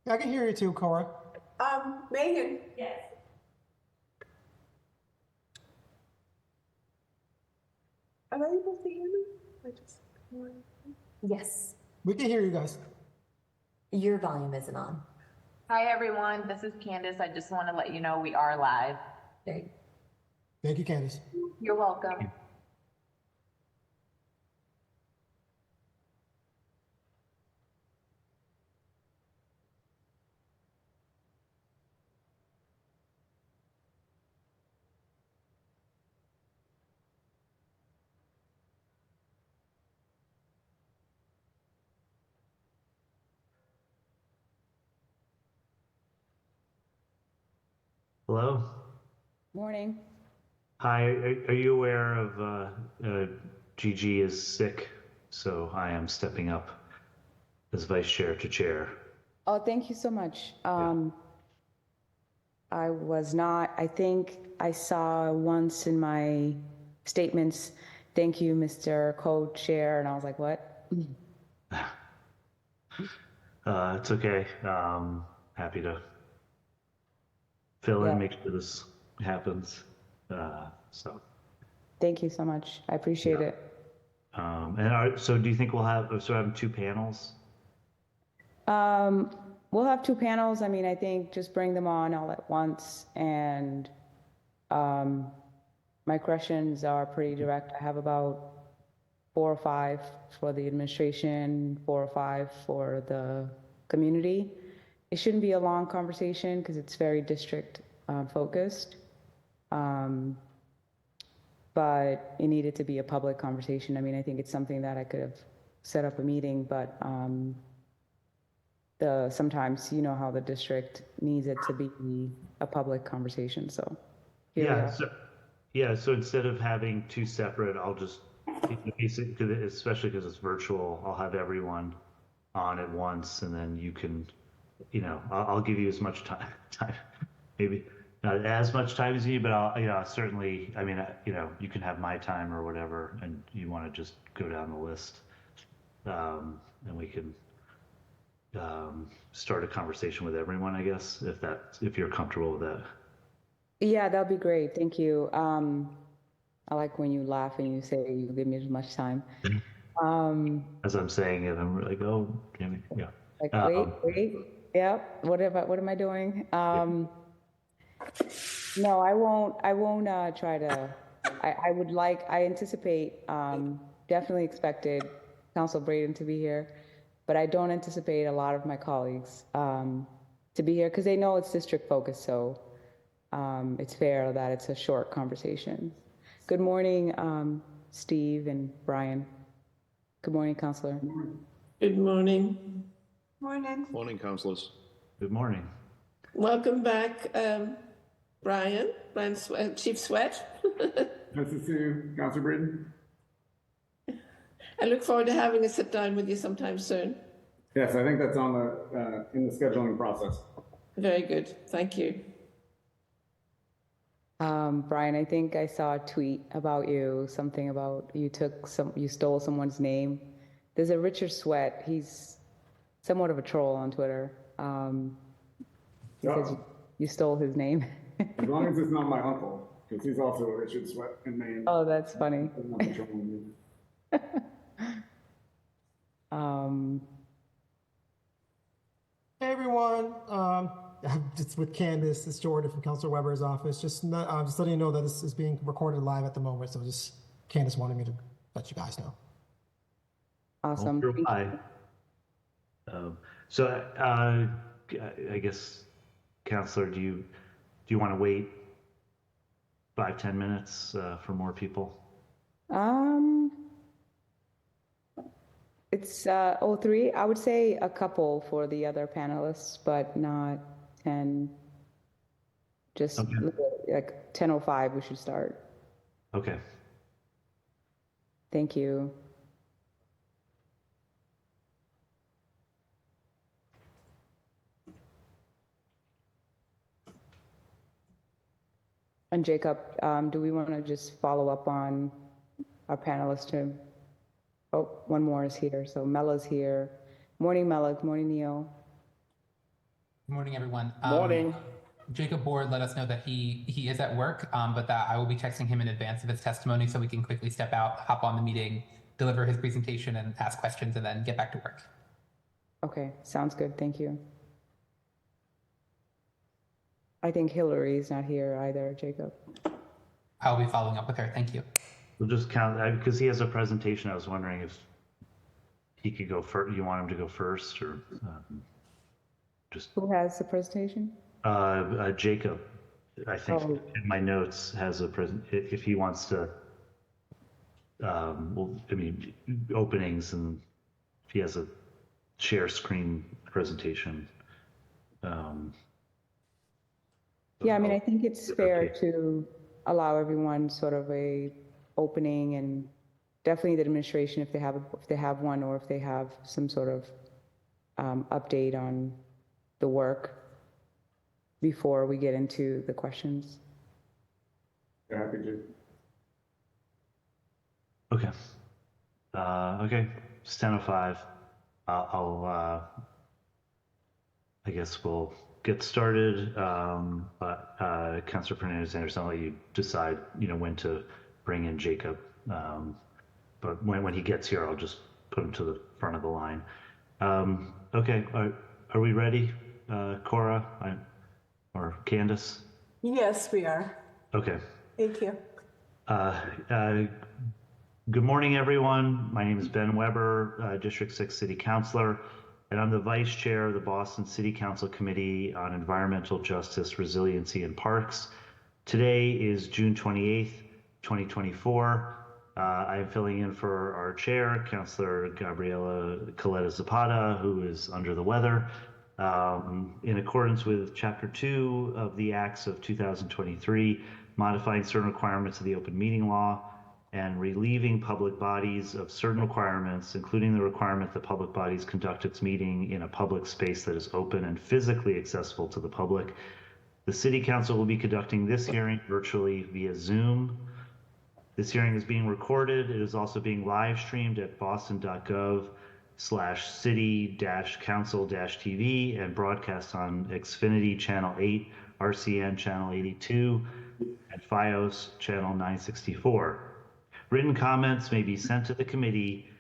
Yeah, I can hear you too, Cora. Megan? Yes. Are they able to hear me? Yes, We can hear you guys. your volume isn't on. Hi, everyone. This is Candace. I just want to let you know we are live. Great. Thank you, Candace. You're welcome. Hello. Morning. Hi. Are you aware of Gigi is sick, so I am stepping up as vice chair to chair. Oh, thank you so much. I was not, I think I saw once in my statements, thank you, Mr. Co-Chair, and I was like, what? It's okay. Happy to fill Yeah. in, make sure this happens. So. Thank you so much. I appreciate Yeah. it. So do you think we'll have, so having two panels? We'll have two panels. I mean, I think just bring them on all at once. And my questions are pretty direct. I have about 4 or 5 for the administration, 4 or 5 for the community. It shouldn't be a long conversation because it's very district focused. But it needed to be a public conversation. I mean, I think it's something that I could have set up a meeting, but sometimes you know how the district needs it to be a public conversation. So here we are. So instead of having two separate, I'll just basically, especially because it's virtual, I'll have everyone on at once, and then you can, I'll give you as much time, maybe not as much time as you need, but I'll, certainly, I mean, you can have my time or whatever, and you want to just go down the list, and we can start a conversation with everyone, I guess, if you're comfortable with that. Yeah, that'd be great. Thank you. I like when you laugh and you say you give me as much time. As I'm saying it, I'm like, oh, Jamie, yeah. Like, wait, yeah. What am I doing? No, I won't try to. I anticipate, definitely expected Council Braden to be here, but I don't anticipate a lot of my colleagues to be here because they know it's district focused, so it's fair that it's a short conversation. Good morning, Steve and Brian. Good morning, Councilor. Good morning. Morning. Morning, councillors. Good morning. Welcome back, Brian Chief Sweat. Nice to see you, Councilor Braden. I look forward to having a sit down with you sometime soon. Yes, I think that's on in the scheduling process. Very good. Thank you. Brian, I think I saw a tweet about you, something about you stole someone's name. There's a Richard Sweat. He's somewhat of a troll on Twitter. He says you stole his name. As long as it's not my uncle, because he's also a Richard Sweat in name. Oh, that's funny. Hey, everyone. It's with Candace. It's Jordan from Councilor Weber's office. Just letting you know that this is being recorded live at the moment. So just Candace wanted me to let you guys know. Awesome. Hi. I guess, Councilor, do you want to wait 5-10 minutes for more people? It's 03. I would say a couple for the other panelists, but not 10. Just like 10:05 we should start. Okay. Thank you. And Jacob, do we want to just follow up on our panelists too? Oh, one more is here. So Mella's here. Morning, Mella. Good morning, Neil. Good morning, everyone. Morning. Jacob Board let us know that he is at work, but that I will be texting him in advance of his testimony so we can quickly step out, hop on the meeting, deliver his presentation, and ask questions, and then get back to work. Okay, sounds good. Thank you. I think Hillary's not here either, Jacob. I'll be following up with her. Thank you. We'll just count because he has a presentation. I was wondering if he could go first. You want him to go first, or just Who has the presentation? Jacob? I think Oh. in my notes has a present. If he wants to, well, I mean, openings, and if he has a share screen presentation. Yeah, I mean, I think it's fair Okay. to allow everyone sort of a opening, and definitely the administration if they have one, or if they have some sort of update on the work before we get into the questions. Yeah, I think Okay. Okay. It's 10:05. I guess we'll get started. But Councilor Fernandez-Anderson, I'll let you decide, when to bring in Jacob. But when he gets here, I'll just put him to the front of the line. Okay. Are we ready, Cora or Candace? Yes, we are. Okay. Thank you. Good morning, everyone. My name is Ben Weber, District 6 City Councilor, and I'm the Vice Chair of the Boston City Council Committee on Environmental Justice, Resiliency, and Parks. Today is June 28th, 2024. I am filling in for our chair, Councilor Gabriela Coletta Zapata, who is under the weather. In accordance with Chapter 2 of the Acts of 2023, modifying certain requirements of the open meeting law, and relieving public bodies of certain requirements, including the requirement that public bodies conduct its meeting in a public space that is open and physically accessible to the public. The City Council will be conducting this hearing virtually via Zoom. This hearing is being recorded. It is also being live streamed at boston.gov/city-council-tv and broadcast on Xfinity Channel 8, RCN Channel 82, and FiOS Channel 964. Written comments may be sent to the committee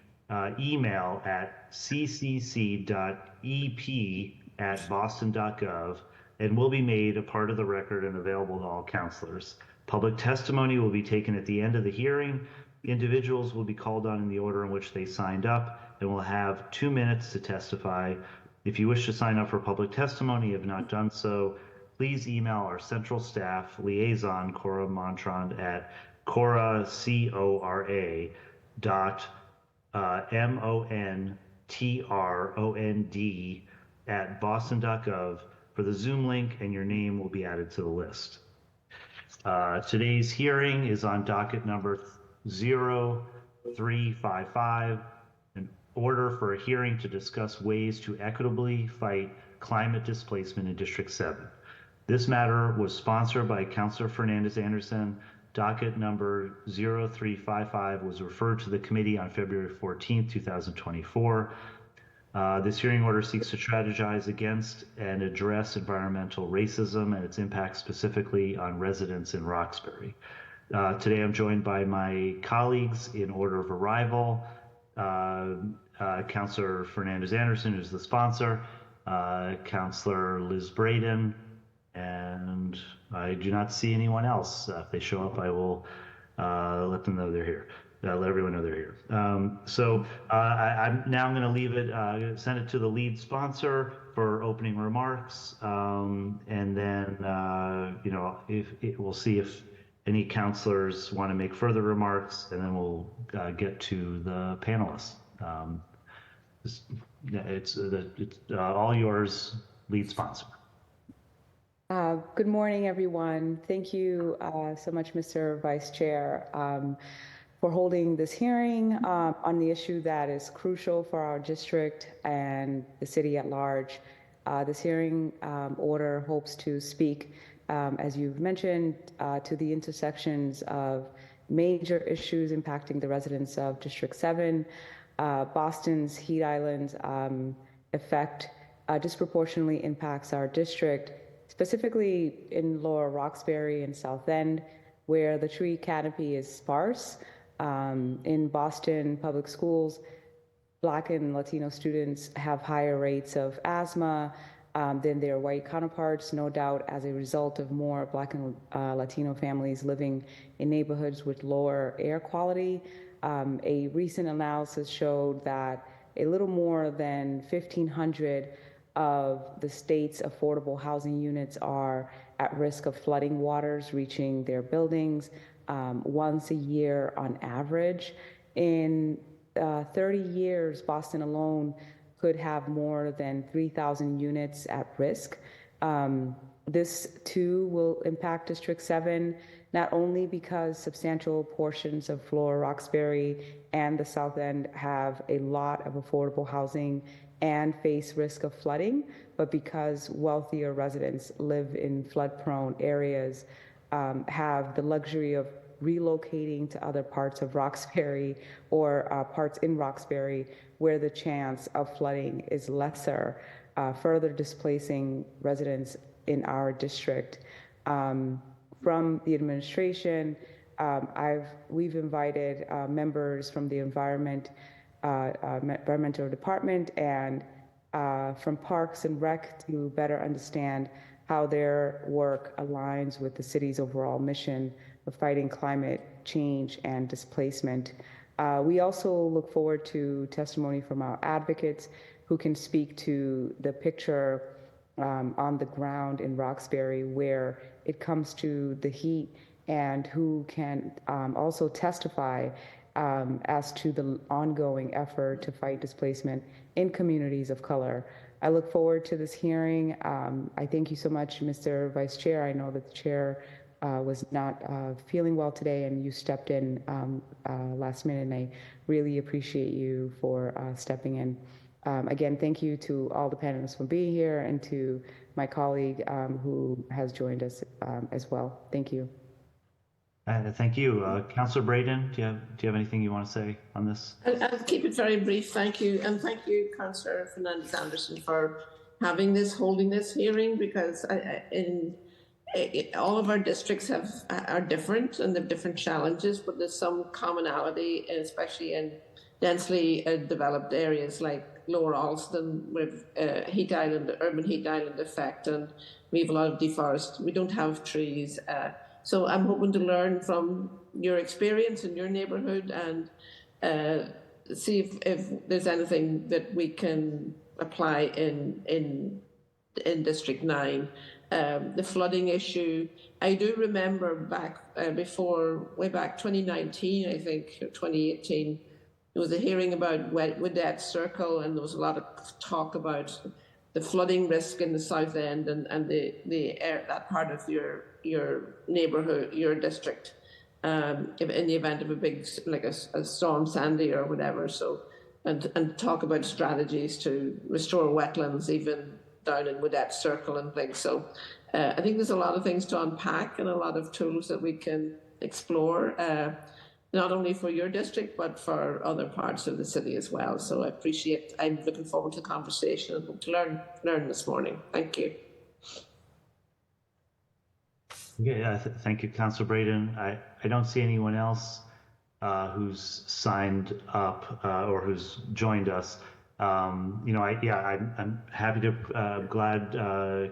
email at ccc.ep@boston.gov and will be made a part of the record and available to all councilors. Public testimony will be taken at the end of the hearing. Individuals will be called on in the order in which they signed up and will have 2 minutes to testify. If you wish to sign up for public testimony and have not done so, please email our central staff liaison, Cora Montrond, at cora.montrond@boston.gov for the Zoom link, and your name will be added to the list. Today's hearing is on docket number 0355, an order for a hearing to discuss ways to equitably fight climate displacement in District 7. This matter was sponsored by Councilor Fernandez-Anderson. Docket number 0355 was referred to the committee on February 14, 2024. This hearing order seeks to strategize against and address environmental racism and its impact specifically on residents in Roxbury. Today I'm joined by my colleagues in order of arrival. Councilor Fernandez-Anderson, who's the sponsor, Councilor Liz Braden, and I do not see anyone else. If they show up, I will let them know they're here. Let everyone know they're here. I'm going to leave it, send it to the lead sponsor for opening remarks, and then we'll see if any counselors want to make further remarks, and then we'll get to the panelists. It's all yours, lead sponsor. Good morning, everyone. Thank you so much, Mr. Vice Chair, for holding this hearing on the issue that is crucial for our district and the city at large. This hearing order hopes to speak, as you've mentioned, to the intersections of major issues impacting the residents of District 7. Boston's heat islands affect disproportionately impacts our district, specifically in Lower Roxbury and South End, where the tree canopy is sparse. In Boston public schools, Black and Latino students have higher rates of asthma than their white counterparts, no doubt as a result of more Black and Latino families living in neighborhoods with lower air quality. A recent analysis showed that a little more than 1,500 of the state's affordable housing units are at risk of flooding waters reaching their buildings once a year on average. In 30 years, Boston alone could have more than 3,000 units at risk. This too will impact District 7, not only because substantial portions of Lower Roxbury and the South End have a lot of affordable housing and face risk of flooding, but because wealthier residents live in flood-prone areas, have the luxury of relocating to other parts of Roxbury or parts in Roxbury where the chance of flooding is lesser, further displacing residents in our district. From the administration, we've invited members from the environmental department and from Parks and Rec to better understand how their work aligns with the city's overall mission of fighting climate change and displacement. We also look forward to testimony from our advocates who can speak to the picture on the ground in Roxbury where it comes to the heat, and who can also testify as to the ongoing effort to fight displacement in communities of color. I look forward to this hearing. I thank you so much, Mr. Vice Chair. I know that the chair was not feeling well today, and you stepped in last minute, and I really appreciate you for stepping in. Again, thank you to all the panelists for being here, and to my colleague who has joined us as well. Thank you. Thank you. Councilor Braden, do you have anything you want to say on this? I'll keep it very brief. Thank you. And thank you, Councillor Fernandez-Anderson, for holding this hearing, because all of our districts are different and have different challenges, but there's some commonality, especially in densely developed areas like Lower Alston with urban heat island effect, and we have a lot of deforestation. We don't have trees. So I'm hoping to learn from your experience in your neighbourhood and see if there's anything that we can apply in District 9. The flooding issue, I do remember back way back 2019, I think, or 2018, there was a hearing about Wedette Circle, and there was a lot of talk about the flooding risk in the South End and that part of your neighbourhood, your district, in the event of a big, like a storm Sandy or whatever. So, and talk about strategies to restore wetlands even down in Wedette Circle and things. So I think there's a lot of things to unpack and a lot of tools that we can explore, not only for your district, but for other parts of the city as well. So I'm looking forward to the conversation and hope to learn this morning. Thank you. Yeah, thank you, Councilor Braden. I don't see anyone else who's signed up or who's joined us. I'm happy to. Glad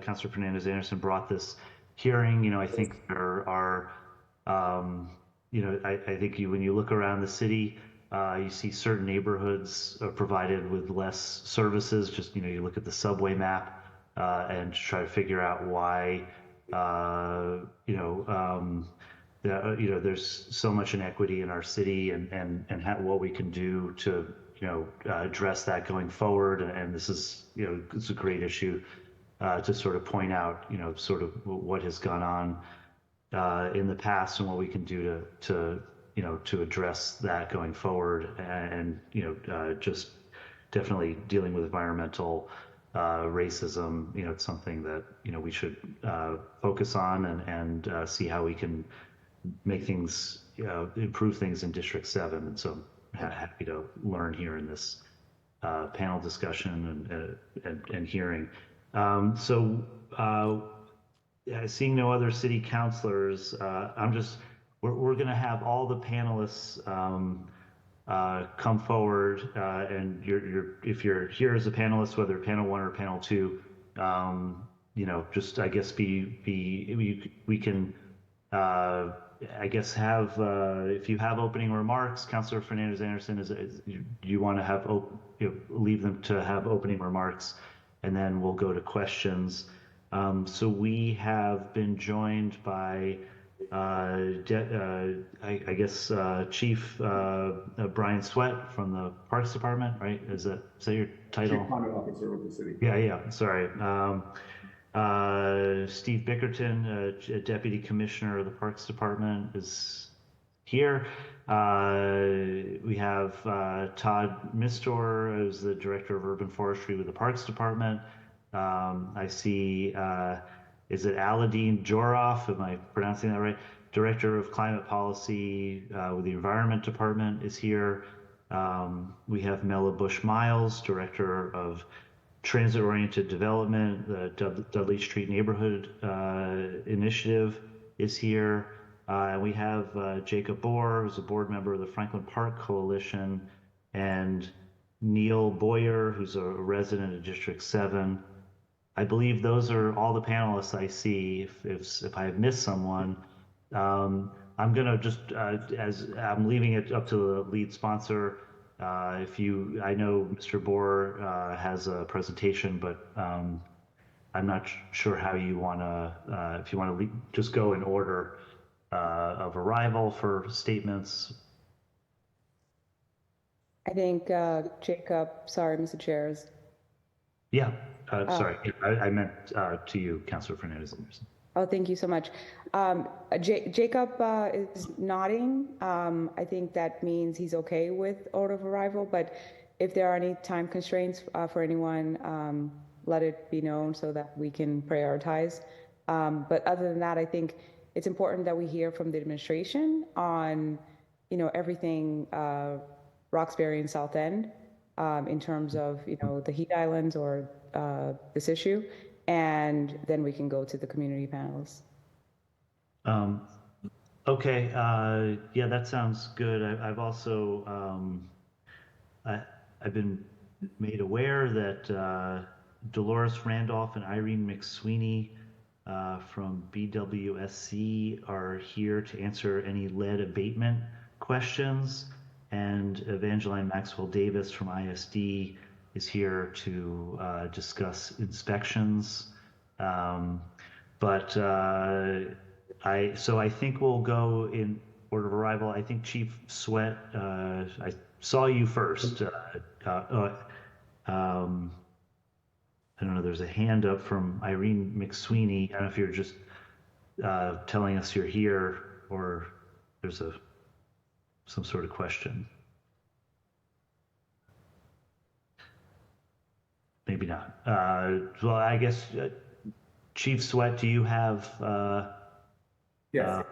Councilor Fernandez-Anderson brought this hearing. I think there are. I think when you look around the city, you see certain neighborhoods are provided with less services. Just you look at the subway map and try to figure out why. There's so much inequity in our city, and what we can do to address that going forward. And this is it's a great issue to sort of point out sort of what has gone on in the past and what we can do to address that going forward, and just definitely dealing with environmental racism. It's something that we should focus on and see how we can make things improve things in District 7. And so I'm happy to learn here in this panel discussion and hearing. Yeah, seeing no other city councilors, we're going to have all the panelists come forward, and if you're here as a panelist, whether panel 1 or panel 2, just I guess we can I guess have if you have opening remarks, Councilor Fernandez Anderson, do you want to have leave them to have opening remarks, and then we'll go to questions. So we have been joined by I guess Chief Brian Sweat from the Parks Department, right? Is that your title? Chief Climate Officer with the city. Yeah. Sorry. Steve Bickerton, Deputy Commissioner of the Parks Department, is here. We have Todd Mistor, who's the Director of Urban Forestry with the Parks Department. I see, is it Aladine Joroff? Am I pronouncing that right? Director of Climate Policy with the Environment Department is here. We have Mela Bush-Miles, Director of Transit-Oriented Development, the Dudley Street Neighborhood Initiative is here. We have Jacob Bohr, who's a board member of the Franklin Park Coalition, and Neil Boyer, who's a resident of District 7. I believe those are all the panelists I see. If I have missed someone, I'm going to just, as I'm leaving it up to the lead sponsor, I know Mr. Bohr has a presentation, but I'm not sure how you want to, if you want to just go in order of arrival for statements. I think Jacob, sorry, Mr. Chair. Yeah, sorry, I meant to you, Councilor Fernandez Anderson. Oh, thank you so much. Jacob is nodding. I think that means he's okay with order of arrival, but if there are any time constraints for anyone, let it be known so that we can prioritize. But other than that, I think it's important that we hear from the administration on, everything Roxbury and South End in terms of, the heat islands or this issue. And then we can go to the community panels. Okay, yeah, that sounds good. I've also, I've been made aware that Dolores Randolph and Irene McSweeney from BWSC are here to answer any lead abatement questions, and Evangeline Maxwell Davis from ISD is here to discuss inspections. So I think we'll go in order of arrival. I think Chief Sweat, I saw you first. I don't know, there's a hand up from Irene McSweeney. I don't know if you're just telling us you're here or there's some sort of question. Maybe not. Well, I guess, Chief Sweat, do you have... Yes.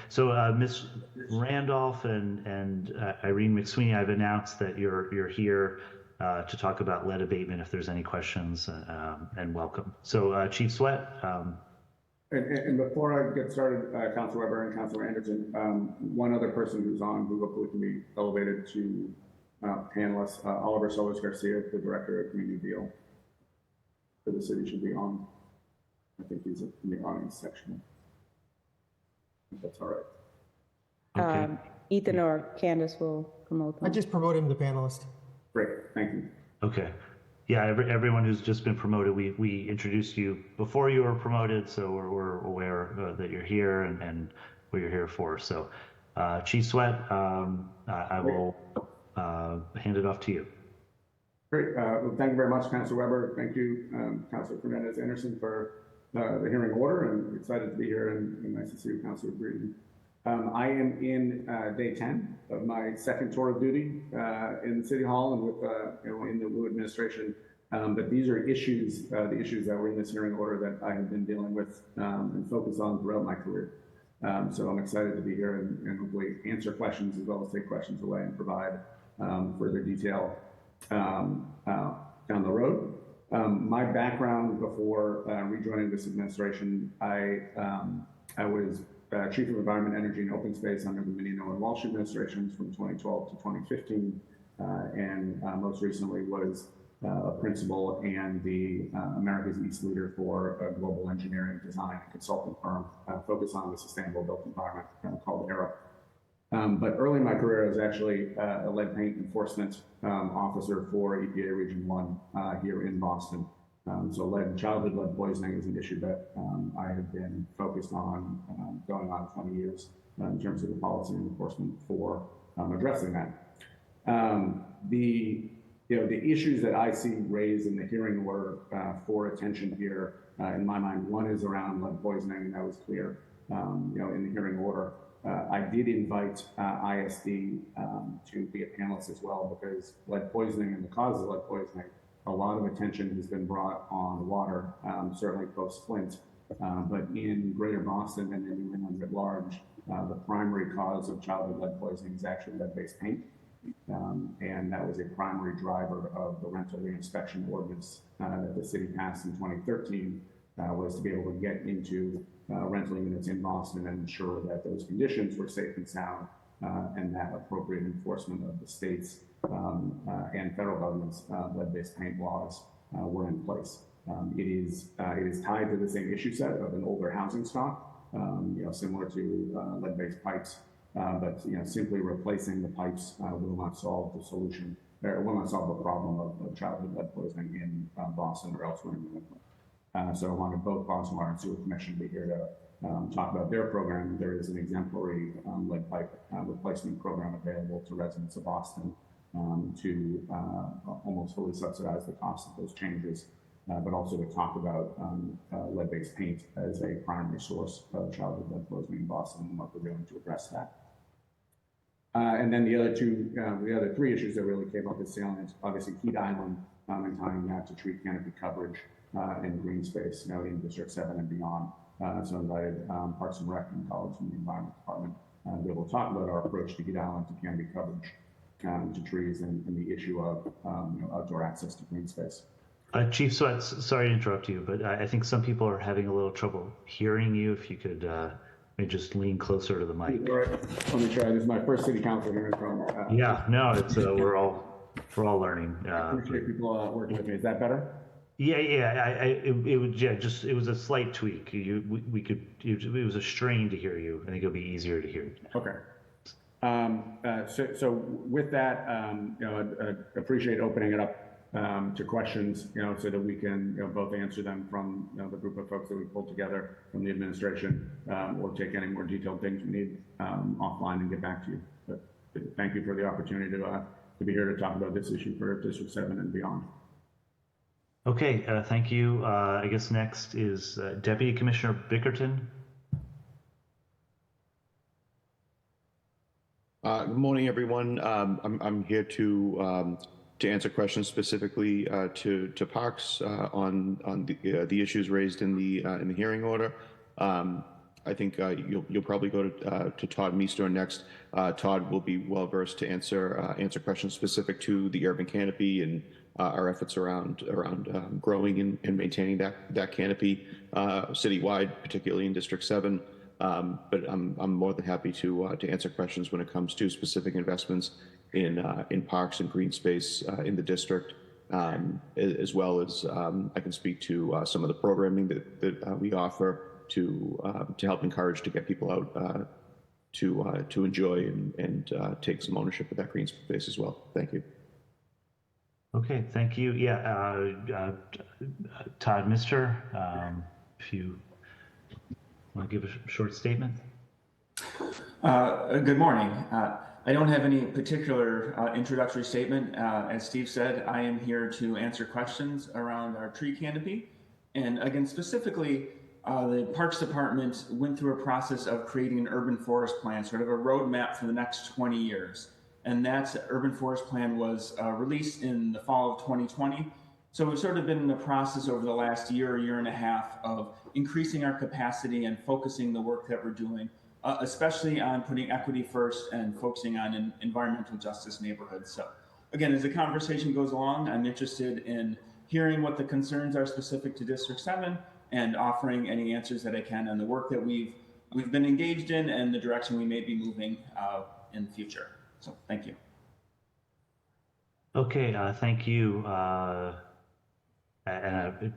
So Ms. Randolph and Irene McSweeney, I've announced that you're here to talk about lead abatement if there's any questions, and welcome. So Chief Sweat. And before I get started, Councilor Weber and Councilor Anderson, one other person who's on who hopefully can be elevated to panelists, Oliver Solis Garcia, the Director of Community Deal for the city, should be on. I think he's in the audience section. If that's all right. Okay. Ethan or Candace will promote them. I just promote him to panelist. Great, thank you. Okay. Yeah, everyone who's just been promoted, we introduced you before you were promoted, so we're aware that you're here and what you're here for. So, Chief Sweat, I will hand it off to you. Great. Well, thank you very much, Councilor Weber. Thank you, Councilor Fernandez Anderson, for the hearing order. I'm excited to be here, and nice to see you, Councilor Breeden. I am in day 10 of my second tour of duty in City Hall and with in the new administration. But these are issues, the issues that were in this hearing order that I have been dealing with and focused on throughout my career. So I'm excited to be here and hopefully answer questions as well as take questions away and provide further detail down the road. My background before rejoining this administration, I was Chief of Environment, Energy, and Open Space under the Menino and Walsh administrations from 2012 to 2015, and most recently was a principal and the America's East leader for a global engineering design and consulting firm focused on the sustainable built environment called ERA. But early in my career, I was actually a lead paint enforcement officer for EPA Region 1 here in Boston. So childhood lead poisoning is an issue that I have been focused on going on 20 years in terms of the policy and enforcement for addressing that. The issues that I see raised in the hearing order for attention here, in my mind, one is around lead poisoning, and that was clear, in the hearing order. I did invite ISD to be a panelist as well, because lead poisoning and the cause of lead poisoning, a lot of attention has been brought on water, certainly post-Flint, but in Greater Boston and in New England at large, the primary cause of childhood lead poisoning is actually lead-based paint. And that was a primary driver of the rental reinspection ordinance that the city passed in 2013, was to be able to get into rental units in Boston and ensure that those conditions were safe and sound, and that appropriate enforcement of the state's and federal government's lead-based paint laws were in place. It is tied to the same issue set of an older housing stock, similar to lead-based pipes. But simply replacing the pipes will not solve the solution, or will not solve the problem of childhood lead poisoning in Boston or elsewhere in New England. So I wanted both Boston Water and Sewer Commission to be here to talk about their program. There is an exemplary lead pipe replacement program available to residents of Boston to almost fully subsidize the cost of those changes, but also to talk about lead-based paint as a primary source of childhood lead poisoning in Boston and what we're doing to address that. And then the other three issues that really came up as salient, obviously Heat Island and tying that to tree canopy coverage and green space, in District 7 and beyond. So I invited Parks and Rec and colleagues from the Environment Department to be able to talk about our approach to Heat Island, to canopy coverage, to trees, and the issue of outdoor access to green space. Chief Sweat, sorry to interrupt you, but I think some people are having a little trouble hearing you. If you could maybe just lean closer to the mic. All right, let me try. This is my first city council hearing from. Yeah, no, it's we're all learning. I appreciate people working with me. Is that better? Yeah. It was a slight tweak. It was a strain to hear you. I think it'll be easier to hear you. Okay. So with that, I appreciate opening it up to questions, so that we can both answer them from the group of folks that we pulled together from the administration, or take any more detailed things we need offline and get back to you. But thank you for the opportunity to be here to talk about this issue for District 7 and beyond. Okay, thank you. I guess next is Deputy Commissioner Bickerton. Good morning, everyone. I'm here to answer questions specifically to Parks on the issues raised in the hearing order. I think you'll probably go to Todd Meester next. Todd will be well versed to answer questions specific to the urban canopy and our efforts around growing and maintaining that canopy citywide, particularly in District 7. But I'm more than happy to answer questions when it comes to specific investments in parks and green space in the district, as well as I can speak to some of the programming that we offer to help encourage to get people out to enjoy and take some ownership of that green space as well. Thank you. Okay, thank you. Yeah, Todd Mister, if you want to give a short statement. Good morning. I don't have any particular introductory statement. As Steve said, I am here to answer questions around our tree canopy. And again, specifically, the Parks Department went through a process of creating an urban forest plan, sort of a roadmap for the next 20 years. And that urban forest plan was released in the fall of 2020. So we've sort of been in the process over the last year and a half of increasing our capacity and focusing the work that we're doing, especially on putting equity first and focusing on environmental justice neighborhoods. So again, as the conversation goes along, I'm interested in hearing what the concerns are specific to District 7 and offering any answers that I can on the work that we've been engaged in and the direction we may be moving in the future. So thank you. Okay, thank you. And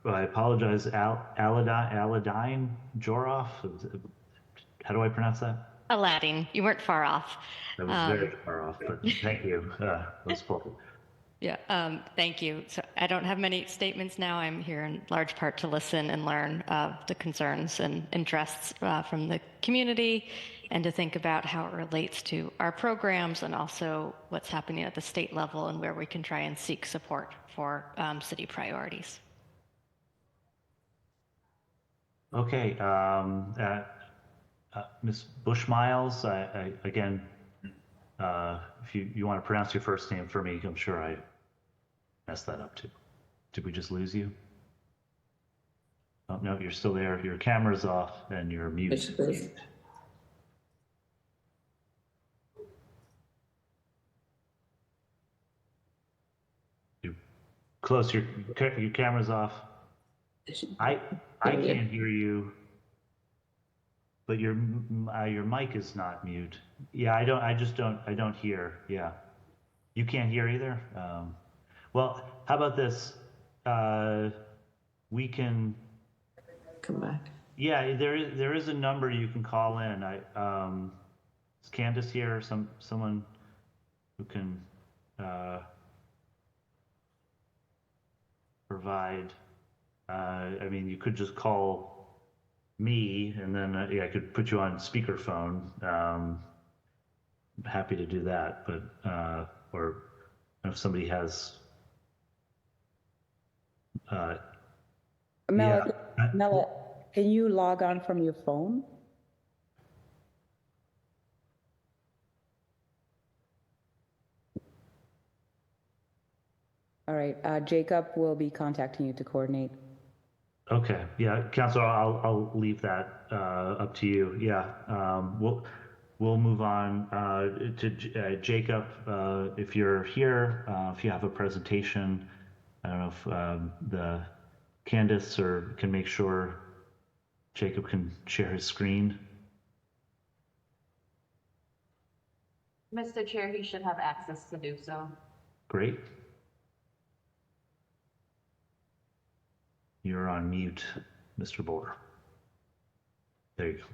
I apologize, Aladine Joroff. How do I pronounce that? Aladdin, you weren't far off. That was very far off, but thank you. Let's pull. Yeah, thank you. So I don't have many statements now. I'm here in large part to listen and learn the concerns and interests from the community and to think about how it relates to our programs and also what's happening at the state level and where we can try and seek support for city priorities. Okay, Ms. Bushmiles, again, if you want to pronounce your first name for me, I'm sure I messed that up too. Did we just lose you? Oh, no, you're still there. Your camera's off and you're muted. You close your camera's off. I can't hear you, but your mic is not mute. Yeah, I don't hear. Yeah, you can't hear either. Well, how about this? We can come back. Yeah, there is a number you can call in. Is Candace here? Someone who can provide. I mean, you could just call me, and then I could put you on speakerphone. I'm happy to do that, but or if somebody has. Mela, can you log on from your phone? All right, Jacob will be contacting you to coordinate. Okay, yeah, Counselor, I'll leave that up to you. Yeah, we'll move on to Jacob. If you're here, if you have a presentation, I don't know if the Candace can make sure Jacob can share his screen. Mr. Chair, he should have access to do so. Great. You're on mute, Mr. Bohr. There you go.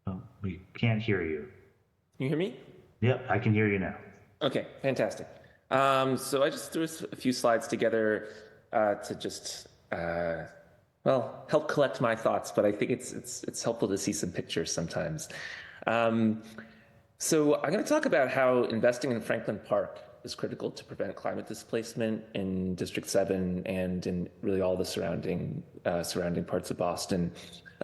Oh, we can't hear you. Can you hear me? Yep, I can hear you now. Okay, fantastic. So I just threw a few slides together to just, well, help collect my thoughts, but I think it's helpful to see some pictures sometimes. So I'm going to talk about how investing in Franklin Park is critical to prevent climate displacement in District 7 and in really all the surrounding parts of Boston.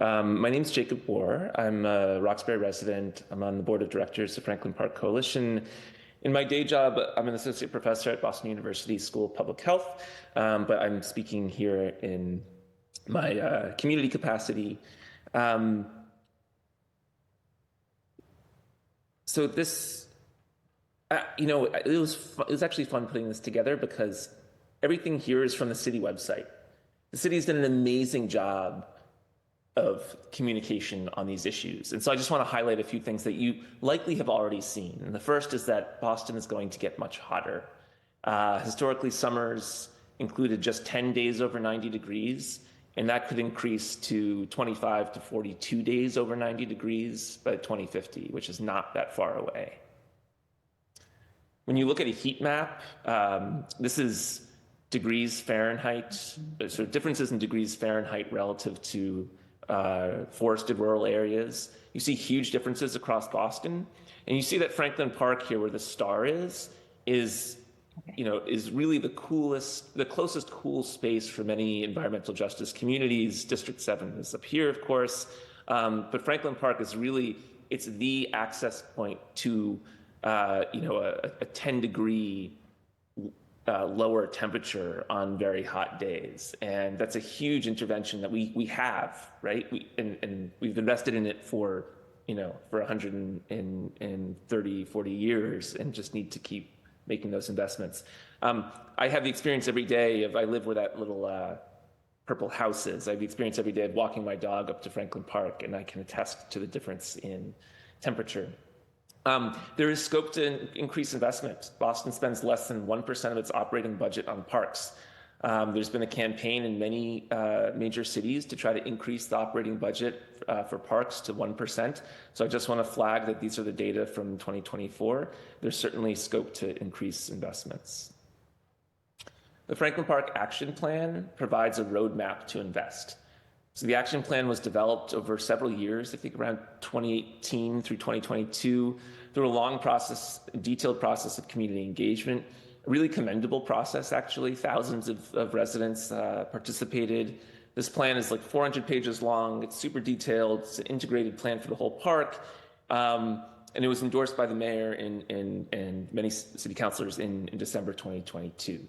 My name's Jacob Bohr. I'm a Roxbury resident. I'm on the board of directors of Franklin Park Coalition. In my day job, I'm an associate professor at Boston University School of Public Health, but I'm speaking here in my community capacity. So this, it was actually fun putting this together because everything here is from the city website. The city's done an amazing job of communication on these issues. And so I just want to highlight a few things that you likely have already seen. And the first is that Boston is going to get much hotter. Historically, summers included just 10 days over 90 degrees, and that could increase to 25 to 42 days over 90 degrees by 2050, which is not that far away. When you look at a heat map, this is degrees Fahrenheit, so differences in degrees Fahrenheit relative to forested rural areas. You see huge differences across Boston. And you see that Franklin Park here, where the star is really the closest cool space for many environmental justice communities. District 7 is up here, of course. But Franklin Park is really, it's the access point to, a 10-degree lower temperature on very hot days. And that's a huge intervention that we have, right? And we've invested in it for 130, 40 years and just need to keep making those investments. I have the experience every day I live where that little purple house is. I have the experience every day of walking my dog up to Franklin Park, and I can attest to the difference in temperature. There is scope to increase investment. Boston spends less than 1% of its operating budget on parks. There's been a campaign in many major cities to try to increase the operating budget for parks to 1%. So I just want to flag that these are the data from 2024. There's certainly scope to increase investments. The Franklin Park Action Plan provides a roadmap to invest. So the action plan was developed over several years, I think around 2018 through 2022, through a long process, detailed process of community engagement, a really commendable process, actually. Thousands of residents participated. This plan is like 400 pages long. It's super detailed. It's an integrated plan for the whole park. And it was endorsed by the mayor and many city councilors in December 2022.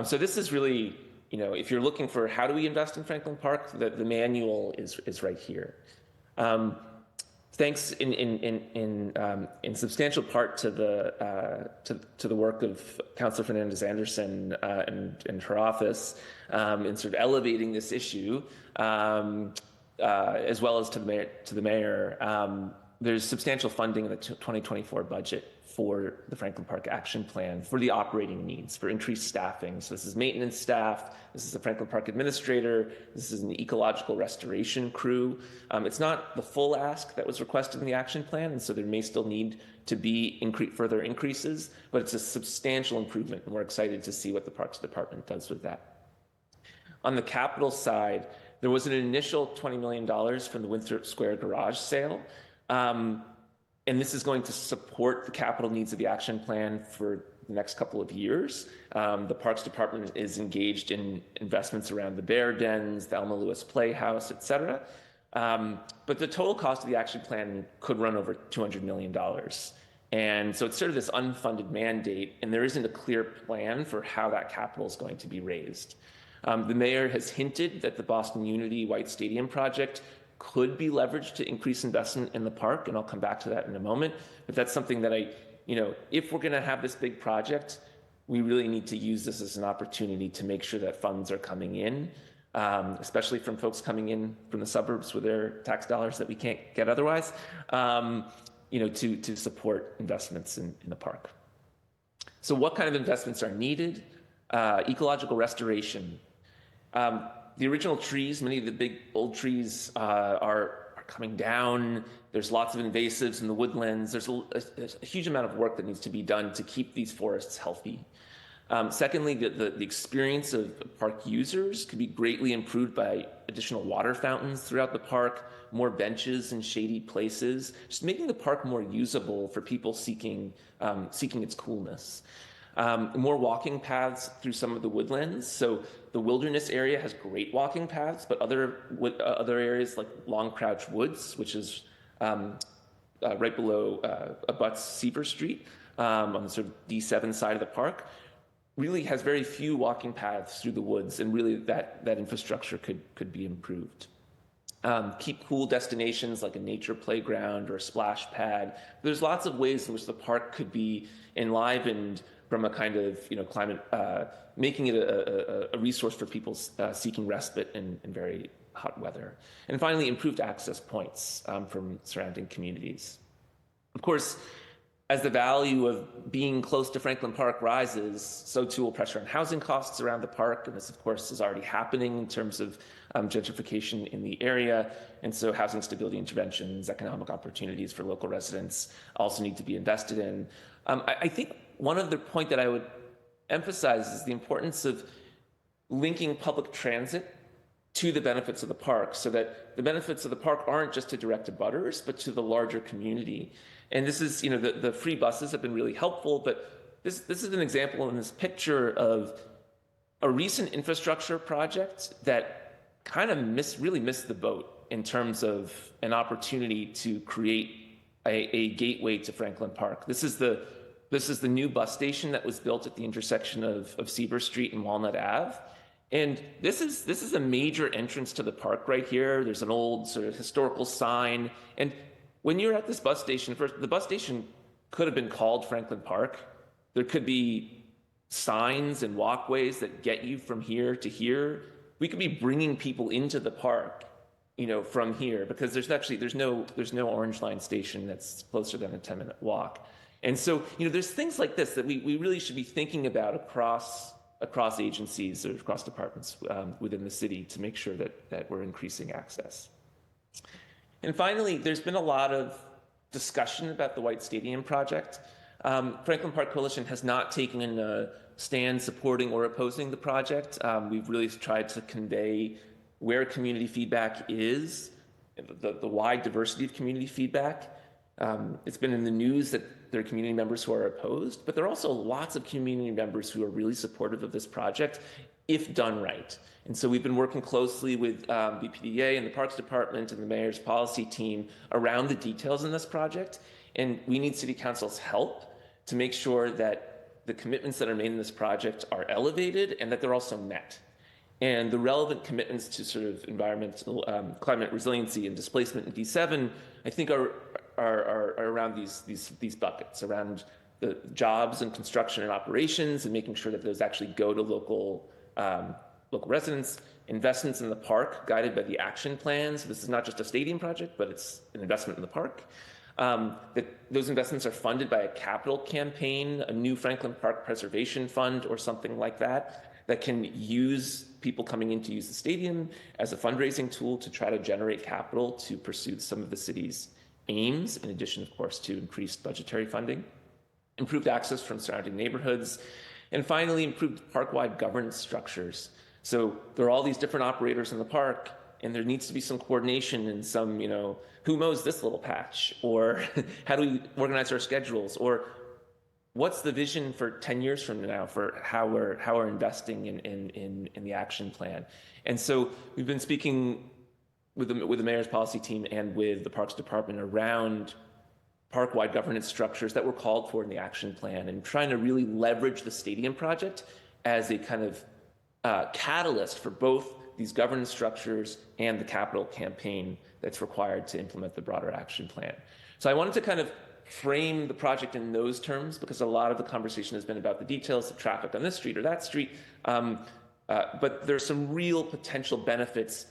So this is really, if you're looking for how do we invest in Franklin Park, the manual is right here. Thanks in substantial part to the work of Councilor Fernandez Anderson and her office in sort of elevating this issue, as well as to the mayor. There's substantial funding in the 2024 budget for the Franklin Park Action Plan for the operating needs, for increased staffing. So this is maintenance staff, this is the Franklin Park administrator, this is an ecological restoration crew. It's not the full ask that was requested in the action plan, and so there may still need to be further increases, but it's a substantial improvement, and we're excited to see what the Parks Department does with that. On the capital side, there was an initial $20 million from the Winthrop Square garage sale. And this is going to support the capital needs of the action plan for the next couple of years. The Parks Department is engaged in investments around the bear dens, the Elma Lewis Playhouse, et cetera. But the total cost of the action plan could run over $200 million. And so it's sort of this unfunded mandate, and there isn't a clear plan for how that capital is going to be raised. The mayor has hinted that the Boston Unity White Stadium project could be leveraged to increase investment in the park, and I'll come back to that in a moment. But that's something that if we're going to have this big project, we really need to use this as an opportunity to make sure that funds are coming in, especially from folks coming in from the suburbs with their tax dollars that we can't get otherwise, to support investments in the park. So what kind of investments are needed? Ecological restoration. The original trees, many of the big old trees are coming down. There's lots of invasives in the woodlands. There's a huge amount of work that needs to be done to keep these forests healthy. Secondly, the experience of park users could be greatly improved by additional water fountains throughout the park, more benches in shady places, just making the park more usable for people seeking its coolness. More walking paths through some of the woodlands. So the wilderness area has great walking paths, but other areas like Long Crouch Woods, which is right below abuts Seaver Street on the sort of D7 side of the park, really has very few walking paths through the woods, and really that infrastructure could be improved. Keep cool destinations like a nature playground or a splash pad. There's lots of ways in which the park could be enlivened from a kind of climate, making it a resource for people seeking respite in very hot weather. And finally, improved access points from surrounding communities. Of course, as the value of being close to Franklin Park rises, so too will pressure on housing costs around the park. And this, of course, is already happening in terms of gentrification in the area. And so housing stability interventions, economic opportunities for local residents also need to be invested in. I think one other point that I would emphasize is the importance of linking public transit to the benefits of the park, so that the benefits of the park aren't just to direct abutters, but to the larger community. And this is, the free buses have been really helpful, but this is an example in this picture of a recent infrastructure project that kind of really missed the boat in terms of an opportunity to create a gateway to Franklin Park. This is the This is the new bus station that was built at the intersection of Seaver Street and Walnut Ave. And this is a major entrance to the park right here. There's an old sort of historical sign. And when you're at this bus station, first, the bus station could have been called Franklin Park. There could be signs and walkways that get you from here to here. We could be bringing people into the park, you know, from here, because there's no Orange Line station that's closer than a 10-minute walk. And so, you know, there's things like this that we really should be thinking about across agencies or across departments within the city to make sure that we're increasing access. And finally, there's been a lot of discussion about the White Stadium project. Franklin Park Coalition has not taken a stand supporting or opposing the project. We've really tried to convey where community feedback is, the wide diversity of community feedback. It's been in the news that there are community members who are opposed, but there are also lots of community members who are really supportive of this project if done right. And so we've been working closely with BPDA and the Parks Department and the mayor's policy team around the details in this project. And we need City Council's help to make sure that the commitments that are made in this project are elevated and that they're also met. And the relevant commitments to sort of environmental, climate resiliency and displacement in D7, I think are around these buckets, around the jobs and construction and operations and making sure that those actually go to local residents, investments in the park guided by the action plans. This is not just a stadium project, but it's an investment in the park. That those investments are funded by a capital campaign, a new Franklin Park Preservation Fund or something like that, that can use people coming in to use the stadium as a fundraising tool to try to generate capital to pursue some of the city's aims, in addition, of course, to increased budgetary funding, improved access from surrounding neighborhoods, and finally, improved park-wide governance structures. So there are all these different operators in the park, and there needs to be some coordination and some, you know, who mows this little patch, or how do we organize our schedules, or what's the vision for 10 years from now for how we're investing in the action plan. And so we've been speaking with the mayor's policy team and with the Parks Department around park-wide governance structures that were called for in the action plan, and trying to really leverage the stadium project as a kind of catalyst for both these governance structures and the capital campaign that's required to implement the broader action plan. So I wanted to kind of frame the project in those terms, because a lot of the conversation has been about the details of traffic on this street or that street, but there's some real potential benefits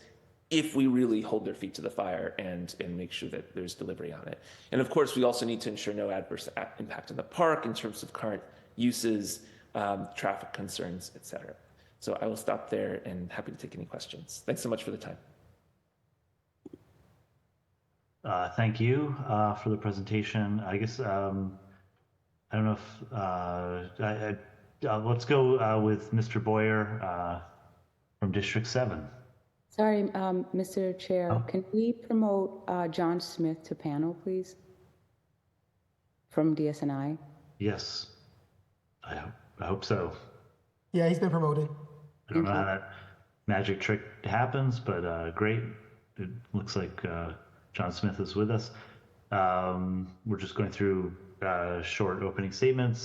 if we really hold their feet to the fire and make sure that there's delivery on it. And of course, we also need to ensure no adverse impact on the park in terms of current uses, traffic concerns, et cetera. So I will stop there and happy to take any questions. Thanks so much for the time. Thank you for the presentation. I guess, I don't know if, let's go with Mr. Boyer from District 7. Sorry, Mr. Chair, Oh. Can we promote John Smith to panel, please? From DSNI? Yes, I hope so. Yeah, he's been promoted. I don't know how that magic trick happens, but great. It looks like John Smith is with us. We're just going through short opening statements.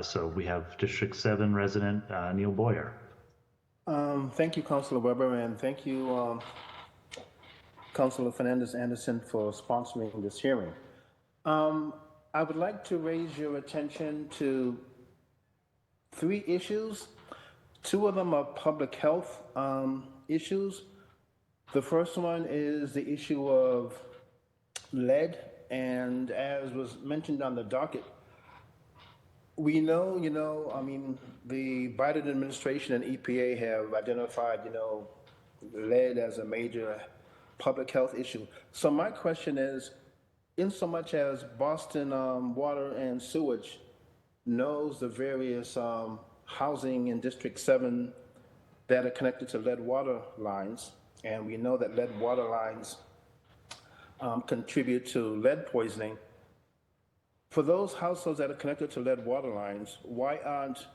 So we have District 7 resident Neil Boyer. Thank you, Councilor Weber, and thank you, Councilor Fernandez-Anderson, for sponsoring this hearing. I would like to raise your attention to 3 issues. 2 of them are public health issues. The first one is the issue of lead, and as was mentioned on the docket, we know, the Biden administration and EPA have identified, lead as a major public health issue. So my question is, in so much as Boston Water and Sewage knows the various housing in District 7 that are connected to lead water lines, and we know that lead water lines contribute to lead poisoning. For those households that are connected to lead water lines, why aren't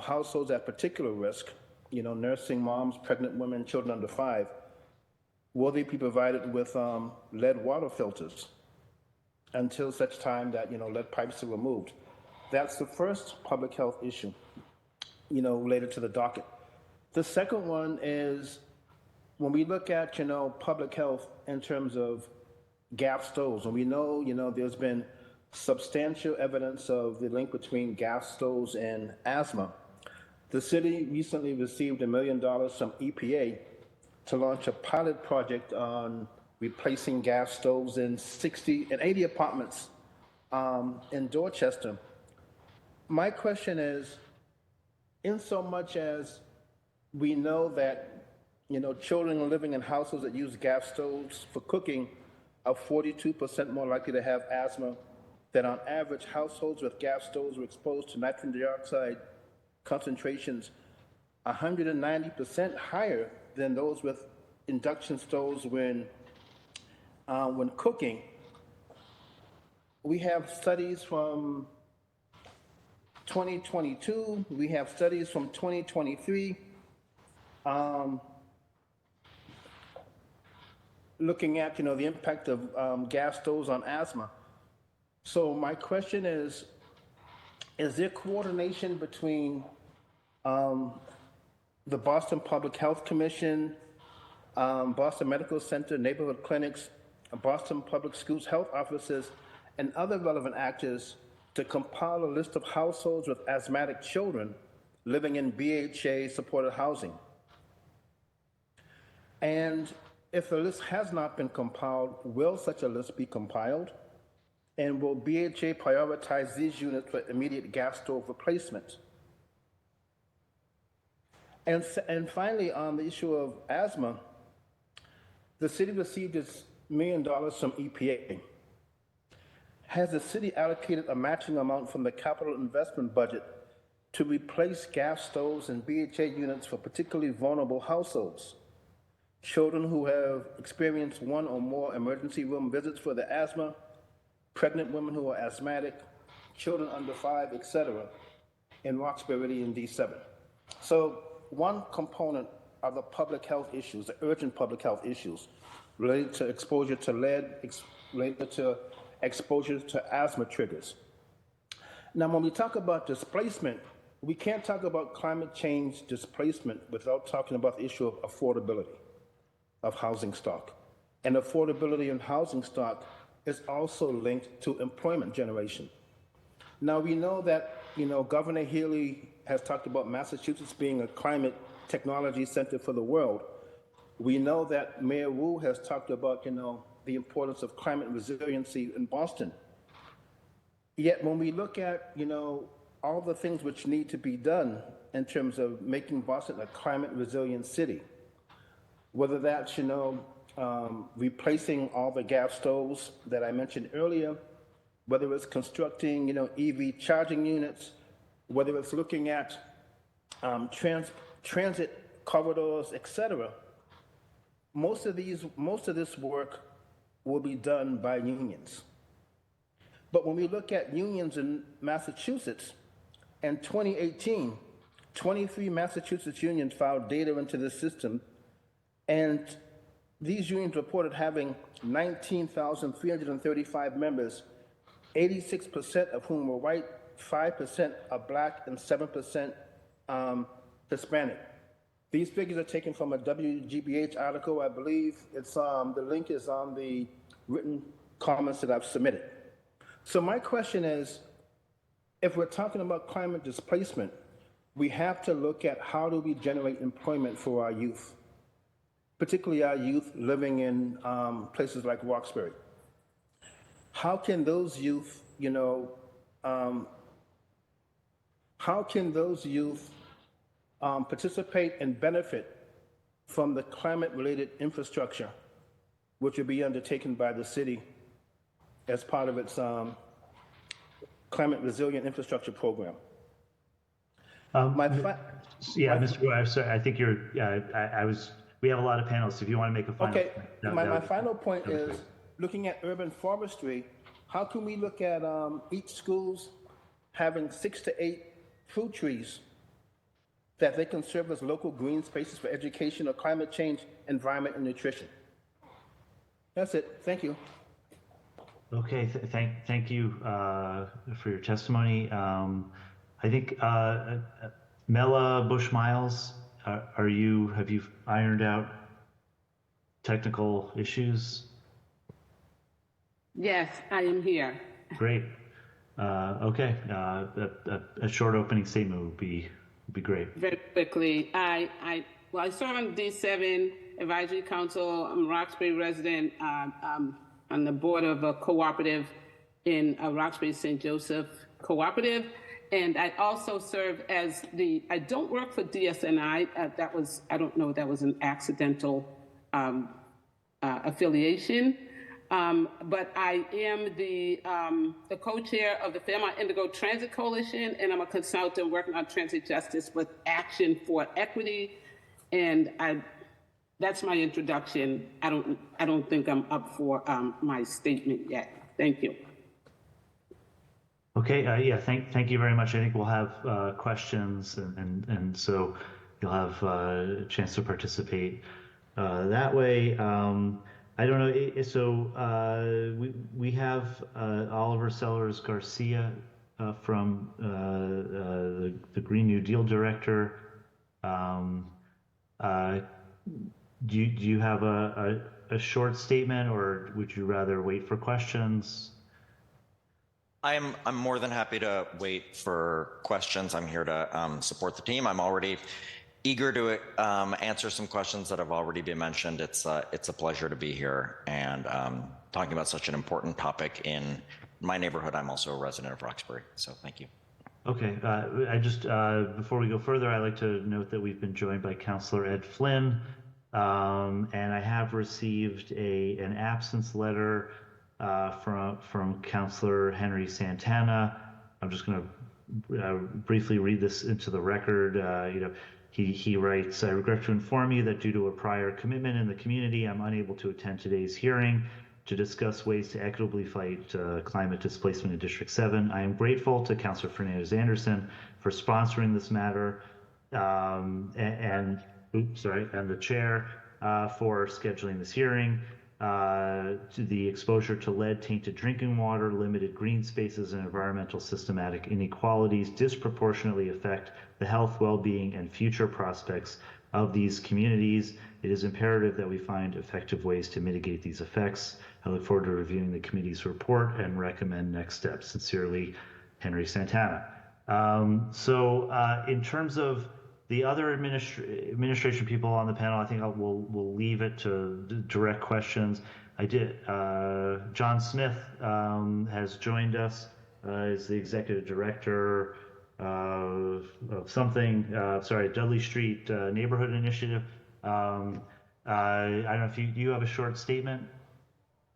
households at particular risk, nursing moms, pregnant women, children under 5, will they be provided with lead water filters? until such time that, lead pipes are removed. That's the first public health issue, related to the docket. The second one is when we look at, public health in terms of gas stoves, and we know, there's been substantial evidence of the link between gas stoves and asthma. The city recently received $1 million from EPA to launch a pilot project on replacing gas stoves in 80 apartments in Dorchester. My question is, in so much as we know that, children living in households that use gas stoves for cooking are 42% more likely to have asthma, that on average, households with gas stoves were exposed to nitrogen dioxide concentrations 190% higher than those with induction stoves when cooking. We have studies from 2022, we have studies from 2023, looking at, the impact of gas stoves on asthma. So my question is there coordination between the Boston Public Health Commission, Boston Medical Center, neighborhood clinics, Boston Public Schools health offices, and other relevant actors to compile a list of households with asthmatic children living in BHA-supported housing? And if the list has not been compiled, will such a list be compiled? And will BHA prioritize these units for immediate gas stove replacement? And finally, on the issue of asthma, the city received its $1 million from EPA. Has the city allocated a matching amount from the capital investment budget to replace gas stoves and BHA units for particularly vulnerable households? Children who have experienced one or more emergency room visits for their asthma, pregnant women who are asthmatic, children under 5, etc., in Roxbury and D7. So one component of the public health issues, the urgent public health issues, related to exposure to lead, related to exposure to asthma triggers. Now, when we talk about displacement, we can't talk about climate change displacement without talking about the issue of affordability of housing stock. And affordability in housing stock is also linked to employment generation. Now, we know that, Governor Healy has talked about Massachusetts being a climate technology center for the world. We know that Mayor Wu has talked about, the importance of climate resiliency in Boston. Yet when we look at, all the things which need to be done in terms of making Boston a climate resilient city, whether that's, replacing all the gas stoves that I mentioned earlier, whether it's constructing, EV charging units, whether it's looking at transit corridors, etc. Most of this work will be done by unions. But when we look at unions in Massachusetts, in 2018, 23 Massachusetts unions filed data into the system, and these unions reported having 19,335 members, 86% of whom were white, 5% are black, and 7% Hispanic. These figures are taken from a WGBH article. I believe it's the link is on the written comments that I've submitted. So my question is, if we're talking about climate displacement, we have to look at how do we generate employment for our youth, particularly our youth living in places like Roxbury. How can those youth, participate and benefit from the climate-related infrastructure, which will be undertaken by the city as part of its climate resilient infrastructure program? Mr. Roy, I'm sorry. I think you're. We have a lot of panels. So if you want to make a final. Okay. My final point is looking at urban forestry. How can we look at each schools having 6 to 8 fruit trees that they can serve as local green spaces for education or climate change, environment, and nutrition? That's it. Thank you. Okay, thank you for your testimony. I think Mela Bush-Miles, have you ironed out technical issues? Yes, I am here. Great. Okay, a short opening statement would be great. Very quickly, I serve on D7 Advisory Council. I'm a Roxbury resident. I'm on the board of a cooperative in Roxbury St. Joseph Cooperative. And I also serve as I don't work for DSNI. I don't know, that was an accidental affiliation. But I am the co-chair of the Fairmont Indigo Transit Coalition, and I'm a consultant working on transit justice with Action for Equity. And that's my introduction. I don't think I'm up for my statement yet. Thank you. Okay, yeah, thank you very much. I think we'll have questions, and so you'll have a chance to participate that way. I don't know. So we have Oliver Sellers Garcia from the Green New Deal director. Do you have a short statement, or would you rather wait for questions? I'm more than happy to wait for questions. I'm here to support the team. I'm already eager to answer some questions that have already been mentioned. It's a pleasure to be here and talking about such an important topic in my neighborhood. I'm also a resident of Roxbury, so thank you. Okay, I just before we go further, I'd like to note that we've been joined by Councilor Ed Flynn, and I have received an absence letter from Councilor Henry Santana. I'm just going to briefly read this into the record. He writes, "I regret to inform you that due to a prior commitment in the community, I'm unable to attend today's hearing to discuss ways to equitably fight climate displacement in District 7. I am grateful to Councilor Fernandez-Anderson for sponsoring this matter and the chair for scheduling this hearing. To the exposure to lead-tainted drinking water, limited green spaces, and environmental systematic inequalities disproportionately affect the health, well-being, and future prospects of these communities. It is imperative that we find effective ways to mitigate these effects. I look forward to reviewing the committee's report and recommend next steps. Sincerely, Henry Santana." In terms of the other administration people on the panel, I think we'll leave it to direct questions. John Smith has joined us as the executive director of Dudley Street Neighborhood Initiative. I don't know if you have a short statement.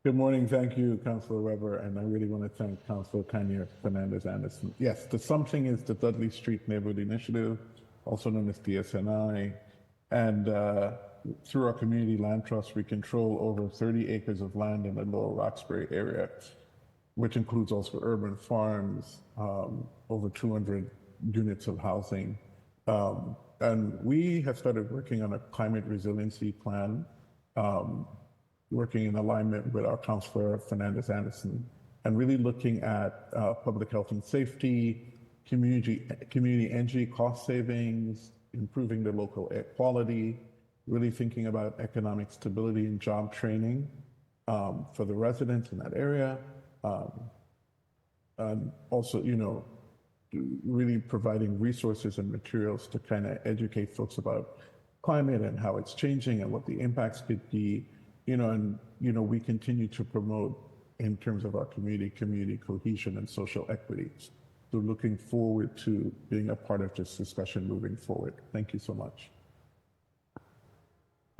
Good morning. Thank you, Councilor Weber, and I really want to thank Councilor Kanya Fernandez-Anderson. Yes, the something is the Dudley Street Neighborhood Initiative, also known as DSNI, and through our community land trust, we control over 30 acres of land in the Lower Roxbury area, which includes also urban farms, over 200 units of housing. And we have started working on a climate resiliency plan, working in alignment with our Councilor Fernandez-Anderson, and really looking at public health and safety, community energy cost savings, improving the local air quality, really thinking about economic stability and job training for the residents in that area. And also, really providing resources and materials to kind of educate folks about climate and how it's changing and what the impacts could be, we continue to promote in terms of our community cohesion and social equity. So looking forward to being a part of this discussion moving forward. Thank you so much.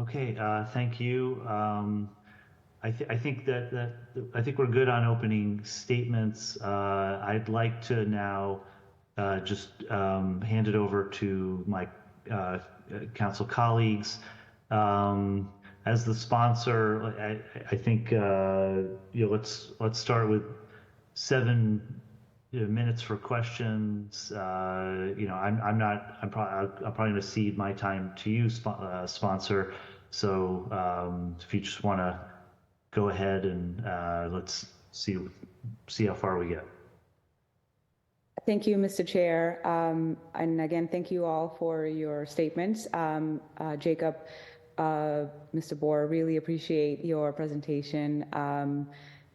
Okay, thank you. I think we're good on opening statements. I'd like to now just hand it over to my council colleagues. As the sponsor, I think let's start with 7 minutes for questions. I'm probably going to cede my time to you, sponsor. So if you just want to go ahead and let's see how far we get. Thank you, Mr. Chair. And again, thank you all for your statements. Jacob, Mr. Boer, really appreciate your presentation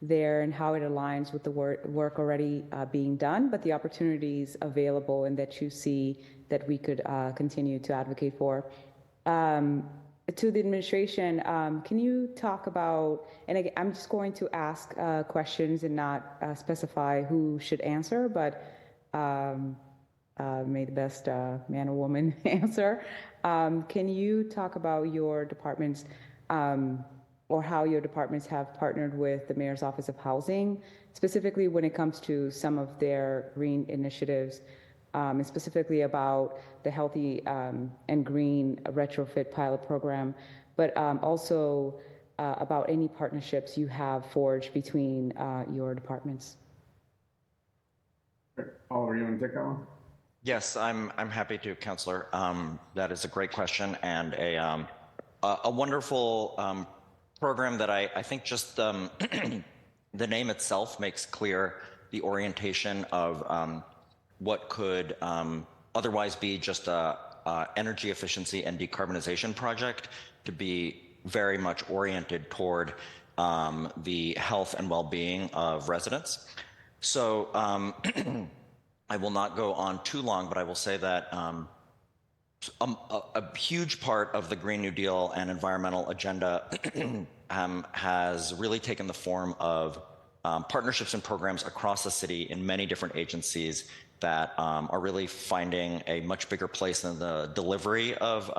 there and how it aligns with the work already being done, but the opportunities available and that you see that we could continue to advocate for. To the administration, can you talk about, and again, I'm just going to ask questions and not specify who should answer, but may the best man or woman answer. Can you talk about your departments or how your departments have partnered with the Mayor's Office of Housing, specifically when it comes to some of their green initiatives, and specifically about the Healthy and Green Retrofit Pilot Program, but also about any partnerships you have forged between your departments? Oliver, you want to take that one? Yes, I'm happy to, Councillor. That is a great question and a wonderful program that I think just the name itself makes clear the orientation of what could otherwise be just a energy efficiency and decarbonization project to be very much oriented toward the health and well-being of residents. So I will not go on too long, but I will say that a huge part of the Green New Deal and environmental agenda has really taken the form of partnerships and programs across the city in many different agencies that are really finding a much bigger place in the delivery of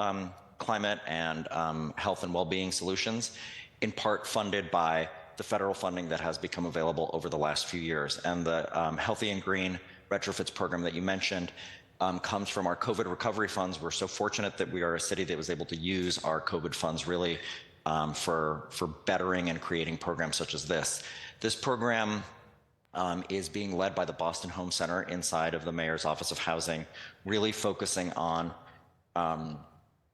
climate and health and well-being solutions, in part funded by the federal funding that has become available over the last few years. And the Healthy and Green Retrofits program that you mentioned comes from our COVID recovery funds. We're so fortunate that we are a city that was able to use our COVID funds really for bettering and creating programs such as this. This program is being led by the Boston Home Center inside of the Mayor's Office of Housing, really focusing on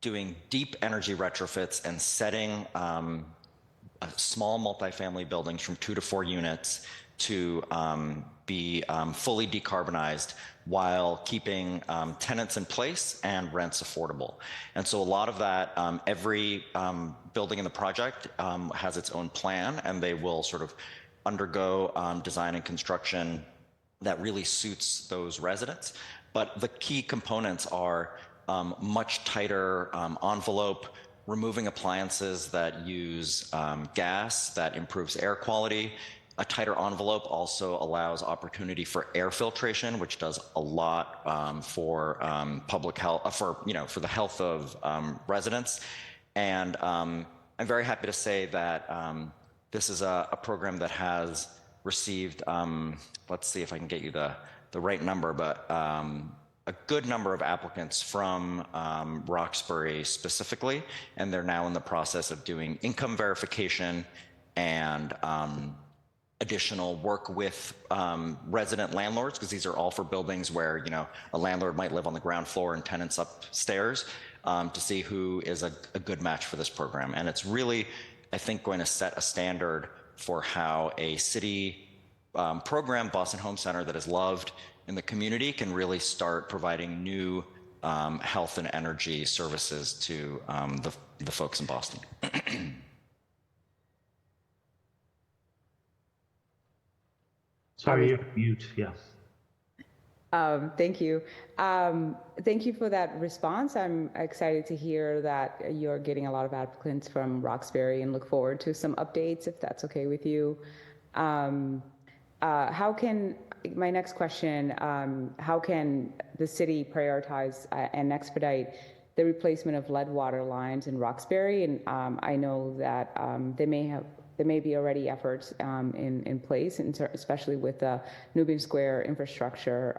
doing deep energy retrofits and setting small multifamily buildings from 2 to 4 units to be fully decarbonized while keeping tenants in place and rents affordable. And so a lot of that, every building in the project has its own plan, and they will sort of undergo design and construction that really suits those residents. But the key components are much tighter envelope, removing appliances that use gas that improves air quality. A tighter envelope also allows opportunity for air filtration, which does a lot for public health, for the health of residents. And I'm very happy to say that this is a program that has received, let's see if I can get you the right number, but a good number of applicants from Roxbury specifically, and they're now in the process of doing income verification and additional work with resident landlords, because these are all for buildings where, you know, a landlord might live on the ground floor and tenants upstairs, to see who is a good match for this program. And it's really, I think, going to set a standard for how a city program, Boston Home Center, that is loved in the community can really start providing new health and energy services to the folks in Boston. Sorry, you're mute. Yeah. Thank you. Thank you for that response. I'm excited to hear that you're getting a lot of applicants from Roxbury and look forward to some updates if that's okay with you. My next question, how can the city prioritize and expedite the replacement of lead water lines in Roxbury? And I know that there may be already efforts in place, especially with the Nubian Square infrastructure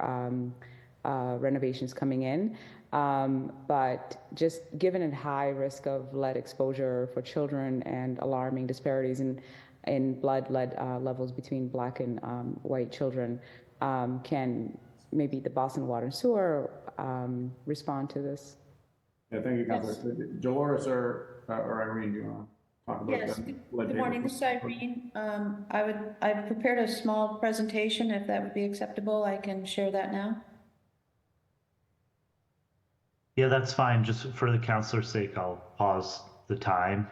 renovations coming in. But just given a high risk of lead exposure for children and alarming disparities in blood lead levels between Black and white children, can maybe the Boston Water and Sewer respond to this? Yeah, thank you, Councilor. Dolores or Irene, do you want to? talk about Yes, the good lead morning, paper. this is Irene. I've prepared a small presentation, if that would be acceptable, I can share that now. Yeah, that's fine. Just for the counselor's sake, I'll pause the time.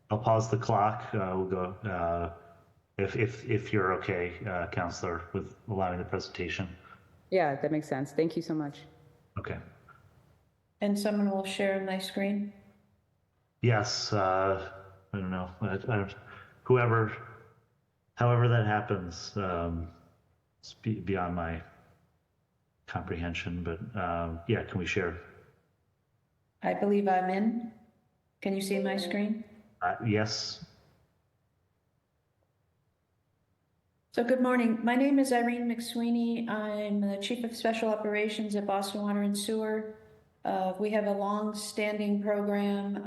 I'll pause the clock. We'll go, if you're okay, counselor, with allowing the presentation. Yeah, that makes sense. Thank you so much. Okay. And someone will share my screen. Yes, I don't know. However that happens, it's beyond my comprehension, but yeah, can we share? I believe I'm in. Can you see my screen? Yes. So good morning. My name is Irene McSweeney. I'm the Chief of Special Operations at Boston Water and Sewer. We have a long-standing program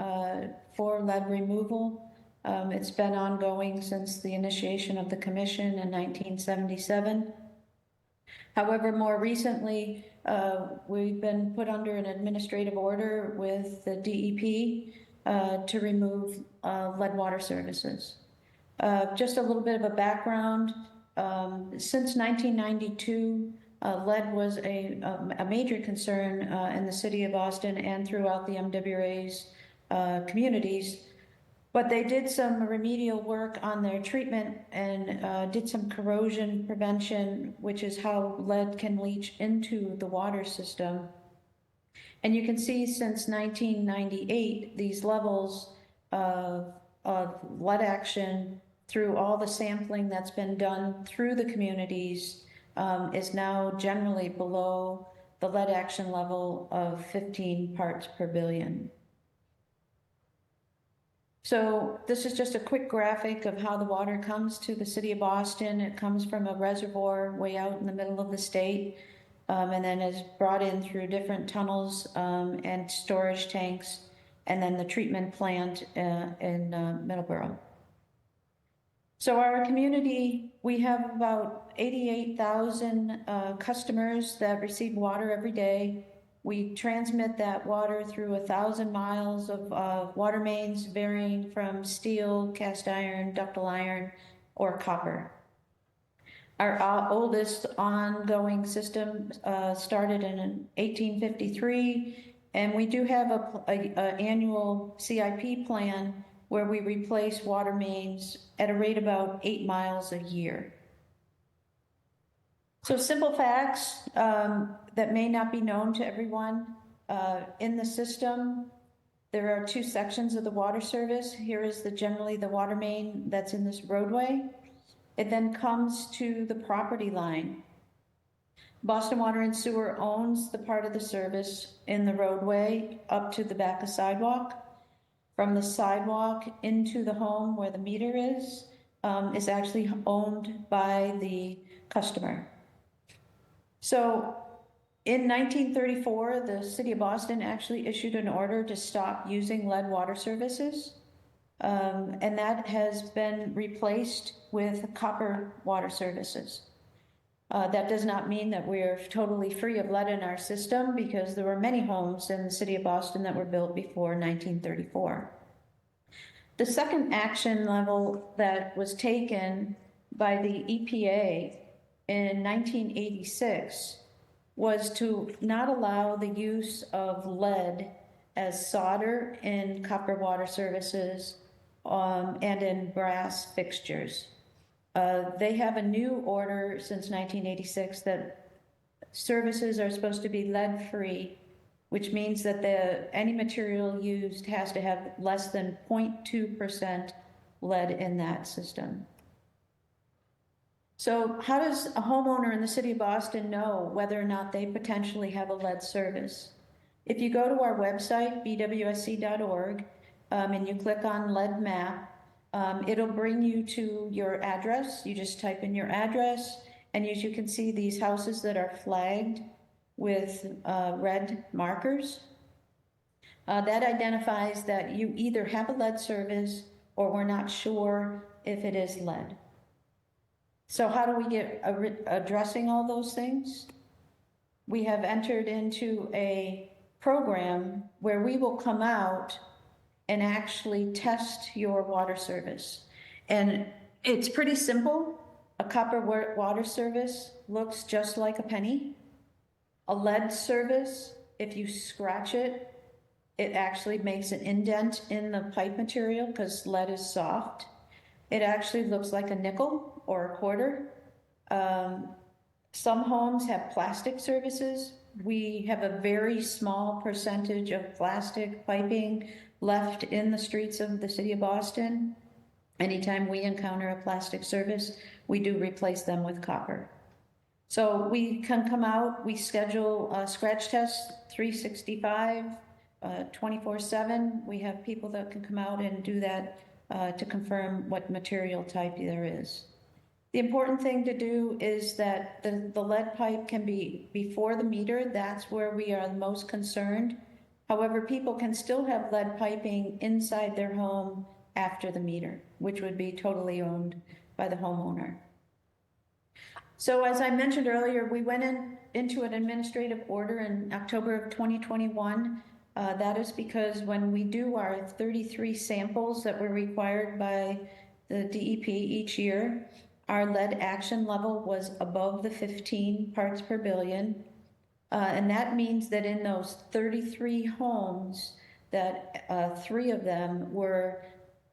for lead removal. It's been ongoing since the initiation of the commission in 1977. However, more recently, we've been put under an administrative order with the DEP to remove lead water services. Just a little bit of a background. Since 1992, lead was a major concern in the city of Boston and throughout the MWA's communities. But they did some remedial work on their treatment and did some corrosion prevention, which is how lead can leach into the water system. And you can see since 1998, these levels of lead action through all the sampling that's been done through the communities is now generally below the lead action level of 15 parts per billion. So this is just a quick graphic of how the water comes to the city of Boston. It comes from a reservoir way out in the middle of the state, and then is brought in through different tunnels and storage tanks, and then the treatment plant in Middleborough. So our community, we have about 88,000 customers that receive water every day. We transmit that water through 1,000 miles of water mains varying from steel, cast iron, ductile iron, or copper. Our oldest ongoing system started in 1853, and we do have an annual CIP plan where we replace water mains at a rate about 8 miles a year. So simple facts that may not be known to everyone. In the system, there are 2 sections of the water service. Here is generally the water main that's in this roadway. It then comes to the property line. Boston Water and Sewer owns the part of the service in the roadway up to the back of sidewalk. From the sidewalk into the home where the meter is actually owned by the customer. So in 1934, the city of Boston actually issued an order to stop using lead water services. And that has been replaced with copper water services. That does not mean that we're totally free of lead in our system, because there were many homes in the city of Boston that were built before 1934. The second action level that was taken by the EPA in 1986 was to not allow the use of lead as solder in copper water services and in brass fixtures. They have a new order since 1986 that services are supposed to be lead-free, which means that any material used has to have less than 0.2% lead in that system. So how does a homeowner in the city of Boston know whether or not they potentially have a lead service? If you go to our website, bwsc.org, and you click on lead map, it'll bring you to your address. You just type in your address, and as you can see, these houses that are flagged with red markers, that identifies that you either have a lead service or we're not sure if it is lead. So how do we get addressing all those things? We have entered into a program where we will come out and actually test your water service. And it's pretty simple. A copper water service looks just like a penny. A lead service, if you scratch it, it actually makes an indent in the pipe material because lead is soft. It actually looks like a nickel or a quarter. Some homes have plastic services. We have a very small percentage of plastic piping left in the streets of the city of Boston. Anytime we encounter a plastic service, we do replace them with copper. So we can come out, we schedule scratch tests 365, 24/7. We have people that can come out and do that to confirm what material type there is. The important thing to do is that the lead pipe can be before the meter. That's where we are most concerned. However, people can still have lead piping inside their home after the meter, which would be totally owned by the homeowner. So as I mentioned earlier, we went into an administrative order in October of 2021. That is because when we do our 33 samples that were required by the DEP each year, our lead action level was above the 15 parts per billion. And that means that in those 33 homes, that 3 of them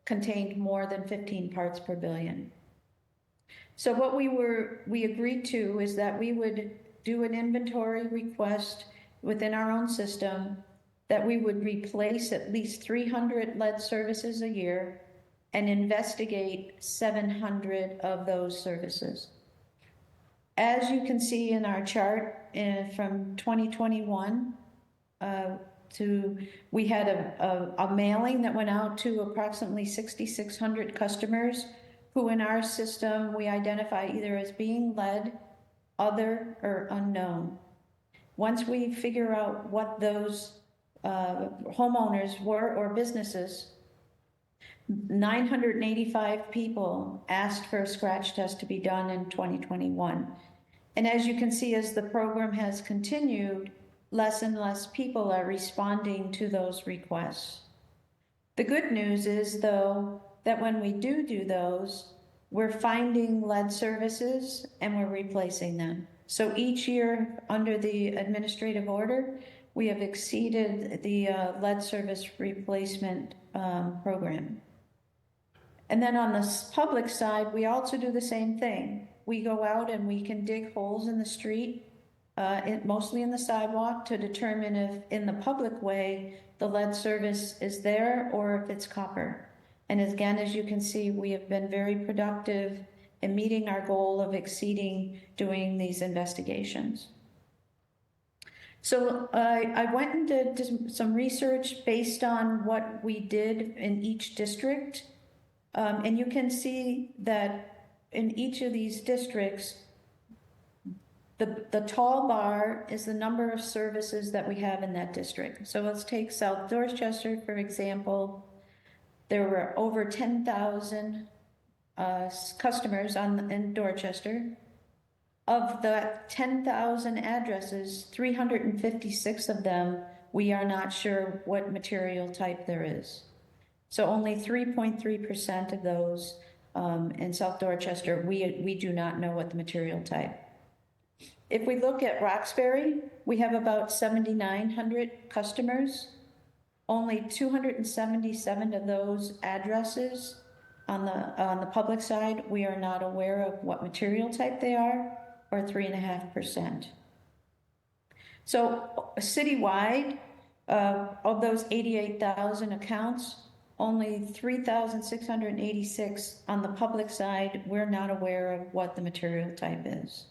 contained more than 15 parts per billion. So what we agreed to is that we would do an inventory request within our own system, that we would replace at least 300 lead services a year and investigate 700 of those services. As you can see in our chart from 2021 we had a mailing that went out to approximately 6,600 customers who in our system we identify either as being lead, other, or unknown. Once we figure out what those homeowners were or businesses, 985 people asked for a scratch test to be done in 2021. And as you can see, as the program has continued, less and less people are responding to those requests. The good news is, though, that when we do those, we're finding lead services and we're replacing them. So each year under the administrative order, we have exceeded the lead service replacement program. And then on the public side, we also do the same thing. We go out and we can dig holes in the street, mostly in the sidewalk, to determine if in the public way the lead service is there or if it's copper. And again, as you can see, we have been very productive in meeting our goal of doing these investigations. So I went and did some research based on what we did in each district. And you can see that in each of these districts, the tall bar is the number of services that we have in that district. So let's take South Dorchester, for example. There were over 10,000 customers in Dorchester. Of the 10,000 addresses, 356 of them, we are not sure what material type there is. So only 3.3% of those in South Dorchester, we do not know what the material type. If we look at Roxbury, we have about 7,900 customers. Only 277 of those addresses on the public side, we are not aware of what material type they are, or 3.5%. So citywide, of those 88,000 accounts, only 3,686 on the public side, we're not aware of what the material type is.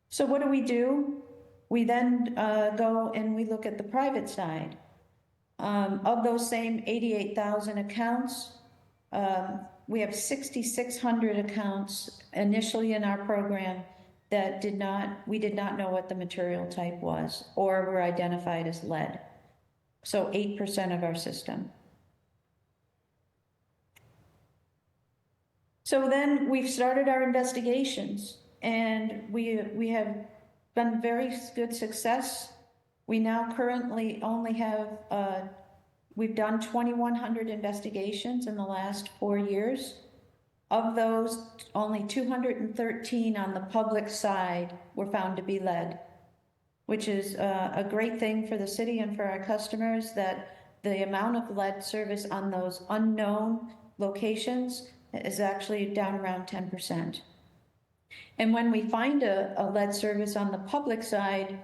So what do? We then go and we look at the private side. Of those same 88,000 accounts, we have 6,600 accounts initially in our program that we did not know what the material type was or were identified as lead. So 8% of our system. So then we've started our investigations, and we have been very good success. We now currently only have we've done 2,100 investigations in the last 4 years. Of those, only 213 on the public side were found to be lead, which is a great thing for the city and for our customers, that the amount of lead service on those unknown locations is actually down around 10%. And when we find a lead service on the public side,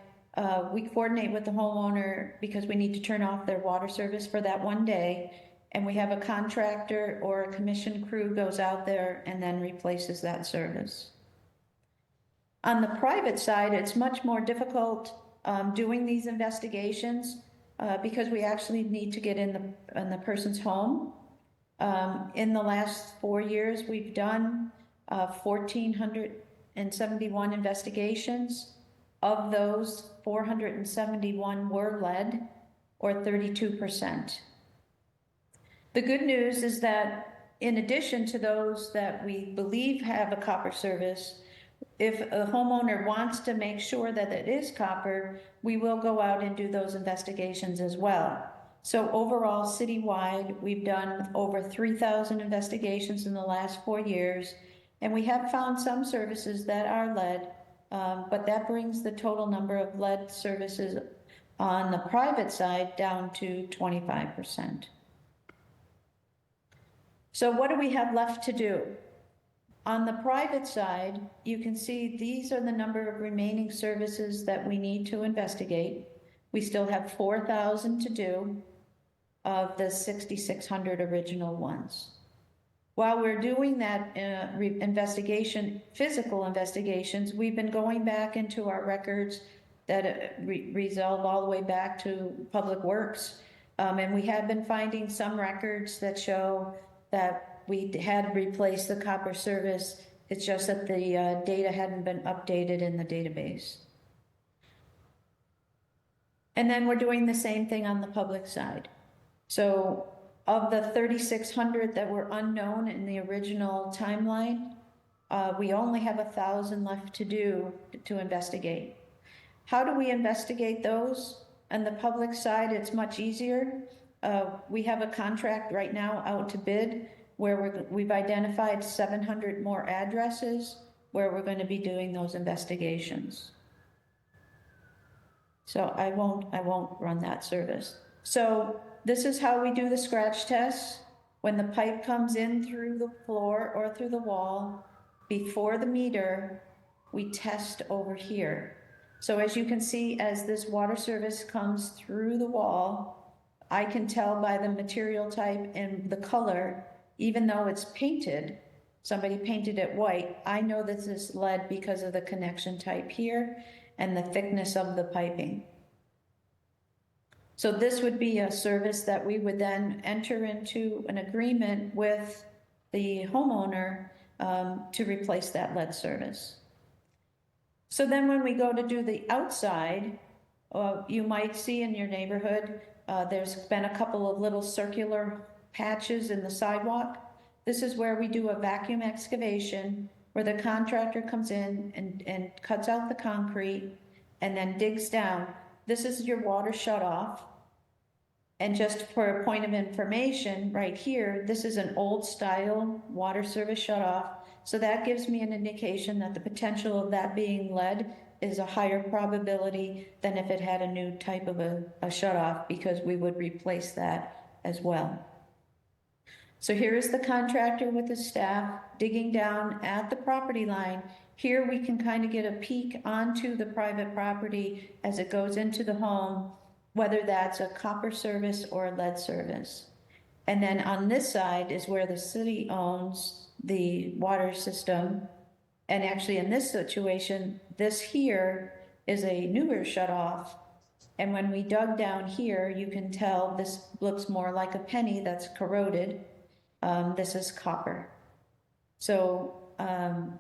we coordinate with the homeowner because we need to turn off their water service for that one day. And we have a contractor or a commission crew goes out there and then replaces that service. On the private side, it's much more difficult doing these investigations because we actually need to get in the person's home. In the last 4 years, we've done 1,471 investigations. Of those, 471 were lead, or 32%. The good news is that in addition to those that we believe have a copper service, if a homeowner wants to make sure that it is copper, we will go out and do those investigations as well. So overall, citywide, we've done over 3,000 investigations in the last 4 years, and we have found some services that are lead, but that brings the total number of lead services on the private side down to 25%. So what do we have left to do? On the private side, you can see these are the number of remaining services that we need to investigate. We still have 4,000 to do of the 6,600 original ones. While we're doing that investigation, physical investigations, we've been going back into our records that resolve all the way back to Public Works. And we have been finding some records that show that we had replaced the copper service. It's just that the data hadn't been updated in the database. And then we're doing the same thing on the public side. So of the 3,600 that were unknown in the original timeline, we only have 1,000 left to do to investigate. How do we investigate those? On the public side, it's much easier. We have a contract right now out to bid where we've identified 700 more addresses where we're going to be doing those investigations. So I won't run that service. So this is how we do the scratch tests. When the pipe comes in through the floor or through the wall, before the meter, we test over here. So as you can see, as this water service comes through the wall, I can tell by the material type and the color, even though it's painted, somebody painted it white, I know this is lead because of the connection type here and the thickness of the piping. So this would be a service that we would then enter into an agreement with the homeowner to replace that lead service. So then when we go to do the outside, you might see in your neighborhood, there's been a couple of little circular patches in the sidewalk. This is where we do a vacuum excavation where the contractor comes in and cuts out the concrete and then digs down. This is your water shutoff. And just for a point of information, right here, this is an old style water service shutoff. So that gives me an indication that the potential of that being lead is a higher probability than if it had a new type of a shutoff, because we would replace that as well. So here is the contractor with his staff digging down at the property line. Here we can kind of get a peek onto the private property as it goes into the home, whether that's a copper service or a lead service. And then on this side is where the city owns the water system. And actually in this situation, this here is a newer shutoff. And when we dug down here, you can tell this looks more like a penny that's corroded. This is copper. So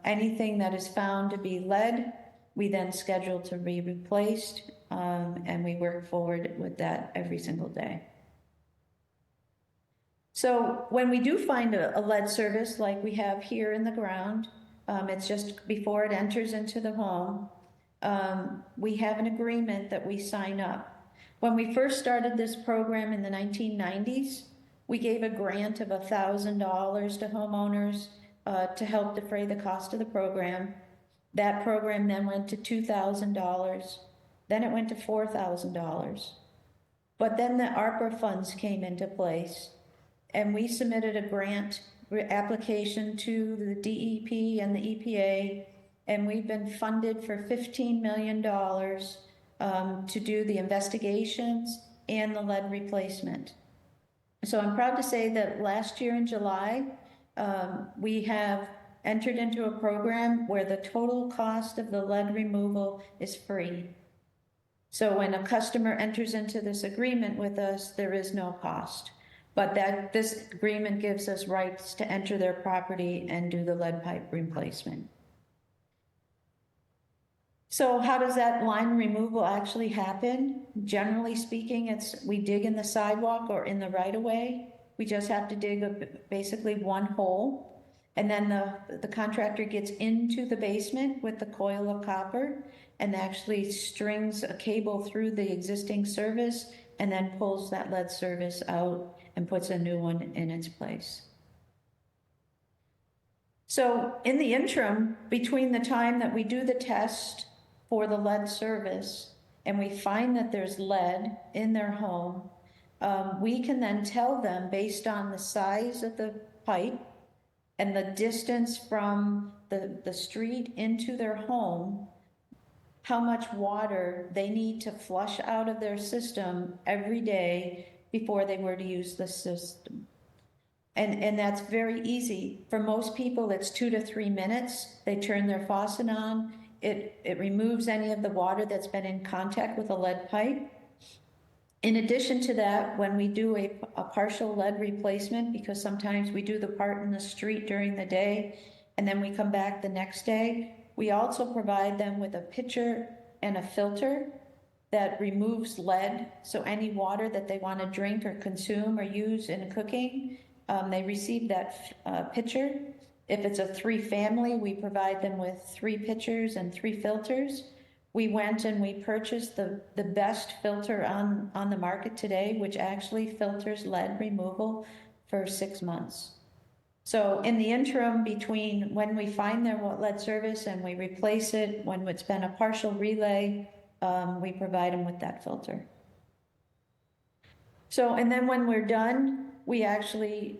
anything that is found to be lead, we then schedule to be replaced, and we work forward with that every single day. So when we do find a lead service like we have here in the ground, it's just before it enters into the home, we have an agreement that we sign up. When we first started this program in the 1990s, we gave a grant of $1,000 to homeowners to help defray the cost of the program. That program then went to $2,000. Then it went to $4,000. But then the ARPA funds came into place, and we submitted a grant application to the DEP and the EPA, and we've been funded for $15 million to do the investigations and the lead replacement. So I'm proud to say that last year in July, we have entered into a program where the total cost of the lead removal is free. So when a customer enters into this agreement with us, there is no cost. But this agreement gives us rights to enter their property and do the lead pipe replacement. So how does that line removal actually happen? Generally speaking, we dig in the sidewalk or in the right-of-way. We just have to dig basically one hole, and then the contractor gets into the basement with the coil of copper and actually strings a cable through the existing service and then pulls that lead service out and puts a new one in its place. So in the interim, between the time that we do the test for the lead service and we find that there's lead in their home, we can then tell them, based on the size of the pipe and the distance from the street into their home, how much water they need to flush out of their system every day before they were to use the system. And that's very easy. For most people, it's 2 to 3 minutes. They turn their faucet on. It removes any of the water that's been in contact with a lead pipe. In addition to that, when we do a partial lead replacement, because sometimes we do the part in the street during the day and then we come back the next day, we also provide them with a pitcher and a filter that removes lead. So any water that they want to drink or consume or use in cooking, they receive that pitcher. If it's a 3-family, we provide them with 3 pitchers and 3 filters. We went and we purchased the best filter on the market today, which actually filters lead removal for 6 months. So in the interim between when we find their lead service and we replace it, when it's been a partial relay, we provide them with that filter. So, and then when we're done, we actually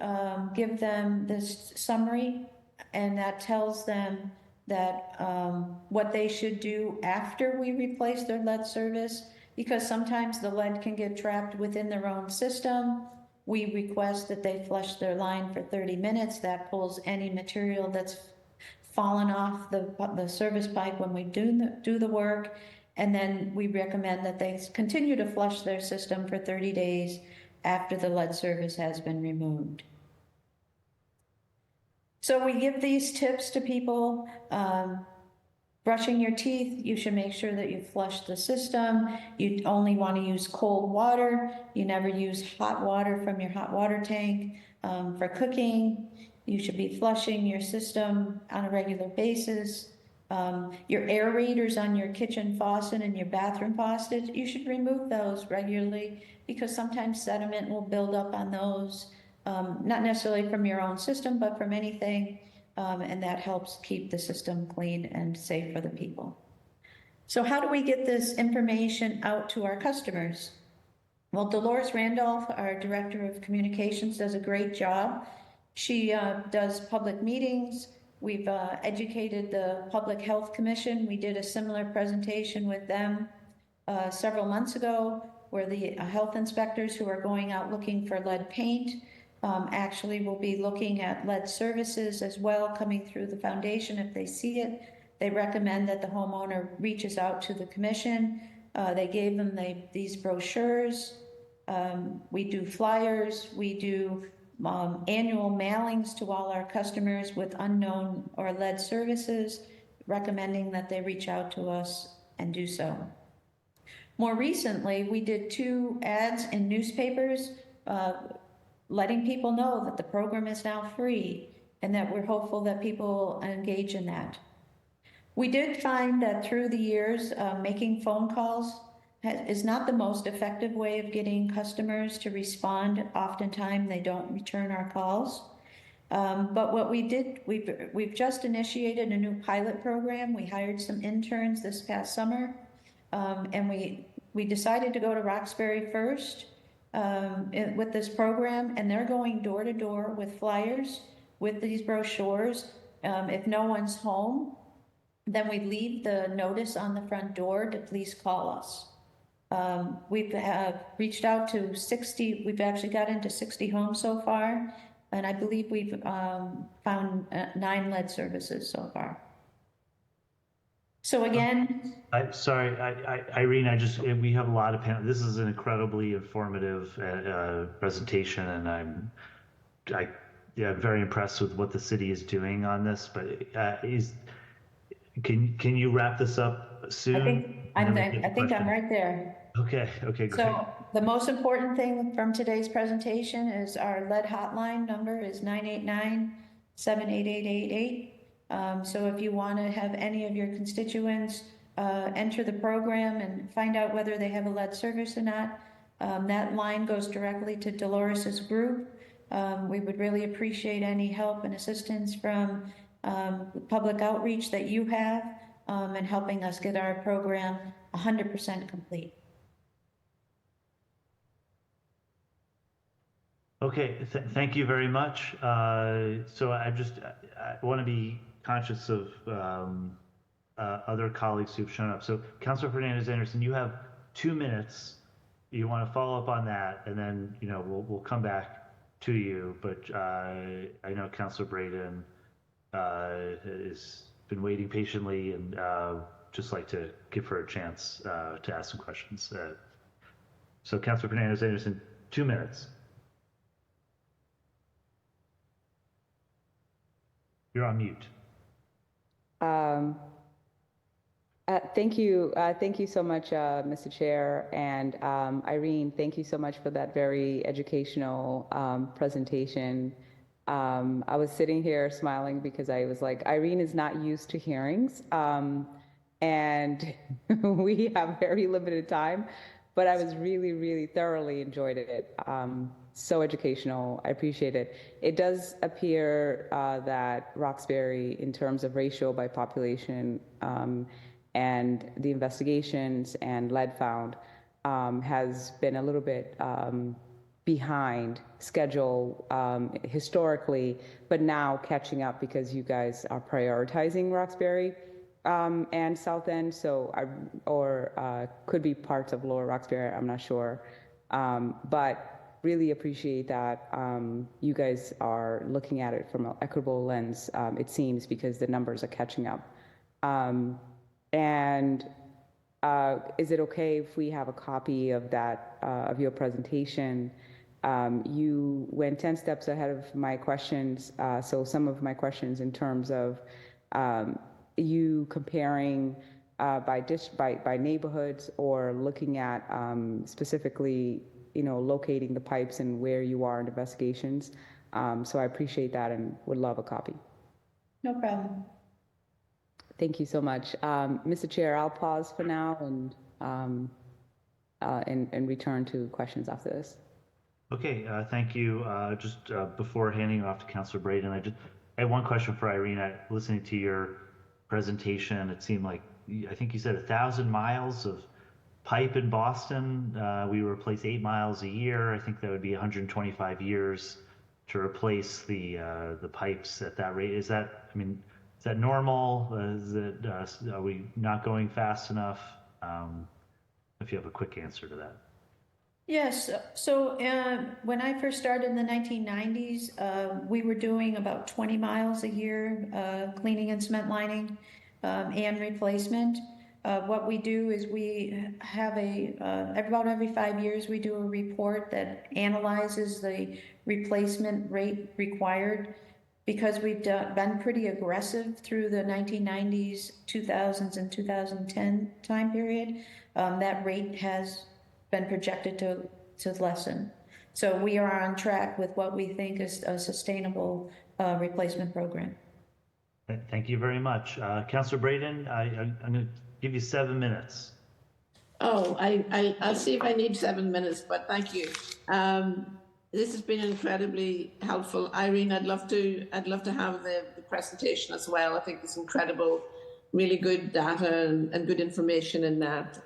give them this summary, and that tells them that what they should do after we replace their lead service, because sometimes the lead can get trapped within their own system. We request that they flush their line for 30 minutes. That pulls any material that's fallen off the service pipe when we do the work. And then we recommend that they continue to flush their system for 30 days after the lead service has been removed. So we give these tips to people. Brushing your teeth, you should make sure that you flush the system. You only want to use cold water. You never use hot water from your hot water tank. For cooking, you should be flushing your system on a regular basis. Your aerators on your kitchen faucet and your bathroom faucet, you should remove those regularly, because sometimes sediment will build up on those, not necessarily from your own system, but from anything. And that helps keep the system clean and safe for the people. So how do we get this information out to our customers? Well, Dolores Randolph, our Director of Communications, does a great job. She does public meetings. We've educated the Public Health Commission. We did a similar presentation with them several months ago, where the health inspectors who are going out looking for lead paint actually will be looking at lead services as well, coming through the foundation. If they see it, they recommend that the homeowner reaches out to the commission. They gave them these brochures. We do flyers. We do annual mailings to all our customers with unknown or lead services, recommending that they reach out to us and do so. More recently, we did 2 ads in newspapers letting people know that the program is now free and that we're hopeful that people engage in that. We did find that through the years, making phone calls is not the most effective way of getting customers to respond. Oftentimes, they don't return our calls. But what we did, we've just initiated a new pilot program. We hired some interns this past summer, and we decided to go to Roxbury first with this program, and they're going door to door with flyers, with these brochures. If no one's home, then we leave the notice on the front door to please call us. We've reached out to 60, we've actually got into 60 homes so far, and I believe we've found 9 lead services so far. So again, Sorry, Irene, we have a lot of this is an incredibly informative presentation, and I'm very impressed with what the city is doing on this. But can you wrap this up soon? I think I'm right there. Okay, great. So the most important thing from today's presentation is our lead hotline number is 989-78888. So if you want to have any of your constituents enter the program and find out whether they have a lead service or not, that line goes directly to Dolores's group. We would really appreciate any help and assistance from public outreach that you have in helping us get our program 100% complete. Okay, thank you very much. So I want to be conscious of other colleagues who've shown up. So Councilor Fernandez-Anderson, you have 2 minutes. You want to follow up on that, and then we'll come back to you. But I know Councilor Braden has been waiting patiently, and just like to give her a chance to ask some questions. So Councilor Fernandez-Anderson, 2 minutes. You're on mute. Thank you so much, Mr. Chair, and Irene, thank you so much for that very educational presentation. I was sitting here smiling because I was like, Irene is not used to hearings, and we have very limited time, but I was really thoroughly enjoyed it. So educational. I appreciate it. It does appear that Roxbury, in terms of ratio by population and the investigations and lead found, has been a little bit behind schedule historically, but now catching up because you guys are prioritizing Roxbury and South End, or could be parts of Lower Roxbury, I'm not sure. But really appreciate that you guys are looking at it from an equitable lens, it seems, because the numbers are catching up. And is it okay if we have a copy of that, of your presentation? You went 10 steps ahead of my questions. So some of my questions in terms of you comparing by neighborhoods or looking at specifically, locating the pipes and where you are in investigations. So I appreciate that and would love a copy. No problem. Thank you so much. Mr. Chair, I'll pause for now and return to questions after this. Okay, thank you. Just before handing it off to Councilor Braden, I had one question for Irene. Listening to your presentation, it seemed like, I think you said 1,000 miles of pipe in Boston. We replace 8 miles a year. I think that would be 125 years to replace the pipes at that rate. Is that normal? Are we not going fast enough? If you have a quick answer to that. Yes. So when I first started in the 1990s, we were doing about 20 miles a year, cleaning and cement lining and replacement. What we do is we have about every 5 years, we do a report that analyzes the replacement rate required. Because we've been pretty aggressive through the 1990s, 2000s, and 2010 time period, that rate has been projected to lessen. So we are on track with what we think is a sustainable replacement program. Thank you very much. Councilor Braden, I'm going to give you 7 minutes. Oh, I'll see if I need 7 minutes, but thank you. This has been incredibly helpful. Irene, I'd love to have the presentation as well. I think it's incredible, really good data and good information in that.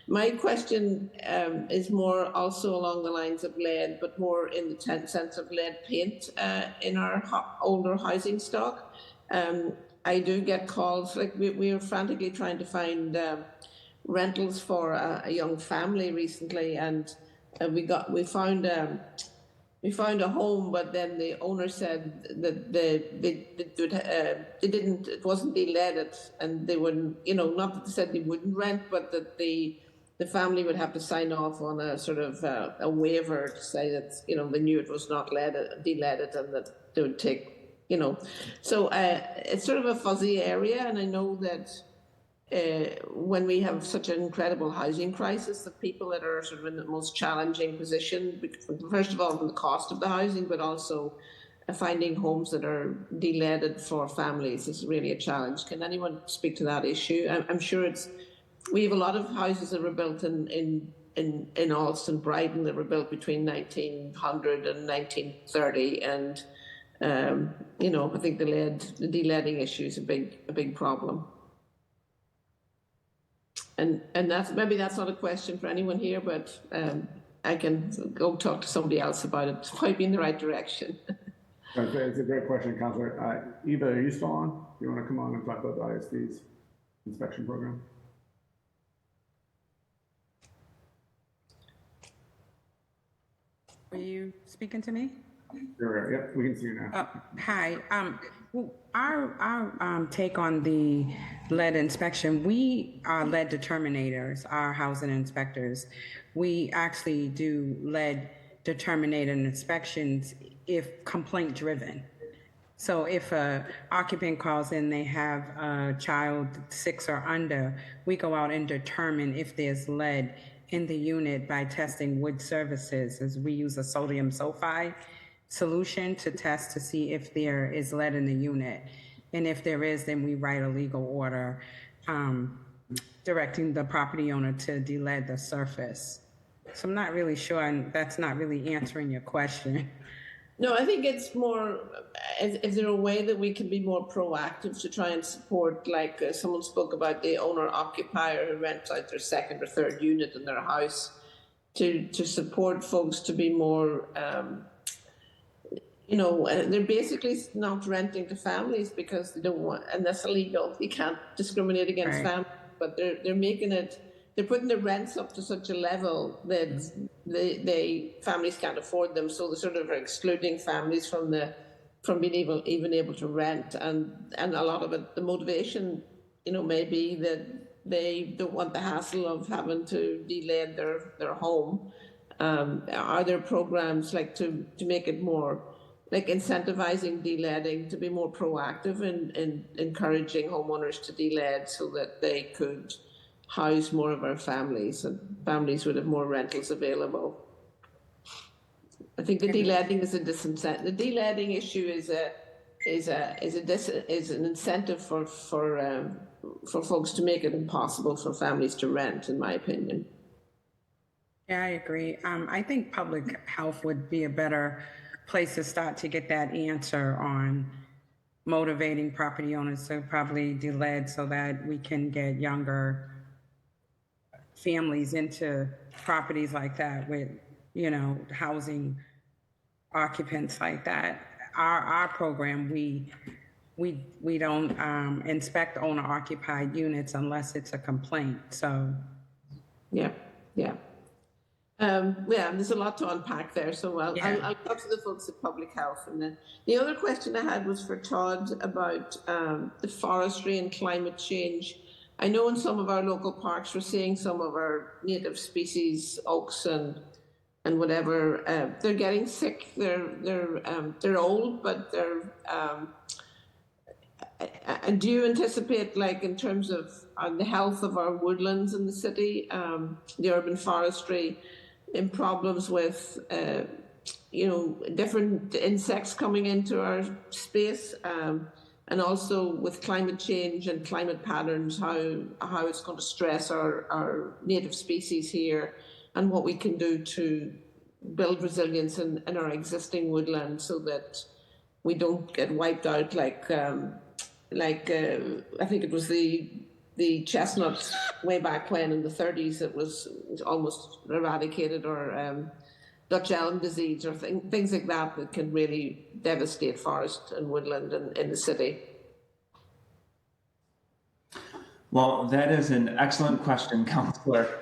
My question is more also along the lines of lead, but more in the sense of lead paint in our older housing stock. I do get calls, like we are frantically trying to find rentals for a young family recently, and we found a home, but then the owner said that it wasn't de-leaded, and they wouldn't, not that they said they wouldn't rent, but that the family would have to sign off on a sort of a waiver to say that they knew it was not de-leaded, and that they would take, so it's sort of a fuzzy area, and I know that when we have such an incredible housing crisis, the people that are sort of in the most challenging position, first of all, from the cost of the housing, but also finding homes that are de-leaded for families is really a challenge. Can anyone speak to that issue? I'm sure we have a lot of houses that were built in Alston, Brighton, that were built between 1900 and 1930, and I think the de-leading issue is a big problem. And maybe that's not a question for anyone here, but I can go talk to somebody else about it. It might be in the right direction. It's a great question, Councillor. Eva, are you still on? Do you want to come on and talk about the ISD's inspection program? Are you speaking to me? Sure, yep, we can see you now. Hi. Our take on the lead inspection, we are lead determinators, our housing inspectors. We actually do lead determinator inspections if complaint driven. So if a occupant calls in, they have a child 6 or under, we go out and determine if there's lead in the unit by testing wood surfaces, as we use a sodium sulfide solution to test to see if there is lead in the unit. And if there is, then we write a legal order directing the property owner to de-lead the surface. So I'm not really sure, and that's not really answering your question. No, I think it's more, is there a way that we can be more proactive to try and support, like someone spoke about the owner-occupier who rents out their second or third unit in their house, to support folks to be more, they're basically not renting to families because they don't want, and that's illegal. You can't discriminate against families, but they're making it, they're putting the rents up to such a level that families can't afford them. So they sort of are excluding families from being even able to rent. And a lot of it, the motivation, may be that they don't want the hassle of having to de-lead their home. Are there programs like to make it more, like incentivizing de-leading, to be more proactive in encouraging homeowners to de-lead so that they could house more of our families, and families would have more rentals available? I think the de-leading is a disincentive. The de-leading issue is an incentive for folks to make it impossible for families to rent, in my opinion. Yeah, I agree. I think public health would be a better place to start to get that answer on motivating property owners to probably de-lead so that we can get younger families into properties like that with, housing occupants like that. Our program, we don't inspect owner-occupied units unless it's a complaint. So, yeah. There's a lot to unpack there. So I'll talk to the folks at Public Health. And then the other question I had was for Todd about the forestry and climate change. I know in some of our local parks, we're seeing some of our native species, oaks and whatever, they're getting sick. They're old, but they're. And do you anticipate, like in terms of the health of our woodlands in the city, the urban forestry, in problems with, different insects coming into our space? and also with climate change and climate patterns, how it's going to stress our native species here, and what we can do to build resilience in our existing woodland so that we don't get wiped out like I think it was the chestnuts way back when in the 30s. It was almost eradicated, or Dutch elm disease, or things like that can really devastate forest and woodland in the city. Well, that is an excellent question, Councillor.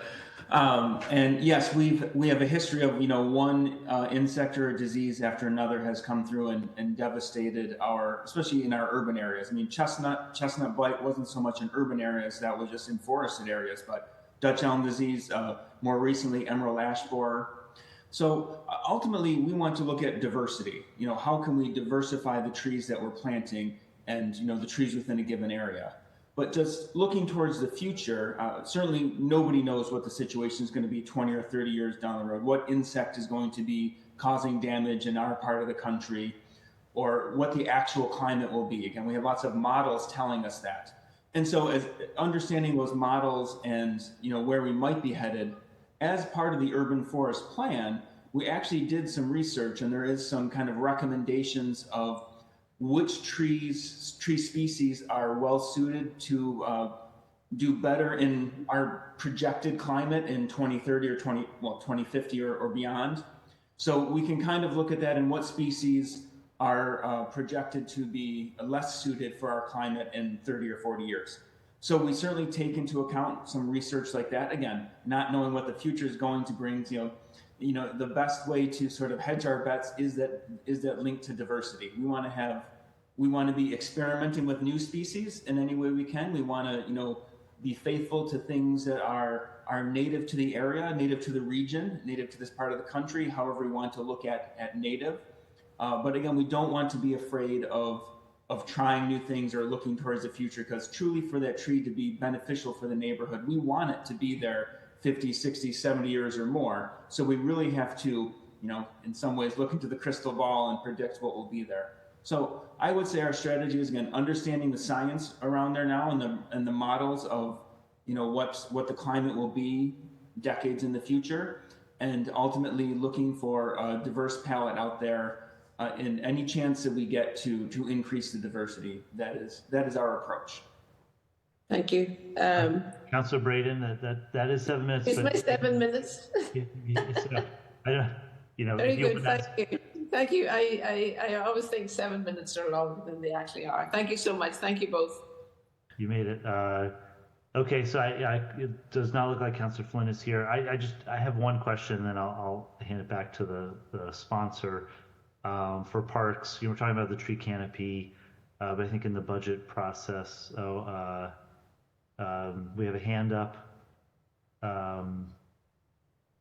And yes, we have a history of, one insect or disease after another has come through and devastated especially in our urban areas. I mean, chestnut blight wasn't so much in urban areas, that was just in forested areas, but Dutch elm disease, more recently, emerald ash borer. So ultimately, we want to look at diversity. How can we diversify the trees that we're planting and, the trees within a given area? But just looking towards the future, certainly nobody knows what the situation is going to be 20 or 30 years down the road, what insect is going to be causing damage in our part of the country, or what the actual climate will be. Again, we have lots of models telling us that. And so as understanding those models and where we might be headed, as part of the urban forest plan, we actually did some research, and there is some kind of recommendations of which tree species are well suited to do better in our projected climate in 2030 or 2050 or beyond. So we can kind of look at that and what species are projected to be less suited for our climate in 30 or 40 years. So we certainly take into account some research like that. Again, not knowing what the future is going to bring, the best way to sort of hedge our bets is that link to diversity. We want to be experimenting with new species in any way we can. We want to, be faithful to things that are native to the area, native to the region, native to this part of the country, however we want to look at native. But again, we don't want to be afraid of trying new things or looking towards the future, because truly for that tree to be beneficial for the neighborhood, we want it to be there 50, 60, 70 years or more. So we really have to, in some ways look into the crystal ball and predict what will be there. So I would say our strategy is, again, understanding the science around there now and the models of, what the climate will be decades in the future, and ultimately looking for a diverse palette out there in any chance that we get to increase the diversity. That is our approach. Thank you. Councilor Braden, that is 7 minutes. It's my 7 minutes. I don't, Very good. Thank you. I always think 7 minutes are longer than they actually are. Thank you so much. Thank you both. You made it. Okay, so it does not look like Councilor Flynn is here. I have one question, and then I'll hand it back to the sponsor. For parks, you were talking about the tree canopy, but I think in the budget process, we have a hand up.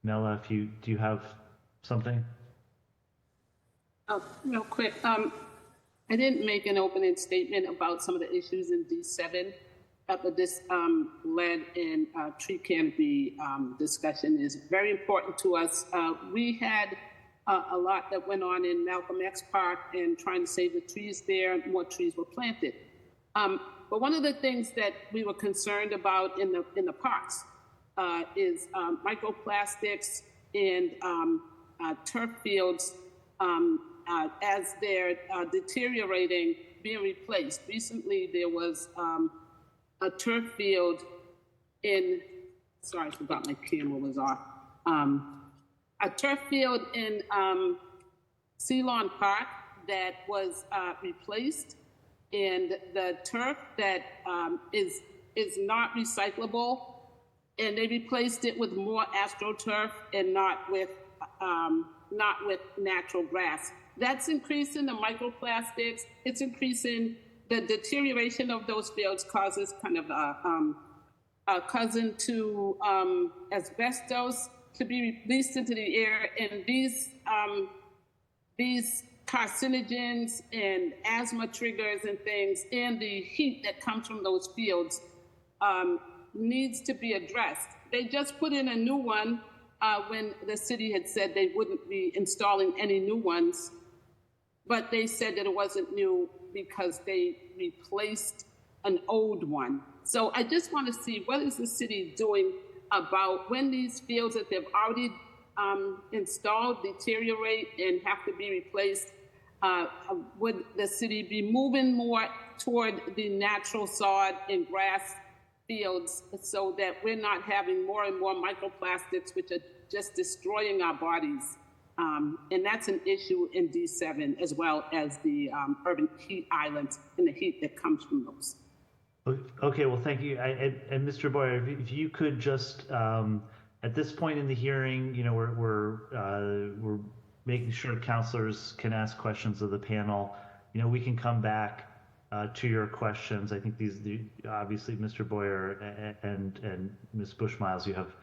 Mela, do you have something? Oh, real quick. I didn't make an opening statement about some of the issues in D7, but this lead and tree canopy discussion is very important to us. We had a lot that went on in Malcolm X Park and trying to save the trees there. More trees were planted. But one of the things that we were concerned about in the parks is microplastics and turf fields as they're deteriorating, being replaced. Recently, there was a turf field sorry, I forgot my camera was off. A turf field in Ceylon Park that was replaced, and the turf that is not recyclable, and they replaced it with more astroturf and not with natural grass. That's increasing the microplastics. It's increasing the deterioration of those fields, causes kind of a cousin to asbestos to be released into the air, and these carcinogens and asthma triggers and things, and the heat that comes from those fields needs to be addressed. They just put in a new one when the city had said they wouldn't be installing any new ones, but they said that it wasn't new because they replaced an old one. So I just want to see what is the city doing about when these fields that they've already installed deteriorate and have to be replaced. Would the city be moving more toward the natural sod and grass fields so that we're not having more and more microplastics, which are just destroying our bodies? And that's an issue in D7, as well as the urban heat islands and the heat that comes from those. Okay, well, thank you. And Mr. Boyer, if you could just, at this point in the hearing, you know, we're making sure councilors can ask questions of the panel. You know, we can come back to your questions. I think obviously, Mr. Boyer and Ms. Bushmiles, you have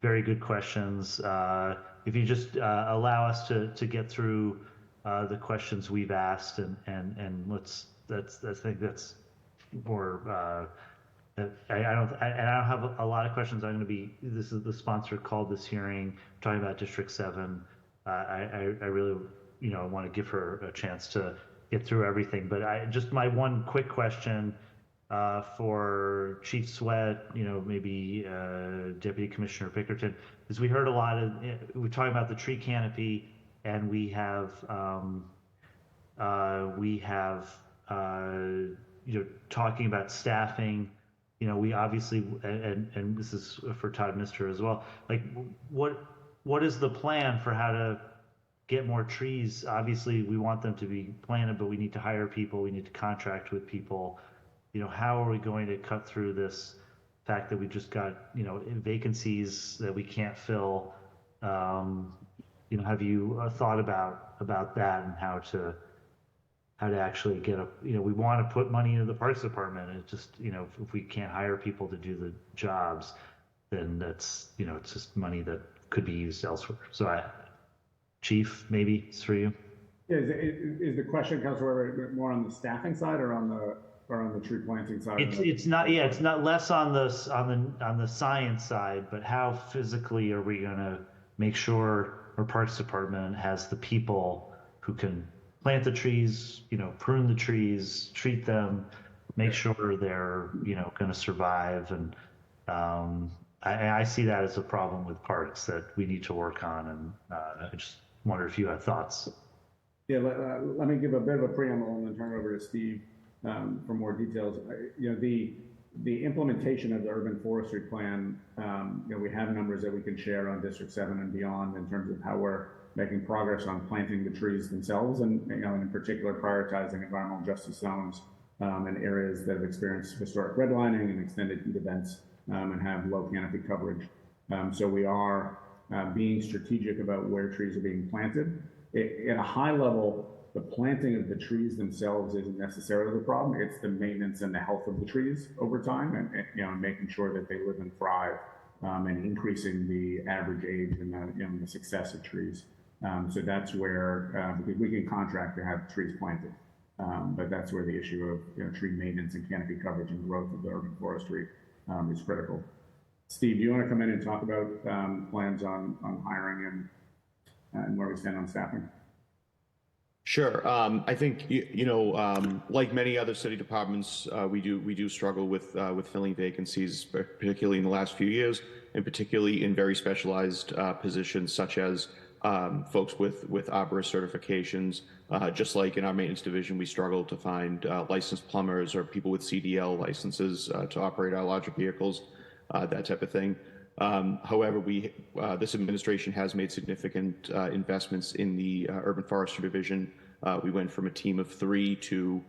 very good questions. If you just allow us to get through the questions we've asked, and I think that's more. I don't have a lot of questions. This is the sponsor called this hearing, talking about District 7. I really, you know, want to give her a chance to get through everything. But my one quick question for Chief Sweat, you know, maybe Deputy Commissioner Pickerton, is we heard a lot of, we're talking about the tree canopy, and we have you know, talking about staffing. You know, we obviously, and this is for Todd Mister as well, like what is the plan for how to get more trees? Obviously, we want them to be planted, but we need to hire people, we need to contract with people. You know, how are we going to cut through this fact that we just got, you know, vacancies that we can't fill? You know, have you thought about that and how to actually get you know, we want to put money into the Parks Department, and it's just, you know, if we can't hire people to do the jobs, then that's, you know, it's just money that could be used elsewhere. So Chief, maybe it's for you. Yeah, is the question, Councilor, more on the staffing side or on the tree planting side? It's not. Yeah, it's not less on the science side, but how physically are we going to make sure our Parks Department has the people who can plant the trees, you know, prune the trees, treat them, make sure they're, you know, going to survive. And I see that as a problem with parks that we need to work on. And I just wonder if you have thoughts. Yeah, let me give a bit of a preamble and then turn it over to Steve for more details. You know, the implementation of the urban forestry plan, you know, we have numbers that we can share on District 7 and beyond in terms of how we're making progress on planting the trees themselves, and, you know, in particular prioritizing environmental justice zones and areas that have experienced historic redlining and extended heat events and have low canopy coverage. So we are being strategic about where trees are being planted. At a high level, the planting of the trees themselves isn't necessarily the problem. It's the maintenance and the health of the trees over time, and you know, making sure that they live and thrive, and increasing the average age and the success of trees. So that's where, because we can contract to have trees planted, but that's where the issue of, you know, tree maintenance and canopy coverage and growth of the urban forestry is critical. Steve, do you want to come in and talk about plans on hiring and where we stand on staffing? Sure. I think you know, like many other city departments, we do struggle with filling vacancies, particularly in the last few years, and particularly in very specialized positions such as folks with arborist certifications. Just like in our maintenance division, we struggle to find licensed plumbers or people with CDL licenses to operate our larger vehicles, that type of thing. However, this administration has made significant investments in the urban forestry division. We went from a team of 3 to,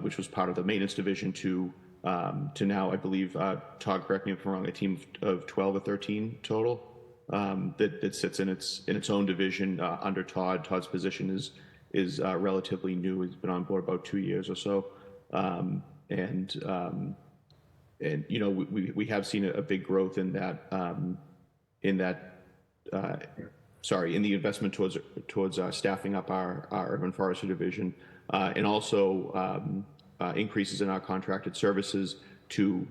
which was part of the maintenance division, to now, I believe, Todd, correct me if I'm wrong, a team of 12 or 13 total that sits in its own division under Todd. Todd's position is relatively new. He's been on board about 2 years or so, and you know, we have seen a big growth in the investment towards staffing up our urban forestry division, and also increases in our contracted services to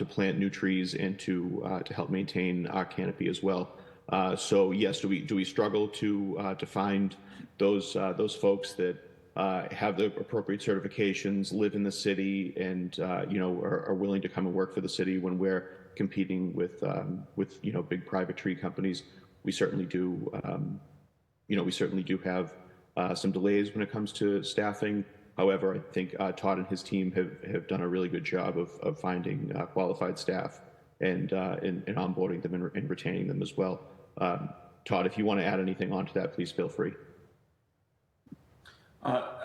plant new trees and to help maintain our canopy as well. So yes, do we struggle to find those folks that have the appropriate certifications, live in the city, and are willing to come and work for the city when we're competing with big private tree companies. We certainly do. We certainly do have some delays when it comes to staffing. However, I think Todd and his team have done a really good job of finding qualified staff and onboarding them and retaining them as well. Todd, if you want to add anything onto that, please feel free.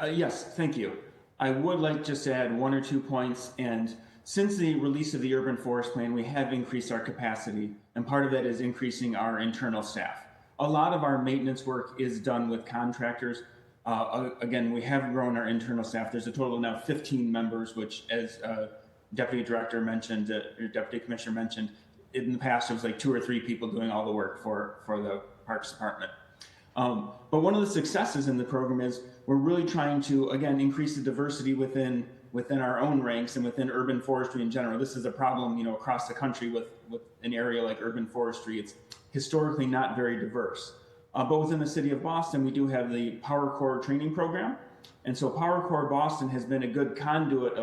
Yes, thank you. I would like just to add 1 or 2 points. And since the release of the urban forest plan, we have increased our capacity, and part of that is increasing our internal staff. A lot of our maintenance work is done with contractors. Again, we have grown our internal staff. There's a total of now 15 members, which, as Deputy Director mentioned, or Deputy Commissioner mentioned, in the past it was like 2 or 3 people doing all the work for the Parks Department. But one of the successes in the program is we're really trying to, again, increase the diversity within our own ranks and within urban forestry in general. This is a problem, across the country with an area like urban forestry. It's historically not very diverse. But within the city of Boston, we do have the Power Corps training program. And so Power Corps Boston has been a good conduit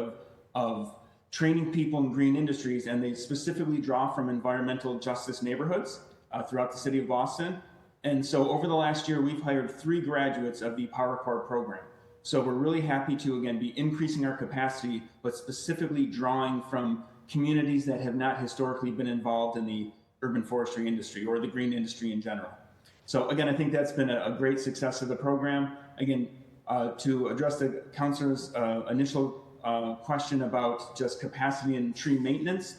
of training people in green industries, and they specifically draw from environmental justice neighborhoods throughout the city of Boston. And so over the last year, we've hired 3 graduates of the Power Corps program. So we're really happy to, again, be increasing our capacity, but specifically drawing from communities that have not historically been involved in the urban forestry industry or the green industry in general. So again, I think that's been a great success of the program. Again, to address the councilor's initial question about just capacity and tree maintenance,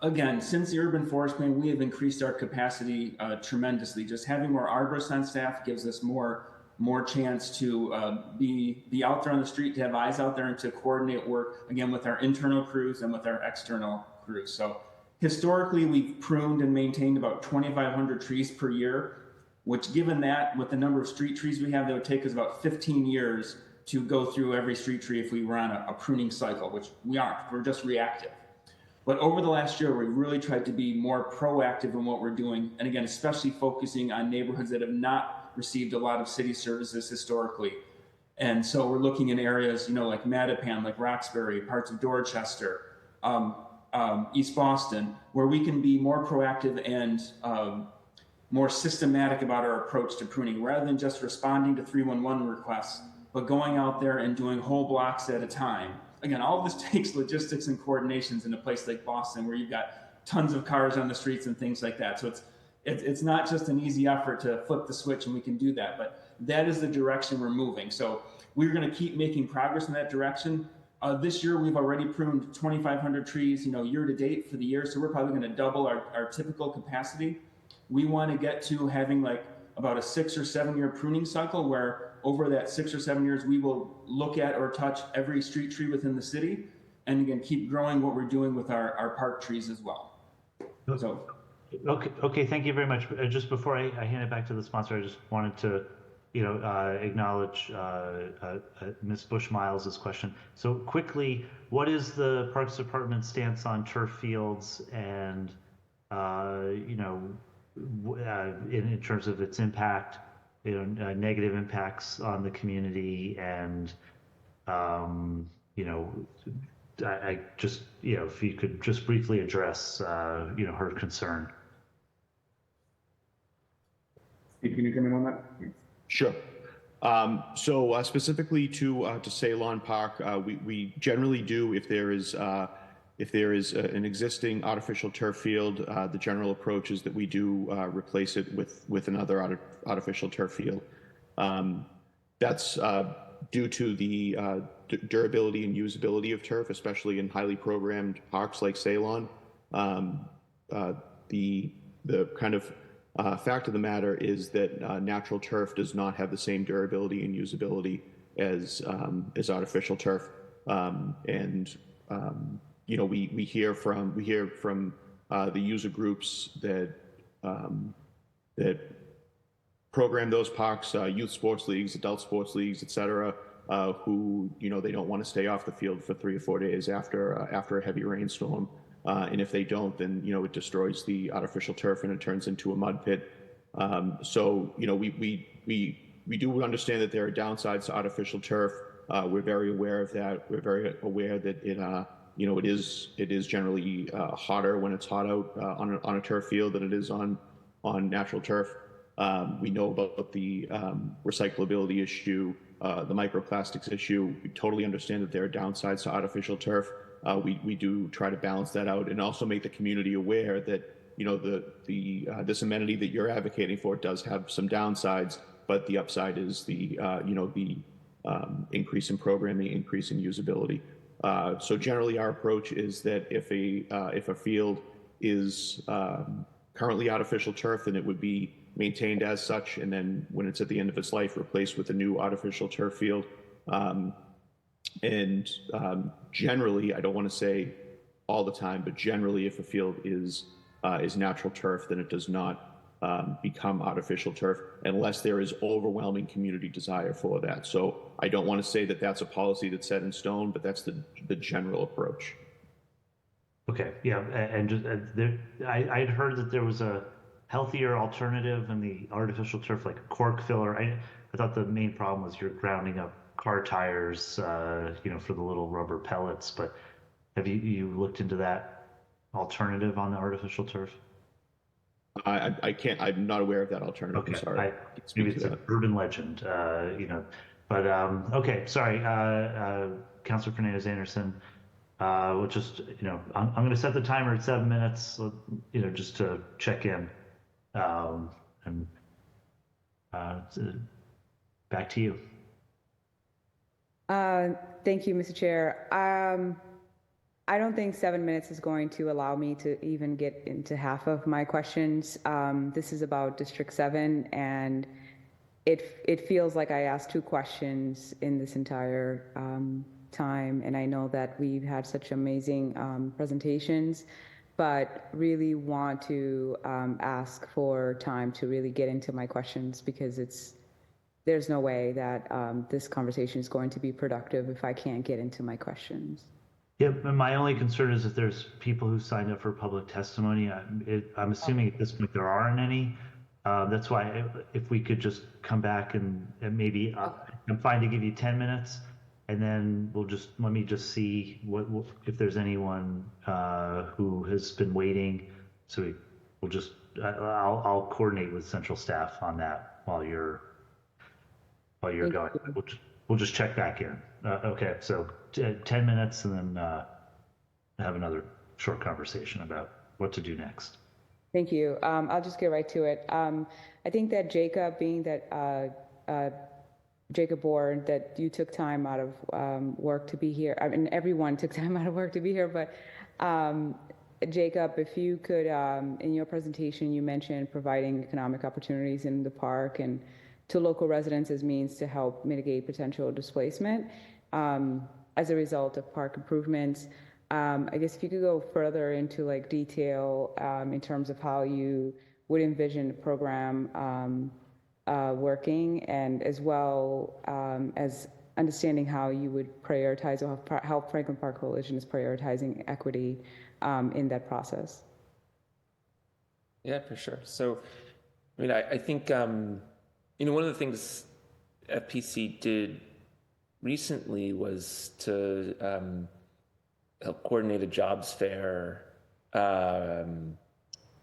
again, since the urban forest plan, we have increased our capacity tremendously. Just having more arborists on staff gives us more chance to be out there on the street, to have eyes out there, and to coordinate work, again, with our internal crews and with our external crews. So historically, we've pruned and maintained about 2,500 trees per year, which, given that, with the number of street trees we have, that would take us about 15 years to go through every street tree if we were on a pruning cycle, which we aren't. We're just reactive. But over the last year, we really tried to be more proactive in what we're doing. And again, especially focusing on neighborhoods that have not received a lot of city services historically. And so we're looking in areas, like Mattapan, like Roxbury, parts of Dorchester, East Boston, where we can be more proactive and more systematic about our approach to pruning, rather than just responding to 311 requests, but going out there and doing whole blocks at a time. Again, all of this takes logistics and coordinations in a place like Boston, where you've got tons of cars on the streets and things like that. So it's not just an easy effort to flip the switch and we can do that, but that is the direction we're moving. So we're going to keep making progress in that direction. This year, we've already pruned 2,500 trees, year to date for the year. So we're probably going to double our typical capacity. We want to get to having like about a 6 or 7 year pruning cycle, where over that 6 or 7 years, we will look at or touch every street tree within the city. And again, keep growing what we're doing with our park trees as well. So. Okay. Thank you very much. Just before I hand it back to the sponsor, I just wanted to, acknowledge Ms. Bush-Miles's question. So quickly, what is the Parks Department's stance on turf fields and, in terms of its impact, negative impacts on the community, and, I just, if you could just briefly address, her concern. Steve, can you come in on that? Sure. So specifically to Ceylon Park, we generally do, if there is an existing artificial turf field, the general approach is that we do replace it with another artificial turf field. That's due to the durability and usability of turf, especially in highly programmed parks like Ceylon. The kind of fact of the matter is that natural turf does not have the same durability and usability as artificial turf, we hear from the user groups that program those parks, youth sports leagues, adult sports leagues, etc., who they don't want to stay off the field for 3 or 4 days after a heavy rainstorm. And if they don't, then it destroys the artificial turf and it turns into a mud pit. So we we do understand that there are downsides to artificial turf. We're very aware of that. We're very aware that it is generally hotter when it's hot out on a turf field than it is on natural turf. We know about the recyclability issue, the microplastics issue. We totally understand that there are downsides to artificial turf. We do try to balance that out and also make the community aware that this amenity that you're advocating for does have some downsides, but the upside is the increase in programming, increase in usability. So generally, our approach is that if a field is currently artificial turf, then it would be maintained as such, and then when it's at the end of its life, replaced with a new artificial turf field. Generally, I don't want to say all the time, but generally, if a field is natural turf, then it does not become artificial turf unless there is overwhelming community desire for that. So I don't want to say that that's a policy that's set in stone, but that's the general approach. Okay, yeah, and just I had heard that there was a healthier alternative in the artificial turf, like a cork filler. I thought the main problem was you're grounding up car tires, for the little rubber pellets. But have you looked into that alternative on the artificial turf? I can't. I'm not aware of that alternative. Okay, I'm sorry. Maybe it's an urban legend, But okay, sorry, Councilor Fernandez Anderson. We'll just, I'm going to set the timer at 7 minutes, just to check in. And back to you. Thank you, Mr. Chair. I don't think 7 minutes is going to allow me to even get into half of my questions. This is about District 7, and it feels like I asked 2 questions in this entire time, and I know that we've had such amazing presentations, but really want to ask for time to really get into my questions, because there's no way that this conversation is going to be productive if I can't get into my questions. Yeah, my only concern is if there's people who signed up for public testimony. I'm assuming at this point there aren't any. That's why if we could just come back and maybe I'm fine to give you 10 minutes, and then let me just see what if there's anyone who has been waiting. So I'll coordinate with central staff on that while you're going. We'll just check back in. Okay, so 10 minutes, and then have another short conversation about what to do next. Thank you. I'll just get right to it. I think that Jacob, being that Jacob Board, that you took time out of work to be here. I mean, everyone took time out of work to be here, but Jacob, if you could, in your presentation, you mentioned providing economic opportunities in the park and to local residents as means to help mitigate potential displacement as a result of park improvements. I guess if you could go further into detail in terms of how you would envision the program working, and as well as understanding how you would prioritize, or how Franklin Park Coalition is prioritizing equity in that process. Yeah, for sure. So, I mean, I think, one of the things FPC did recently was to help coordinate a jobs fair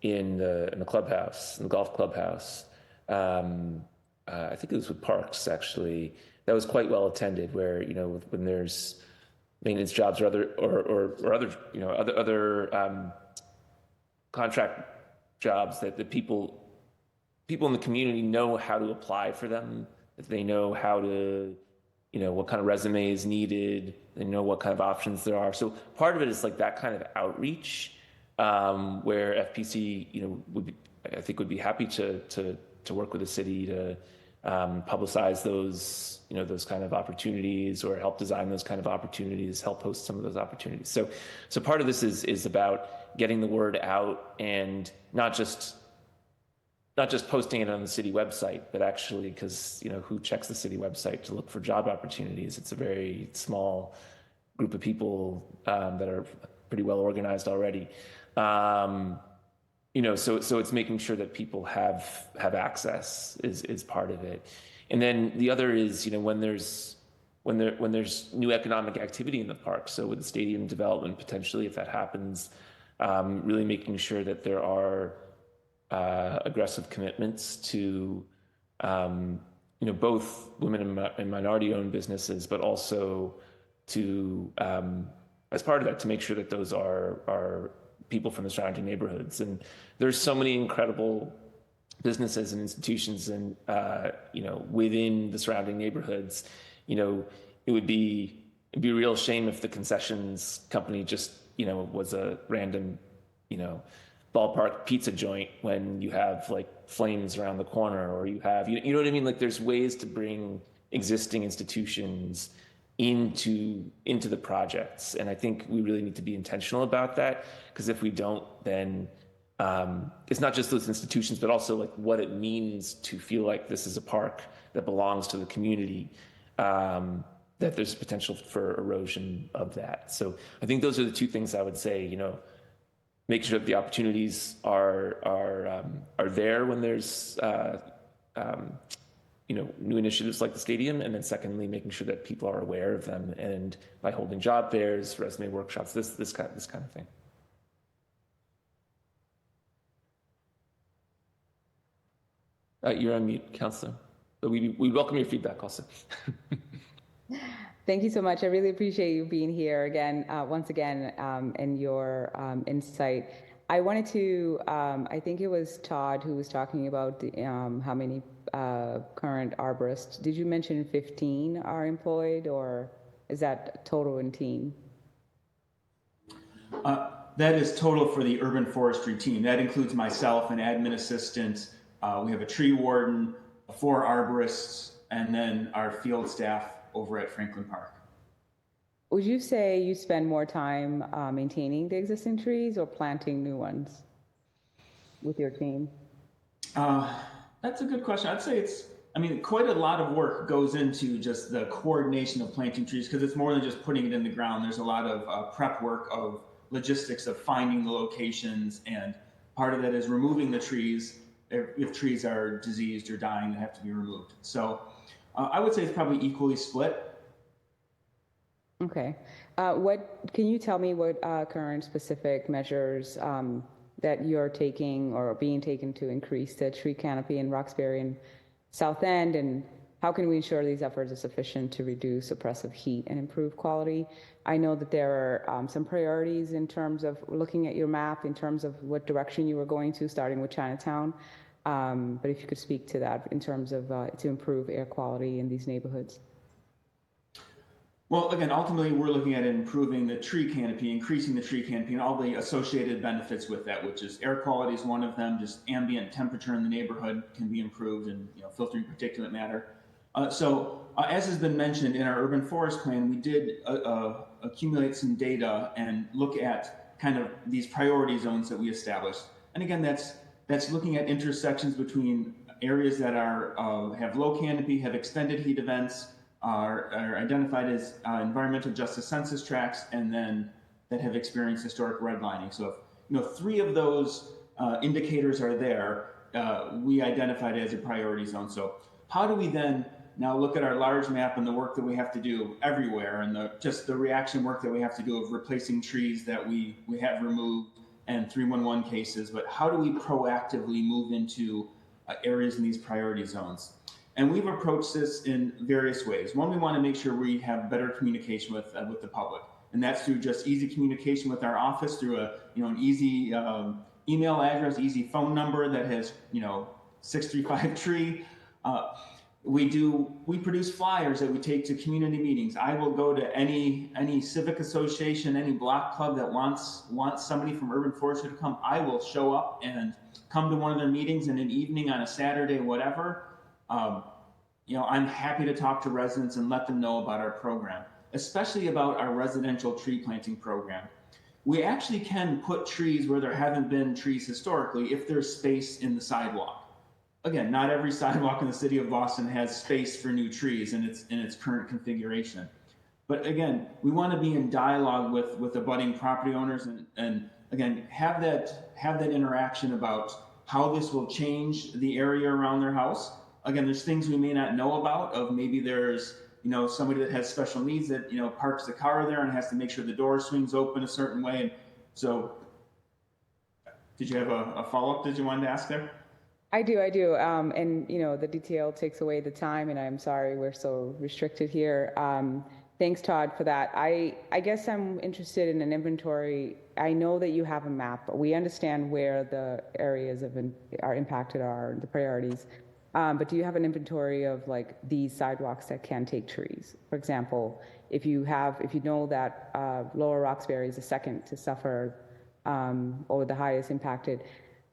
in the clubhouse, in the golf clubhouse. I think it was with Parks, actually. That was quite well attended, where when there's maintenance jobs or other contract jobs, that the people in the community know how to apply for them, that they know how to, what kind of resume is needed, they know what kind of options there are. So part of it is that kind of outreach, where FPC, I think would be happy to work with the city to publicize those, those kind of opportunities, or help design those kind of opportunities, help host some of those opportunities. So part of this is about getting the word out, and not just posting it on the city website, but actually, because who checks the city website to look for job opportunities? It's a very small group of people that are pretty well organized already. so it's making sure that people have access is part of it. And then the other is, when there's new economic activity in the park. So with the stadium development, potentially, if that happens, really making sure that there are aggressive commitments to, both women and minority-owned businesses, but also to, as part of that, to make sure that those are people from the surrounding neighborhoods. And there's so many incredible businesses and institutions and, within the surrounding neighborhoods. It'd be a real shame if the concessions company just, was a random, ballpark pizza joint when you have like Flames around the corner, or you have, you know what I mean? Like, there's ways to bring existing institutions into the projects. And I think we really need to be intentional about that, because if we don't, then it's not just those institutions, but also like what it means to feel like this is a park that belongs to the community, that there's potential for erosion of that. So I think those are the two things I would say, make sure that the opportunities are there when there's new initiatives like the stadium, and then secondly, making sure that people are aware of them, and by holding job fairs, resume workshops, this kind of thing. You're on mute, Councillor. But we welcome your feedback also. Thank you so much. I really appreciate you being here again, once again, and your insight. I wanted to, I think it was Todd who was talking about the, how many current arborists. Did you mention 15 are employed, or is that total in team? That is total for the urban forestry team. That includes myself, an admin assistant. We have a tree warden, 4 arborists, and then our field staff over at Franklin Park. Would you say you spend more time maintaining the existing trees or planting new ones with your team? That's a good question. I'd say quite a lot of work goes into just the coordination of planting trees, because it's more than just putting it in the ground. There's a lot of prep work of logistics of finding the locations, and part of that is removing the trees if trees are diseased or dying and have to be removed. So I would say it's probably equally split. Okay. Can you tell me what current specific measures that you're taking or being taken to increase the tree canopy in Roxbury and South End, and how can we ensure these efforts are sufficient to reduce oppressive heat and improve quality? I know that there are some priorities in terms of looking at your map, in terms of what direction you were going to, starting with Chinatown. But if you could speak to that in terms of to improve air quality in these neighborhoods. Well, again, ultimately, we're looking at improving the tree canopy, increasing the tree canopy, and all the associated benefits with that, which is air quality is one of them. Just ambient temperature in the neighborhood can be improved, and filtering particulate matter. As has been mentioned in our urban forest plan, we did accumulate some data and look at kind of these priority zones that we established. And again, that's looking at intersections between areas that have low canopy, have extended heat events, are identified as environmental justice census tracts, and then that have experienced historic redlining. So if 3 of those indicators are there, we identified it as a priority zone. So how do we then now look at our large map and the work that we have to do everywhere, and just the reaction work that we have to do of replacing trees that we have removed and 311 cases, but how do we proactively move into areas in these priority zones? And we've approached this in various ways. One, we want to make sure we have better communication with the public, and that's through just easy communication with our office through an easy email address, easy phone number that has 635 tree. We produce flyers that we take to community meetings. I will go to any civic association, any block club that wants somebody from urban forestry to come. I will show up and come to one of their meetings in an evening on a Saturday, whatever. I'm happy to talk to residents and let them know about our program, especially about our residential tree planting program. We actually can put trees where there haven't been trees historically if there's space in the sidewalk. Again, not every sidewalk in the city of Boston has space for new trees in its current configuration. But again, we want to be in dialogue with abutting property owners and again, have that interaction about how this will change the area around their house. Again, there's things we may not know about, of maybe there's, somebody that has special needs that, parks the car there and has to make sure the door swings open a certain way. And so, did you have a follow-up that you wanted to ask there? I do. And the detail takes away the time, and I'm sorry we're so restricted here. Thanks, Todd, for that. I guess I'm interested in an inventory. I know that you have a map, but we understand where the areas are impacted are, the priorities. But do you have an inventory of like these sidewalks that can take trees? For example, if you know that Lower Roxbury is the second to suffer or the highest impacted,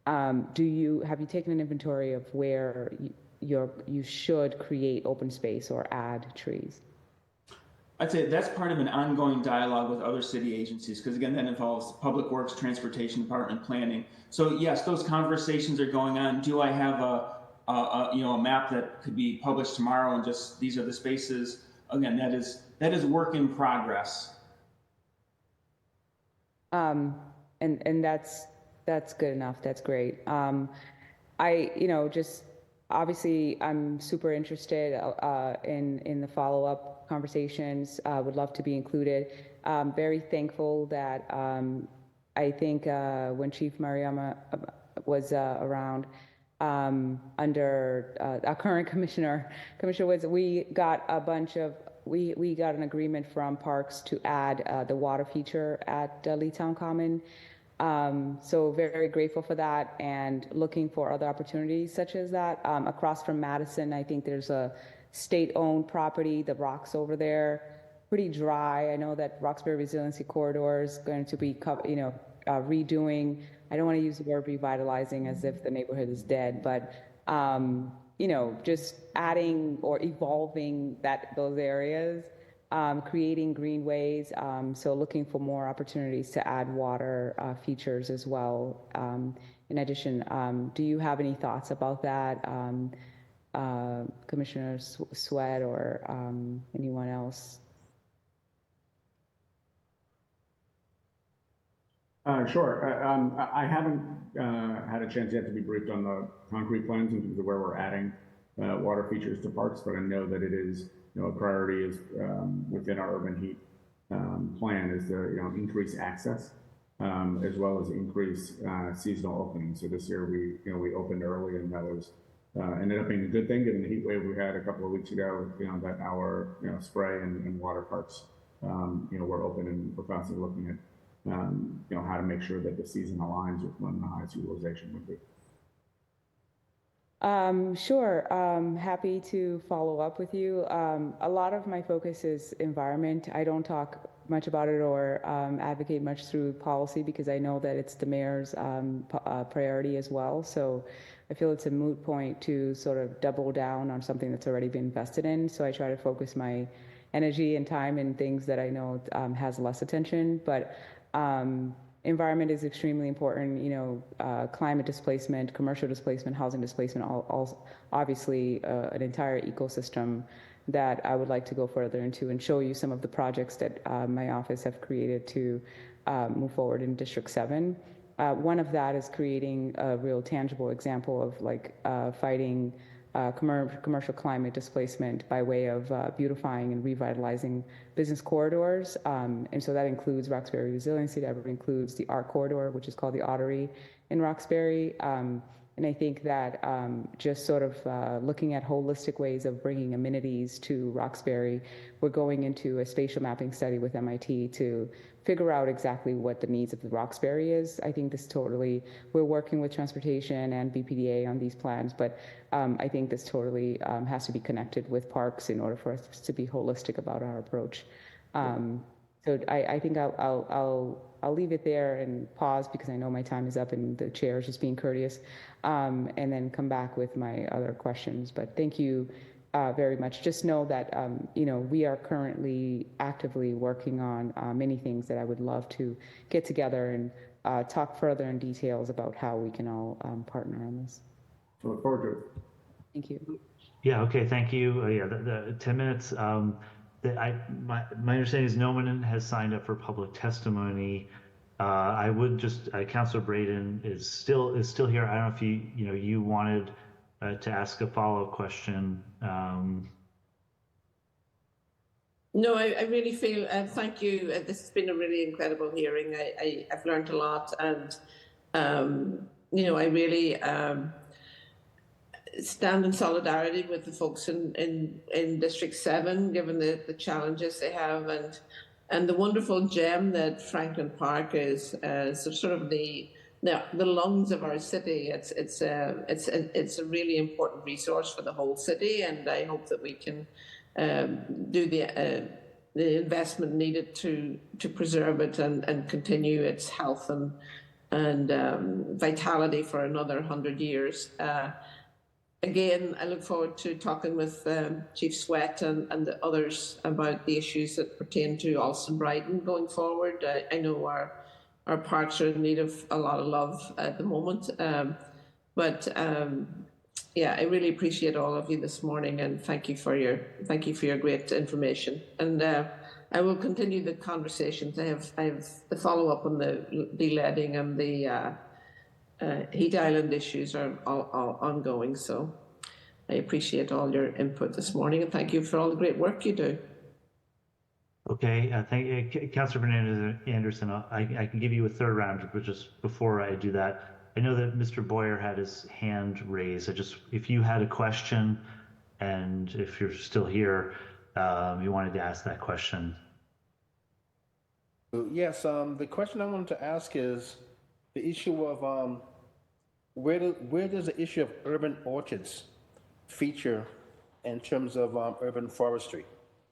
have you taken an inventory of where you should create open space or add trees? I'd say that's part of an ongoing dialogue with other city agencies, because again, that involves Public Works, Transportation Department, Planning. So yes, those conversations are going on. Do I have a map that could be published tomorrow and just these are the spaces? Again, that is work in progress. And that's good enough. That's great. Just obviously I'm super interested in the follow-up conversations. Would love to be included. Very thankful that I think when Chief Mariama was around under our current Commissioner Woods, we got an agreement from Parks to add the water feature at Leetown Common. So very grateful for that and looking for other opportunities such as that. Across from Madison, I think there's a state-owned property, the rocks over there, pretty dry. I know that Roxbury Resiliency Corridor is going to be, redoing. I don't want to use the word revitalizing as if the neighborhood is dead, but just adding or evolving those areas. Creating greenways, so looking for more opportunities to add water features as well. In addition, do you have any thoughts about that, Commissioner Sweat or anyone else? Sure. I haven't had a chance yet to be briefed on the concrete plans in terms of where we're adding water features to parks, but I know that it is a priority is within our urban heat plan is to increase access as well as increase seasonal openings. So this year we opened early, and that was ended up being a good thing given the heat wave we had a couple of weeks ago. That our spray and water parks were open, and we're constantly looking at how to make sure that the season aligns with when the highest utilization would be. Sure. Happy to follow up with you. A lot of my focus is environment. I don't talk much about it or advocate much through policy because I know that it's the mayor's priority as well. So I feel it's a moot point to sort of double down on something that's already been invested in. So I try to focus my energy and time in things that I know has less attention. But environment is extremely important, climate displacement, commercial displacement, housing displacement, all obviously an entire ecosystem that I would like to go further into and show you some of the projects that my office have created to move forward in District 7. One of that is creating a real tangible example of fighting commercial climate displacement by way of beautifying and revitalizing business corridors. And so that includes Roxbury Resiliency, that includes the art corridor, which is called the Ottery in Roxbury. And I think that just sort of looking at holistic ways of bringing amenities to Roxbury, we're going into a spatial mapping study with MIT to figure out exactly what the needs of the Roxbury is. I think we're working with transportation and BPDA on these plans, but I think this totally has to be connected with parks in order for us to be holistic about our approach. So I think I'll leave it there and pause because I know my time is up and the chair is just being courteous, and then come back with my other questions. But thank you very much. Just know that we are currently actively working on many things that I would love to get together and talk further in details about how we can all partner on this. I look forward to it. Thank you. Yeah. Okay. Thank you. The 10 minutes. My understanding is no one has signed up for public testimony. I would just, Councilor Braden is still here. I don't know if you wanted to ask a follow-up question. No, I really feel, thank you. This has been a really incredible hearing. I've learned a lot, and, I really stand in solidarity with the folks in District 7, given the challenges they have, and the wonderful gem that Franklin Park is, sort of the lungs of our city. It's a really important resource for the whole city, and I hope that we can do the investment needed to preserve it and continue its health and vitality for another 100 years. Again, I look forward to talking with Chief Sweat and the others about the issues that pertain to Alston Brighton going forward. I know our parks are in need of a lot of love at the moment, yeah, I really appreciate all of you this morning, and thank you for your great information. And I will continue the conversations. I have the follow up on the leading and the heat island issues are all ongoing. So I appreciate all your input this morning, and thank you for all the great work you do. Okay, thank you, Councilor Fernandez Anderson. I can give you a third round, but just before I do that, I know that Mr. Boyer had his hand raised. If you had a question, and if you're still here, you wanted to ask that question. Yes, the question I wanted to ask is the issue of where does the issue of urban orchards feature in terms of urban forestry?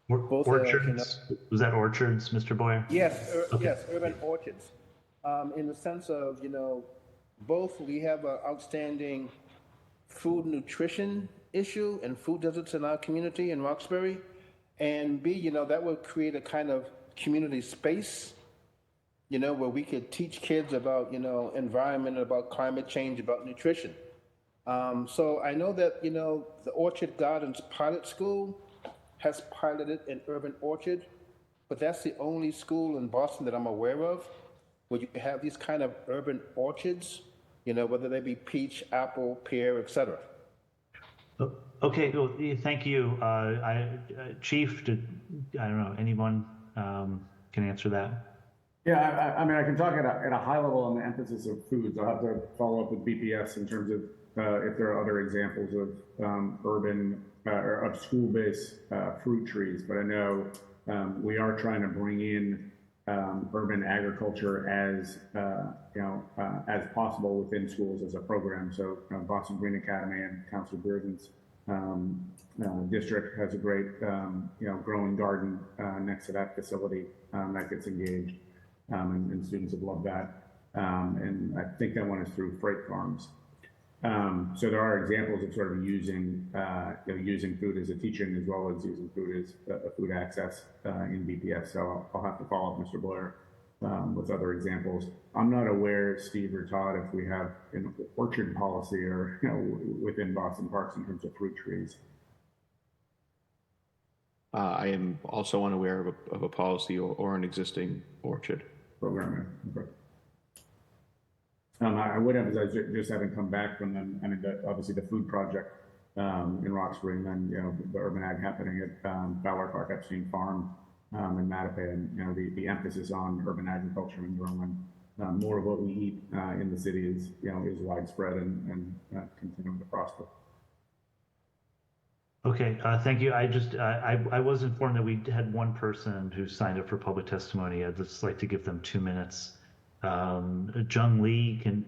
Both orchards? Was that orchards, Mr. Boyer? Yes, okay. Yes, urban orchards. In the sense of, both we have an outstanding food nutrition issue and food deserts in our community in Roxbury, and B, that would create a kind of community space, where we could teach kids about, environment, about climate change, about nutrition. So I know that, the Orchard Gardens Pilot School has piloted an urban orchard, but that's the only school in Boston that I'm aware of where you have these kind of urban orchards, whether they be peach, apple, pear, etc. Okay, well, thank you. Chief, I don't know, anyone can answer that? Yeah, I mean, I can talk at a high level on the emphasis of foods. I'll have to follow up with BPS in terms of if there are other examples of urban or of school-based fruit trees, but I know we are trying to bring in urban agriculture as possible within schools as a program. So Boston Green Academy and Councilor Bearden's district has a great growing garden next to that facility that gets engaged, and students have loved that. And I think that one is through Freight Farms. So there are examples of sort of using food as a teaching as well as using food as food access in BPS. So I'll have to follow up, Mr. Blair, with other examples. I'm not aware, Steve or Todd, if we have an orchard policy or within Boston Parks in terms of fruit trees. I am also unaware of a policy or an existing orchard program. Okay. I would emphasize, just having come back from them, I mean, obviously the food project in Roxbury, and then the urban ag happening at Ballard Park, Epstein Farm in Mattapan, and the emphasis on urban agriculture and growing more of what we eat in the city is widespread and continuing to prosper. Okay, thank you. I was informed that we had one person who signed up for public testimony. I'd just like to give them 2 minutes. Jung Lee can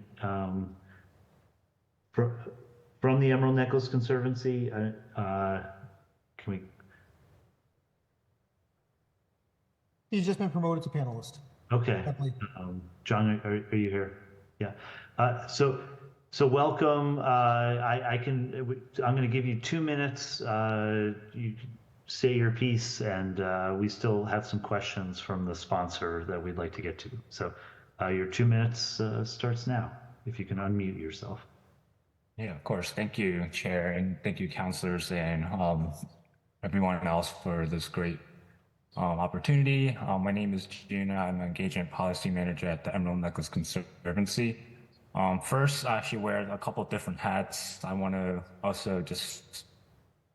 from the Emerald Necklace Conservancy. Can we? He's just been promoted to panelist. Okay. John, are you here? Yeah. So welcome. I'm going to give you 2 minutes. You say your piece, and we still have some questions from the sponsor that we'd like to get to. So your 2 minutes starts now, if you can unmute yourself. Yeah, of course. Thank you, Chair, and thank you, councilors, and everyone else for this great opportunity. My name is Gina. I'm an engagement policy manager at the Emerald Necklace Conservancy. First, I actually wear a couple different hats. I want to also just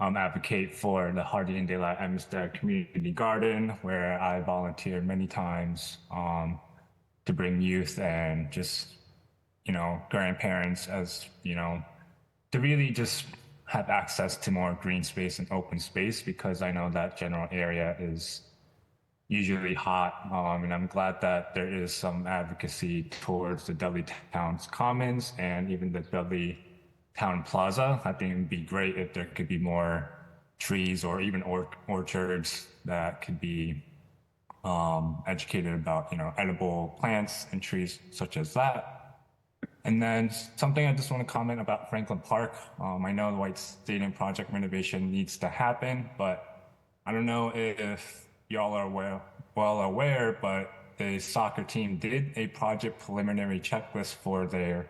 advocate for the Jardín de la Amistad Community Garden, where I volunteered many times to bring youth and just, grandparents to really just have access to more green space and open space, because I know that general area is usually hot. And I'm glad that there is some advocacy towards the Dudley Town's Commons and even the Dudley Town Plaza. I think it would be great if there could be more trees or even orchards that could be educated about, edible plants and trees such as that. And then something I just want to comment about Franklin Park. I know the White Stadium project renovation needs to happen, but I don't know if y'all are well aware, but the soccer team did a project preliminary checklist for their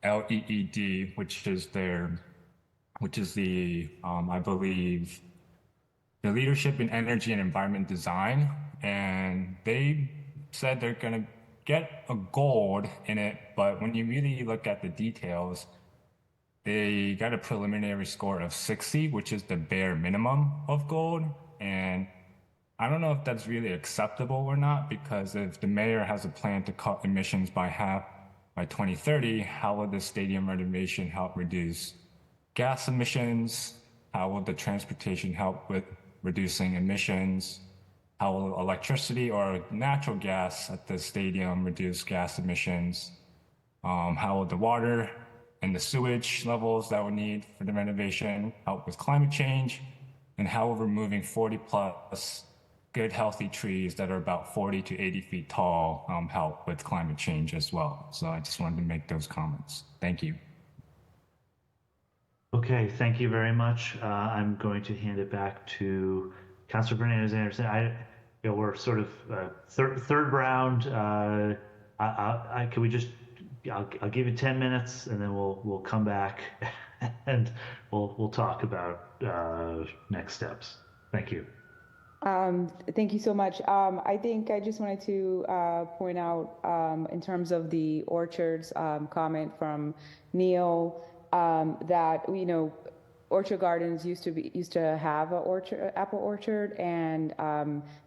LEED, which is the I believe the Leadership in Energy and Environment Design, and they said they're gonna get a gold in it, but when you really look at the details, they got a preliminary score of 60, which is the bare minimum of gold. And I don't know if that's really acceptable or not, because if the mayor has a plan to cut emissions by half by 2030, how will the stadium renovation help reduce gas emissions? How will the transportation help with reducing emissions? How will electricity or natural gas at the stadium reduce gas emissions? How will the water and the sewage levels that we need for the renovation help with climate change? And how will removing 40 plus good healthy trees that are about 40 to 80 feet tall help with climate change as well? So I just wanted to make those comments. Thank you. Okay, thank you very much. I'm going to hand it back to Councilor Fernandez Anderson. We're sort of third round. Can we just? I'll give you 10 minutes, and then we'll come back and we'll talk about next steps. Thank you. Thank you so much. I think I just wanted to point out in terms of the orchards comment from Neil that Orchard Gardens used to have an apple orchard, and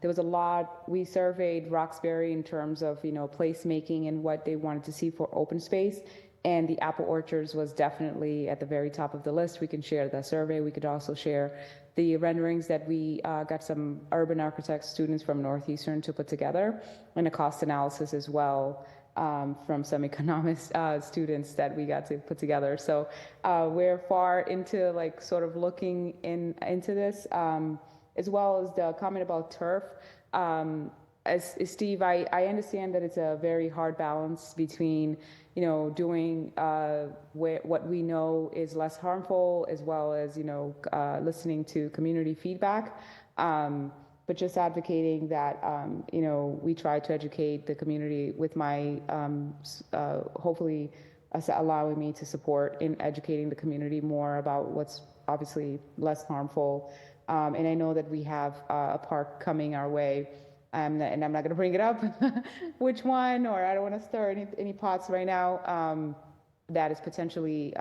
there was a lot. We surveyed Roxbury in terms of placemaking and what they wanted to see for open space, and the apple orchards was definitely at the very top of the list. We can share the survey. We could also share the renderings that we got some urban architects students from Northeastern to put together, and a cost analysis as well from some economist students that we got to put together. So we're far into sort of looking into this, as well as the comment about turf. As Steve, I understand that it's a very hard balance between doing what we know is less harmful, as well as listening to community feedback. But just advocating that, we try to educate the community with my, hopefully allowing me to support in educating the community more about what's obviously less harmful. And I know that we have a park coming our way, and I'm not going to bring it up, which one, or I don't want to stir any pots right now, that is potentially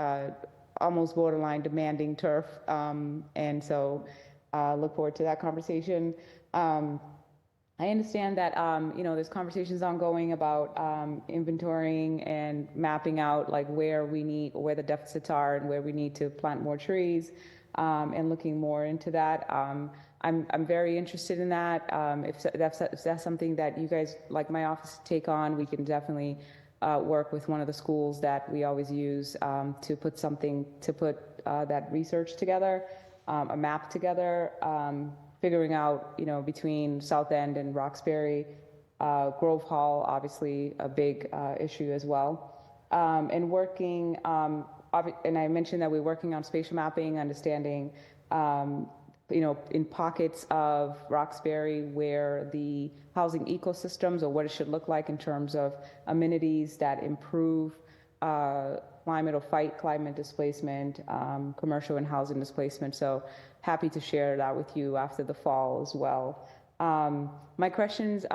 almost borderline demanding turf. And so look forward to that conversation. I understand that, there's conversations ongoing about inventorying and mapping out where the deficits are and where we need to plant more trees, and looking more into that. I'm very interested in that. If that's something that you guys like my office to take on, we can definitely work with one of the schools that we always use to put that research together, a map together, figuring out, between South End and Roxbury, Grove Hall, obviously a big issue as well, and working. And I mentioned that we're working on spatial mapping, understanding, in pockets of Roxbury where the housing ecosystems, or what it should look like in terms of amenities that improve climate or fight climate displacement, commercial and housing displacement. So happy to share that with you after the fall as well. My questions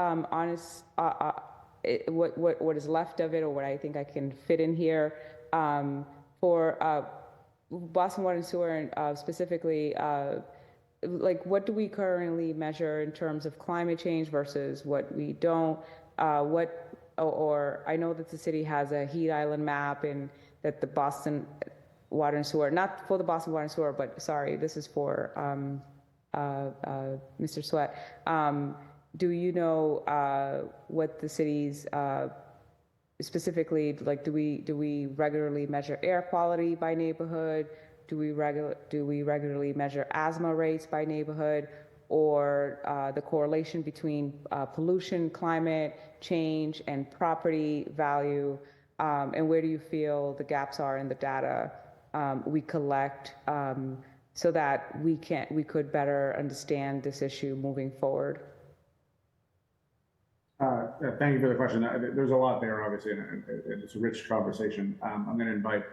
what is left of it, or what I think I can fit in here, for Boston Water and Sewer, specifically, like what do we currently measure in terms of climate change versus what we don't? Or I know that the city has a heat island map, and that the Boston Water and Sewer, not for the Boston Water and Sewer, but sorry, this is for Mr. Sweat. Do you know what the city's specifically, like, do we regularly measure air quality by neighborhood? Do we regularly measure asthma rates by neighborhood, or the correlation between pollution, climate change, and property value? And where do you feel the gaps are in the data we collect, so that we could better understand this issue moving forward? Thank you for the question. There's a lot there, obviously, and it's a rich conversation. I'm going to invite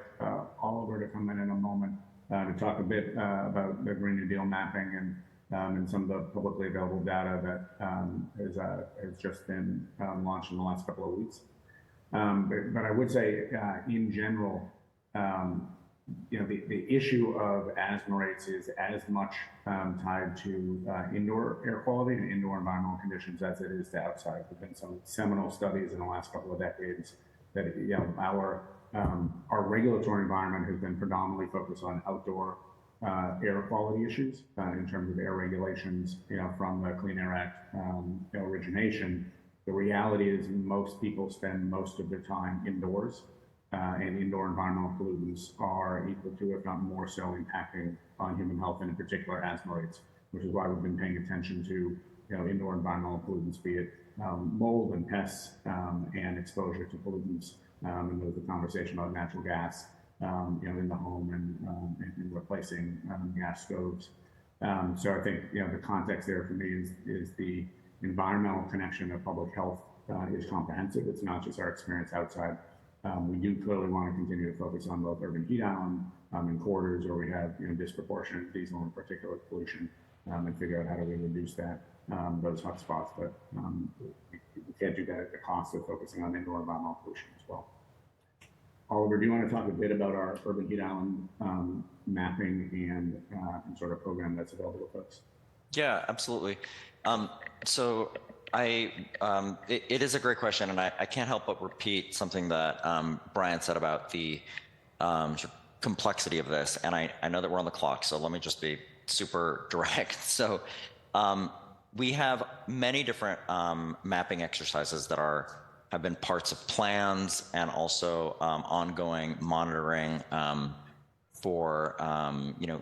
Oliver to come in a moment to talk a bit about the Green New Deal mapping and some of the publicly available data that has just been launched in the last couple of weeks. But I would say, in general, the issue of asthma rates is as much tied to indoor air quality and indoor environmental conditions as it is to outside. There've been some seminal studies in the last couple of decades that our regulatory environment has been predominantly focused on outdoor air quality issues in terms of air regulations, from the Clean Air Act origination. The reality is most people spend most of their time indoors. And indoor environmental pollutants are equal to, if not more so, impacting on human health, and in particular asthma rates, which is why we've been paying attention to indoor environmental pollutants, be it mold and pests and exposure to pollutants. And there was a conversation about natural gas in the home and replacing gas stoves. So I think the context there for me is the environmental connection of public health is comprehensive. It's not just our experience outside. We do clearly want to continue to focus on both urban heat island and corridors where we have disproportionate diesel and particulate pollution, and figure out how do we reduce those hotspots. But we can't do that at the cost of focusing on indoor environmental pollution as well. Oliver, do you want to talk a bit about our urban heat island mapping and sort of program that's available to folks? Yeah, absolutely. So it is a great question, and I can't help but repeat something that Brian said about the sort of complexity of this. And I know that we're on the clock, so let me just be super direct. So we have many different mapping exercises that have been parts of plans, and also ongoing monitoring for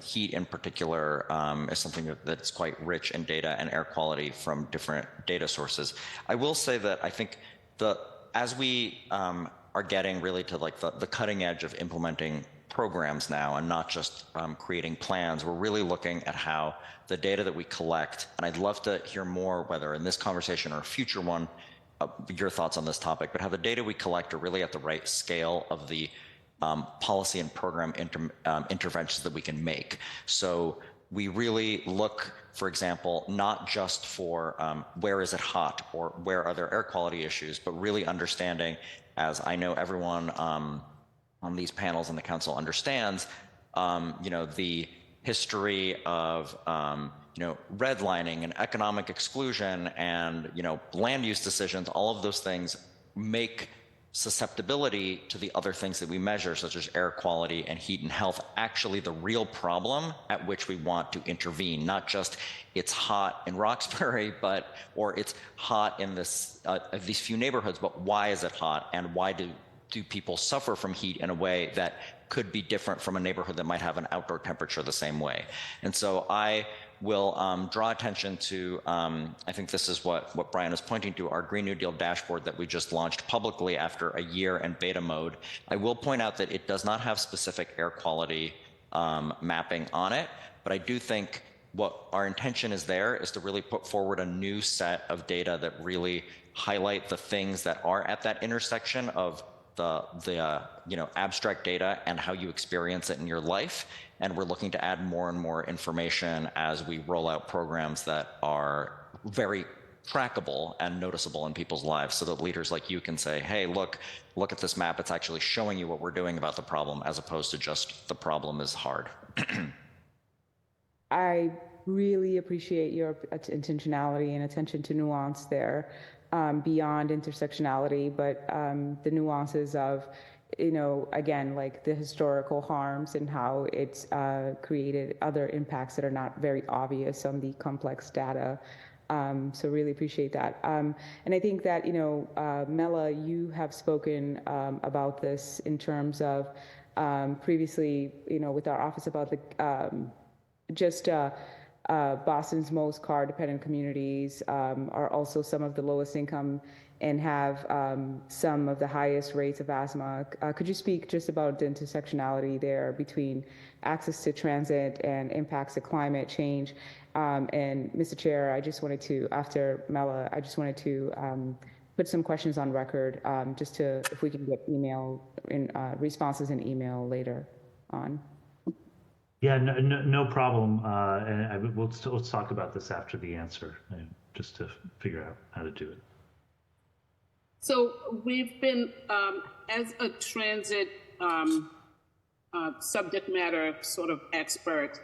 heat in particular is something that's quite rich in data and air quality from different data sources. I will say that I think as we are getting really to like the cutting edge of implementing programs now, and not just creating plans, we're really looking at how the data that we collect, and I'd love to hear more, whether in this conversation or a future one, your thoughts on this topic, but how the data we collect are really at the right scale of the policy and program interventions that we can make. So we really look, for example, not just for where is it hot or where are there air quality issues, but really understanding, as I know everyone on these panels in the council understands, the history of redlining and economic exclusion and land use decisions. All of those things make susceptibility to the other things that we measure, such as air quality and heat and health, actually the real problem at which we want to intervene. Not just it's hot in Roxbury, or it's hot in these few neighborhoods, but why is it hot, and why do people suffer from heat in a way that could be different from a neighborhood that might have an outdoor temperature the same way. And so I will draw attention to, I think this is what Brian is pointing to, our Green New Deal dashboard that we just launched publicly after a year in beta mode. I will point out that it does not have specific air quality mapping on it, but I do think what our intention is to really put forward a new set of data that really highlight the things that are at that intersection of abstract data and how you experience it in your life. And we're looking to add more and more information as we roll out programs that are very trackable and noticeable in people's lives, so that leaders like you can say, hey, look at this map. It's actually showing you what we're doing about the problem, as opposed to just the problem is hard. I really appreciate your intentionality and attention to nuance there, beyond intersectionality, but the nuances of, again, like the historical harms and how it's created other impacts that are not very obvious on the complex data. So really appreciate that. And I think that, Mela, you have spoken about this in terms of previously, with our office about the Boston's most car-dependent communities are also some of the lowest income and have some of the highest rates of asthma. Could you speak just about the intersectionality there between access to transit and impacts of climate change? And Mr. Chair, I just wanted to, after Mela, I just wanted to put some questions on record, just to, if we can get responses in email later on. Yeah, no problem. And let's talk about this after the answer, just to figure out how to do it. So we've been, as a transit subject matter sort of expert,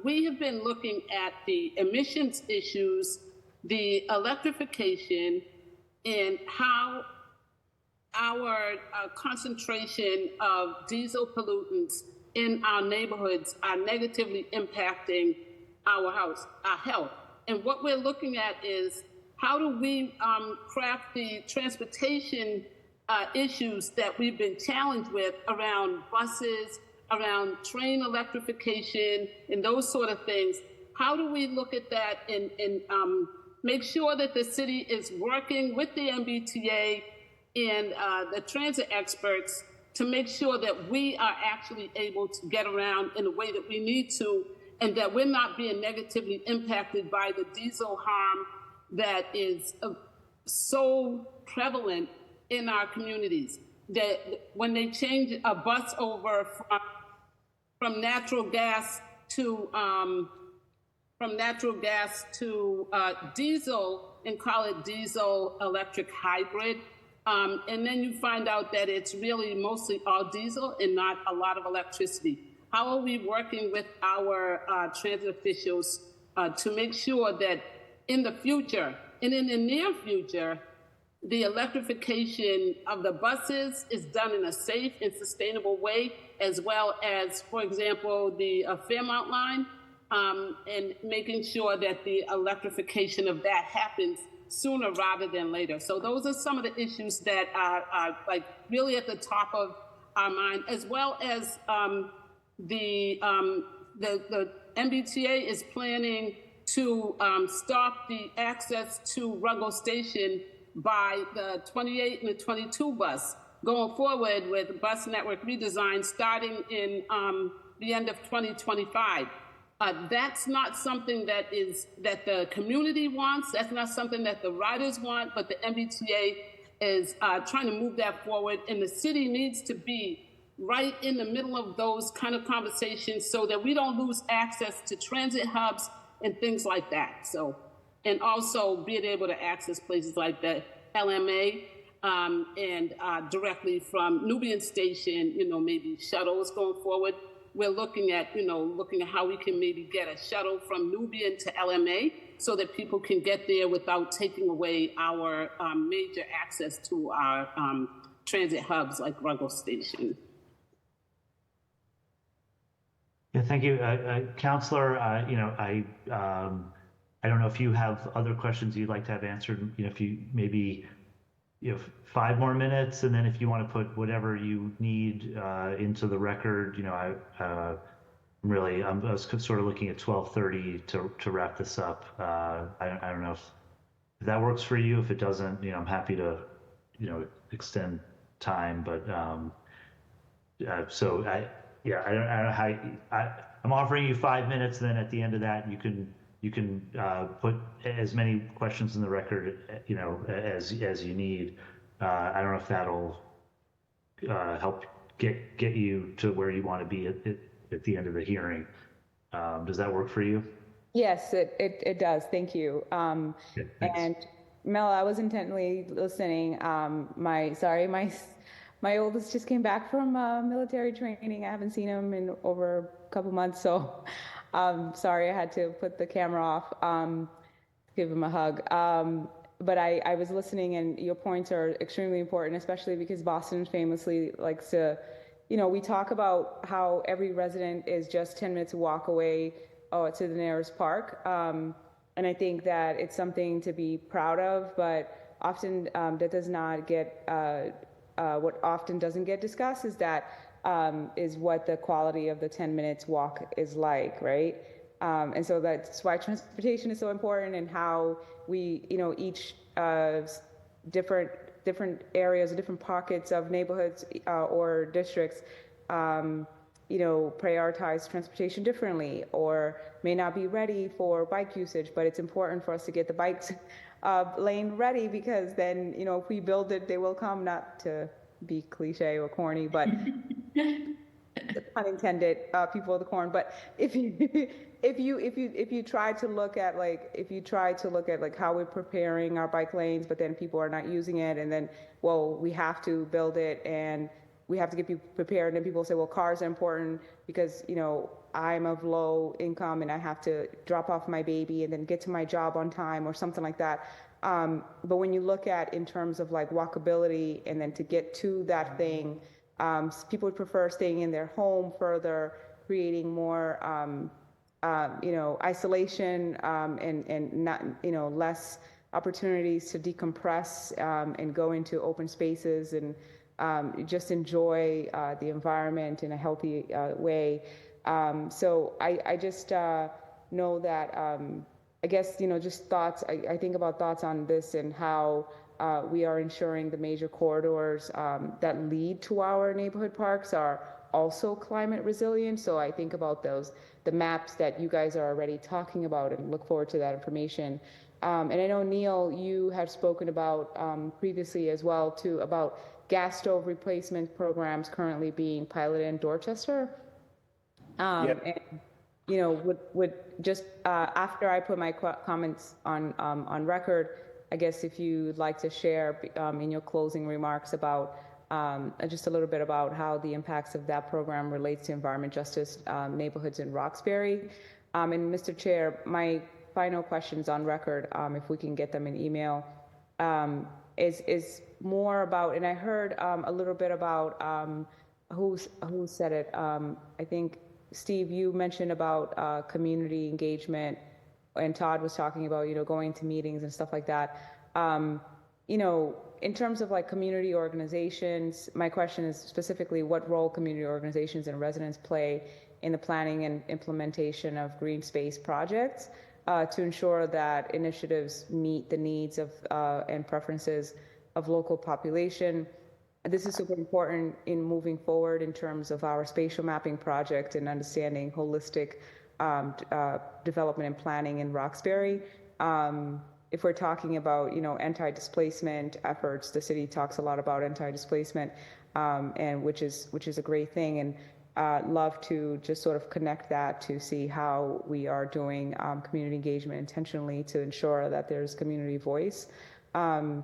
we have been looking at the emissions issues, the electrification, and how our concentration of diesel pollutants in our neighborhoods are negatively impacting our health. And what we're looking at is, how do we craft the transportation issues that we've been challenged with around buses, around train electrification, and those sort of things? How do we look at that and make sure that the city is working with the MBTA and the transit experts to make sure that we are actually able to get around in the way that we need to, and that we're not being negatively impacted by the diesel harm that is so prevalent in our communities? That when they change a bus over from natural gas to diesel and call it diesel electric hybrid, and then you find out that it's really mostly all diesel and not a lot of electricity. How are we working with our transit officials to make sure that in the future, and in the near future, the electrification of the buses is done in a safe and sustainable way, as well as, for example, the Fairmount line, and making sure that the electrification of that happens sooner rather than later. So those are some of the issues that are like really at the top of our mind, as well as the MBTA is planning to stop the access to Ruggles Station by the 28 and the 22 bus, going forward with bus network redesign starting in the end of 2025. That's not something that the community wants. That's not something that the riders want, but the MBTA is trying to move that forward, and the city needs to be right in the middle of those kind of conversations so that we don't lose access to transit hubs and things like that. So, and also being able to access places like the LMA and directly from Nubian Station, maybe shuttles going forward. We're looking at how we can maybe get a shuttle from Nubian to LMA so that people can get there without taking away our major access to our transit hubs like Ruggles Station. Yeah, thank you, Counselor. I don't know if you have other questions you'd like to have answered. If you maybe 5 more minutes, and then if you want to put whatever you need into the record, I was sort of looking at 12:30 to wrap this up. I don't know if that works for you. If it doesn't, I'm happy to extend time, but so I don't know how I'm offering you 5 minutes, and then at the end of that you can put as many questions in the record as you need. I don't know if that'll help get you to where you want to be at the end of the hearing. Does that work for you? Yes, it does. Thank you. Okay, thanks. And Mel, I was intently listening. My oldest just came back from military training. I haven't seen him in over a couple months, so sorry I had to put the camera off. Give him a hug. But I was listening, and your points are extremely important, especially because Boston famously likes to, we talk about how every resident is just 10 minutes walk away to the nearest park. And I think that it's something to be proud of, but often that does not get, what often doesn't get discussed is that is what the quality of the 10 minutes walk is like, right? And so that's why transportation is so important, and how we, each different areas, different pockets of neighborhoods or districts, prioritize transportation differently, or may not be ready for bike usage, but it's important for us to get the bikes lane ready, because then, if we build it, they will come, not to be cliche or corny, but unintended, people of the corn. But if you try to look at how we're preparing our bike lanes, but then people are not using it, and then, well, we have to build it and we have to get people prepared, and people say, well, cars are important because I'm of low income and I have to drop off my baby and then get to my job on time or something like that. But when you look at in terms of like walkability, and then to get to that thing, people would prefer staying in their home further, creating more, isolation, and not, less opportunities to decompress, and go into open spaces and just enjoy the environment in a healthy way. So I just know that, I guess, just thoughts, I think about thoughts on this and how we are ensuring the major corridors that lead to our neighborhood parks are also climate resilient. So I think about the maps that you guys are already talking about, and look forward to that information. And I know, Neil, you have spoken about previously as well too, about gas stove replacement programs currently being piloted in Dorchester. Yep. And, would just after I put my comments on record, I guess if you'd like to share in your closing remarks about just a little bit about how the impacts of that program relates to environment justice neighborhoods in Roxbury. And Mr. Chair, my final questions on record, if we can get them in email, is more about, and I heard a little bit about who said it. I think, Steve, you mentioned about community engagement, and Todd was talking about, going to meetings and stuff like that. In terms of like community organizations, my question is specifically what role community organizations and residents play in the planning and implementation of green space projects to ensure that initiatives meet the needs of and preferences of local population. This is super important in moving forward in terms of our spatial mapping project and understanding holistic development and planning in Roxbury. If we're talking about, anti-displacement efforts, the city talks a lot about anti-displacement, and which is a great thing. And love to just sort of connect that to see how we are doing community engagement intentionally to ensure that there's community voice. And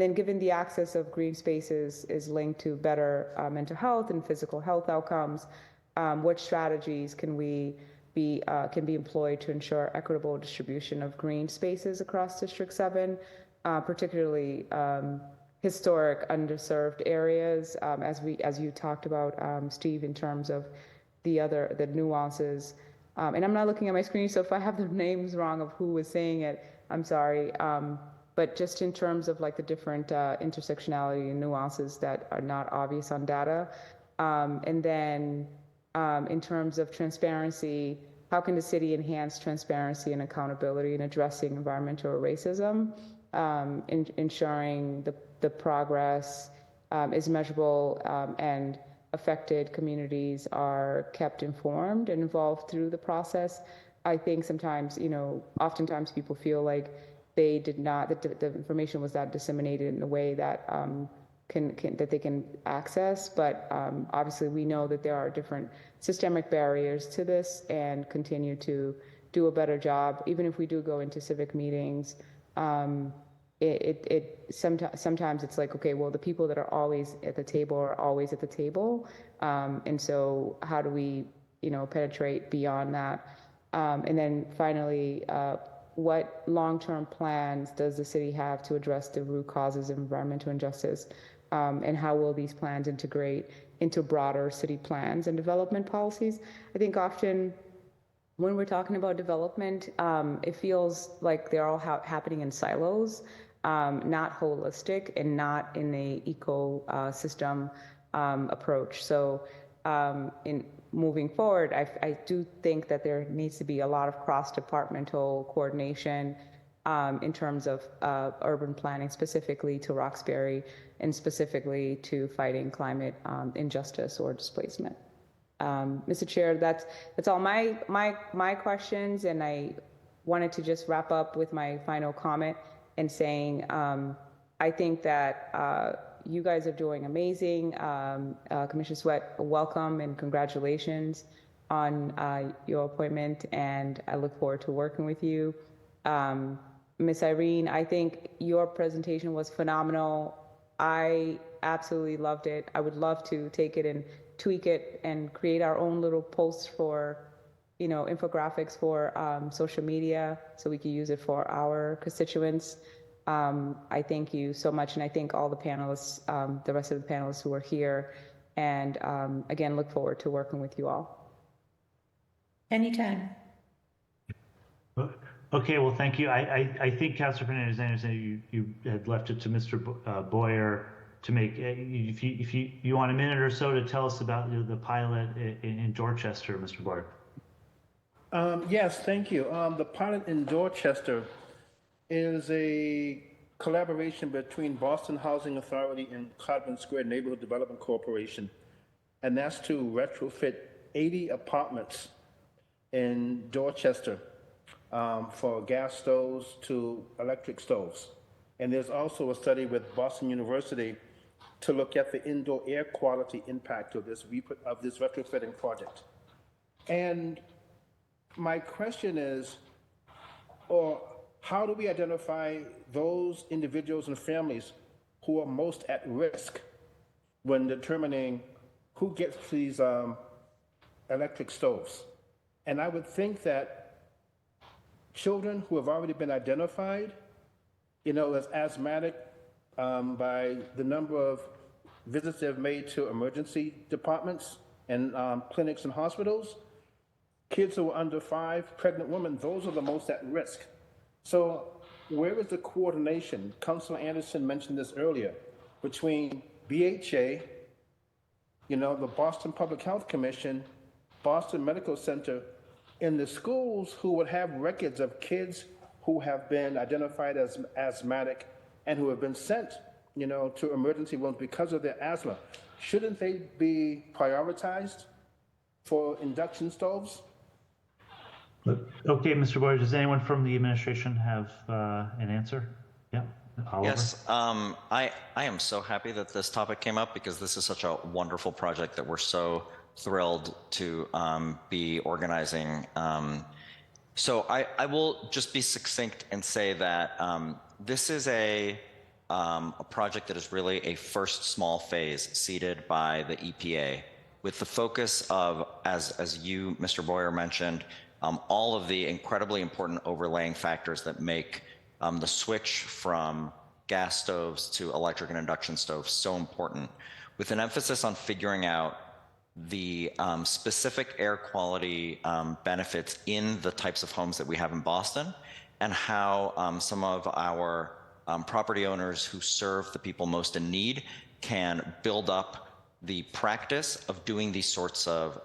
then given the access of green spaces is linked to better mental health and physical health outcomes, what strategies can be employed to ensure equitable distribution of green spaces across District 7, particularly historic underserved areas, as you talked about, Steve, in terms of the nuances. And I'm not looking at my screen, so if I have the names wrong of who was saying it, I'm sorry. But just in terms of like the different intersectionality and nuances that are not obvious on data. And then in terms of transparency, how can the city enhance transparency and accountability in addressing environmental racism, ensuring the progress is measurable and affected communities are kept informed and involved through the process? I think sometimes, oftentimes people feel like they did not, the information was not disseminated in a way that that they can access. But obviously, we know that there are different systemic barriers to this, and continue to do a better job. Even if we do go into civic meetings, sometimes it's like, okay, well, the people that are always at the table are always at the table, and so how do we, penetrate beyond that? And then finally, what long-term plans does the city have to address the root causes of environmental injustice? And how will these plans integrate into broader city plans and development policies? I think often when we're talking about development, it feels like they're all happening in silos, not holistic and not in a ecosystem approach. So in moving forward, I do think that there needs to be a lot of cross-departmental coordination in terms of urban planning, specifically to Roxbury and specifically to fighting climate injustice or displacement. Mr. Chair, that's all my questions, and I wanted to just wrap up with my final comment and saying I think that you guys are doing amazing. Commissioner Sweat, welcome and congratulations on your appointment, and I look forward to working with you. Ms. Irene, I think your presentation was phenomenal. I absolutely loved it. I would love to take it and tweak it and create our own little posts for, infographics for social media so we can use it for our constituents. I thank you so much, and I thank all the panelists, the rest of the panelists who are here, and again, look forward to working with you all. Anytime. Okay, well, thank you. I think Councilor Fernandez-Anderson, you had left it to Mr. Boyer to make, if you want a minute or so to tell us about the pilot in Dorchester, Mr. Boyer. Yes, thank you. The pilot in Dorchester is a collaboration between Boston Housing Authority and Codman Square Neighborhood Development Corporation, and that's to retrofit 80 apartments in Dorchester for gas stoves to electric stoves. And there's also a study with Boston University to look at the indoor air quality impact of this retrofitting project. And my question is, how do we identify those individuals and families who are most at risk when determining who gets these electric stoves? And I would think that children who have already been identified, as asthmatic by the number of visits they've made to emergency departments and clinics and hospitals, kids who are under 5, pregnant women, those are the most at risk. So where is the coordination? Councilor Anderson mentioned this earlier, between BHA, the Boston Public Health Commission, Boston Medical Center, and the schools who would have records of kids who have been identified as asthmatic and who have been sent, to emergency rooms because of their asthma. Shouldn't they be prioritized for induction stoves? Okay, Mr. Boyer, does anyone from the administration have an answer? Yeah, Oliver? Yes, I am so happy that this topic came up because this is such a wonderful project that we're so thrilled to be organizing. So I will just be succinct and say that this is a project that is really a first small phase seeded by the EPA with the focus of, as you, Mr. Boyer, mentioned, all of the incredibly important overlaying factors that make the switch from gas stoves to electric and induction stoves so important, with an emphasis on figuring out the specific air quality benefits in the types of homes that we have in Boston, and how some of our property owners who serve the people most in need can build up the practice of doing these sorts of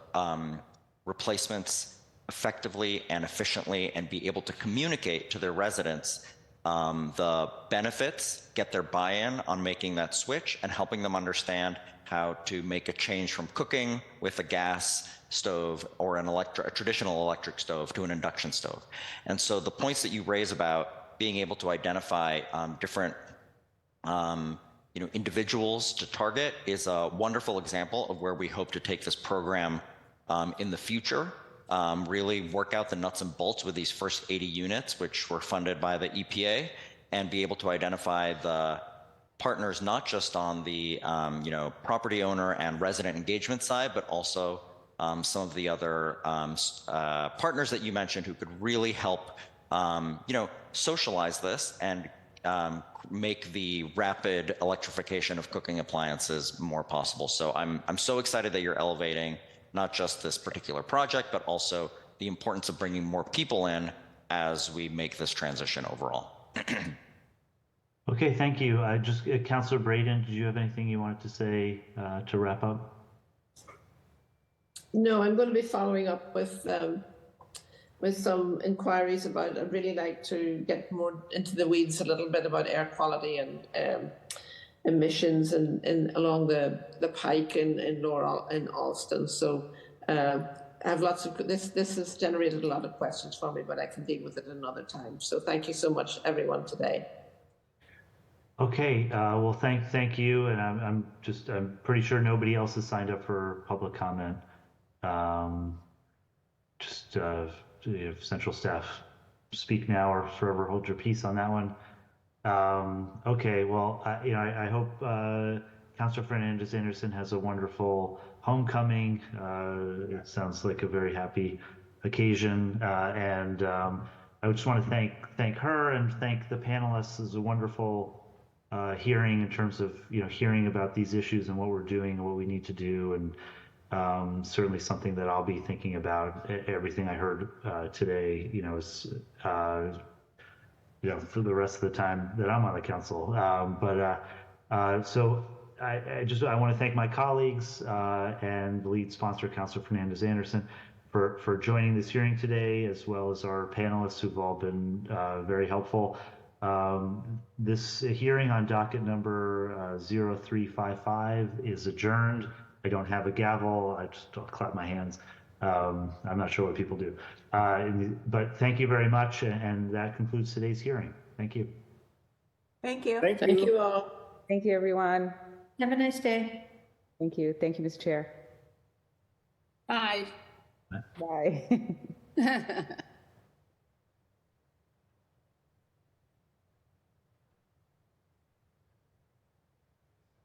replacements effectively and efficiently, and be able to communicate to their residents the benefits, get their buy-in on making that switch, and helping them understand how to make a change from cooking with a gas stove or a traditional electric stove to an induction stove. And so the points that you raise about being able to identify different individuals to target is a wonderful example of where we hope to take this program in the future. Really work out the nuts and bolts with these first 80 units, which were funded by the EPA, and be able to identify the partners not just on the property owner and resident engagement side, but also some of the other partners that you mentioned who could really help socialize this and make the rapid electrification of cooking appliances more possible. So I'm so excited that you're elevating not just this particular project, but also the importance of bringing more people in as we make this transition overall. Okay, thank you. Councilor Braden, did you have anything you wanted to say to wrap up? No, I'm going to be following up with some inquiries about. I'd really like to get more into the weeds a little bit about air quality and emissions and along the pike in Alston. So I have lots of this. This has generated a lot of questions for me, but I can deal with it another time. So thank you so much, everyone, today. Okay, well, thank you, and I'm pretty sure nobody else has signed up for public comment. Central staff, speak now or forever hold your peace on that one. Okay, well, I hope Councilor Fernandez-Anderson has a wonderful homecoming. It sounds like a very happy occasion, and I just want to thank her and thank the panelists. It was a wonderful hearing in terms of hearing about these issues and what we're doing and what we need to do, and certainly something that I'll be thinking about. Everything I heard today, is for the rest of the time that I'm on the council. So I want to thank my colleagues and the lead sponsor, Councilor Fernandez-Anderson, for joining this hearing today, as well as our panelists who've all been very helpful. This hearing on docket number 0355 is adjourned. I don't have a gavel. I just clap my hands. I'm not sure what people do. But thank you very much. And that concludes today's hearing. Thank you. Thank you. Thank you all. Thank you, everyone. Have a nice day. Thank you. Thank you, Mr. Chair. Bye. Bye.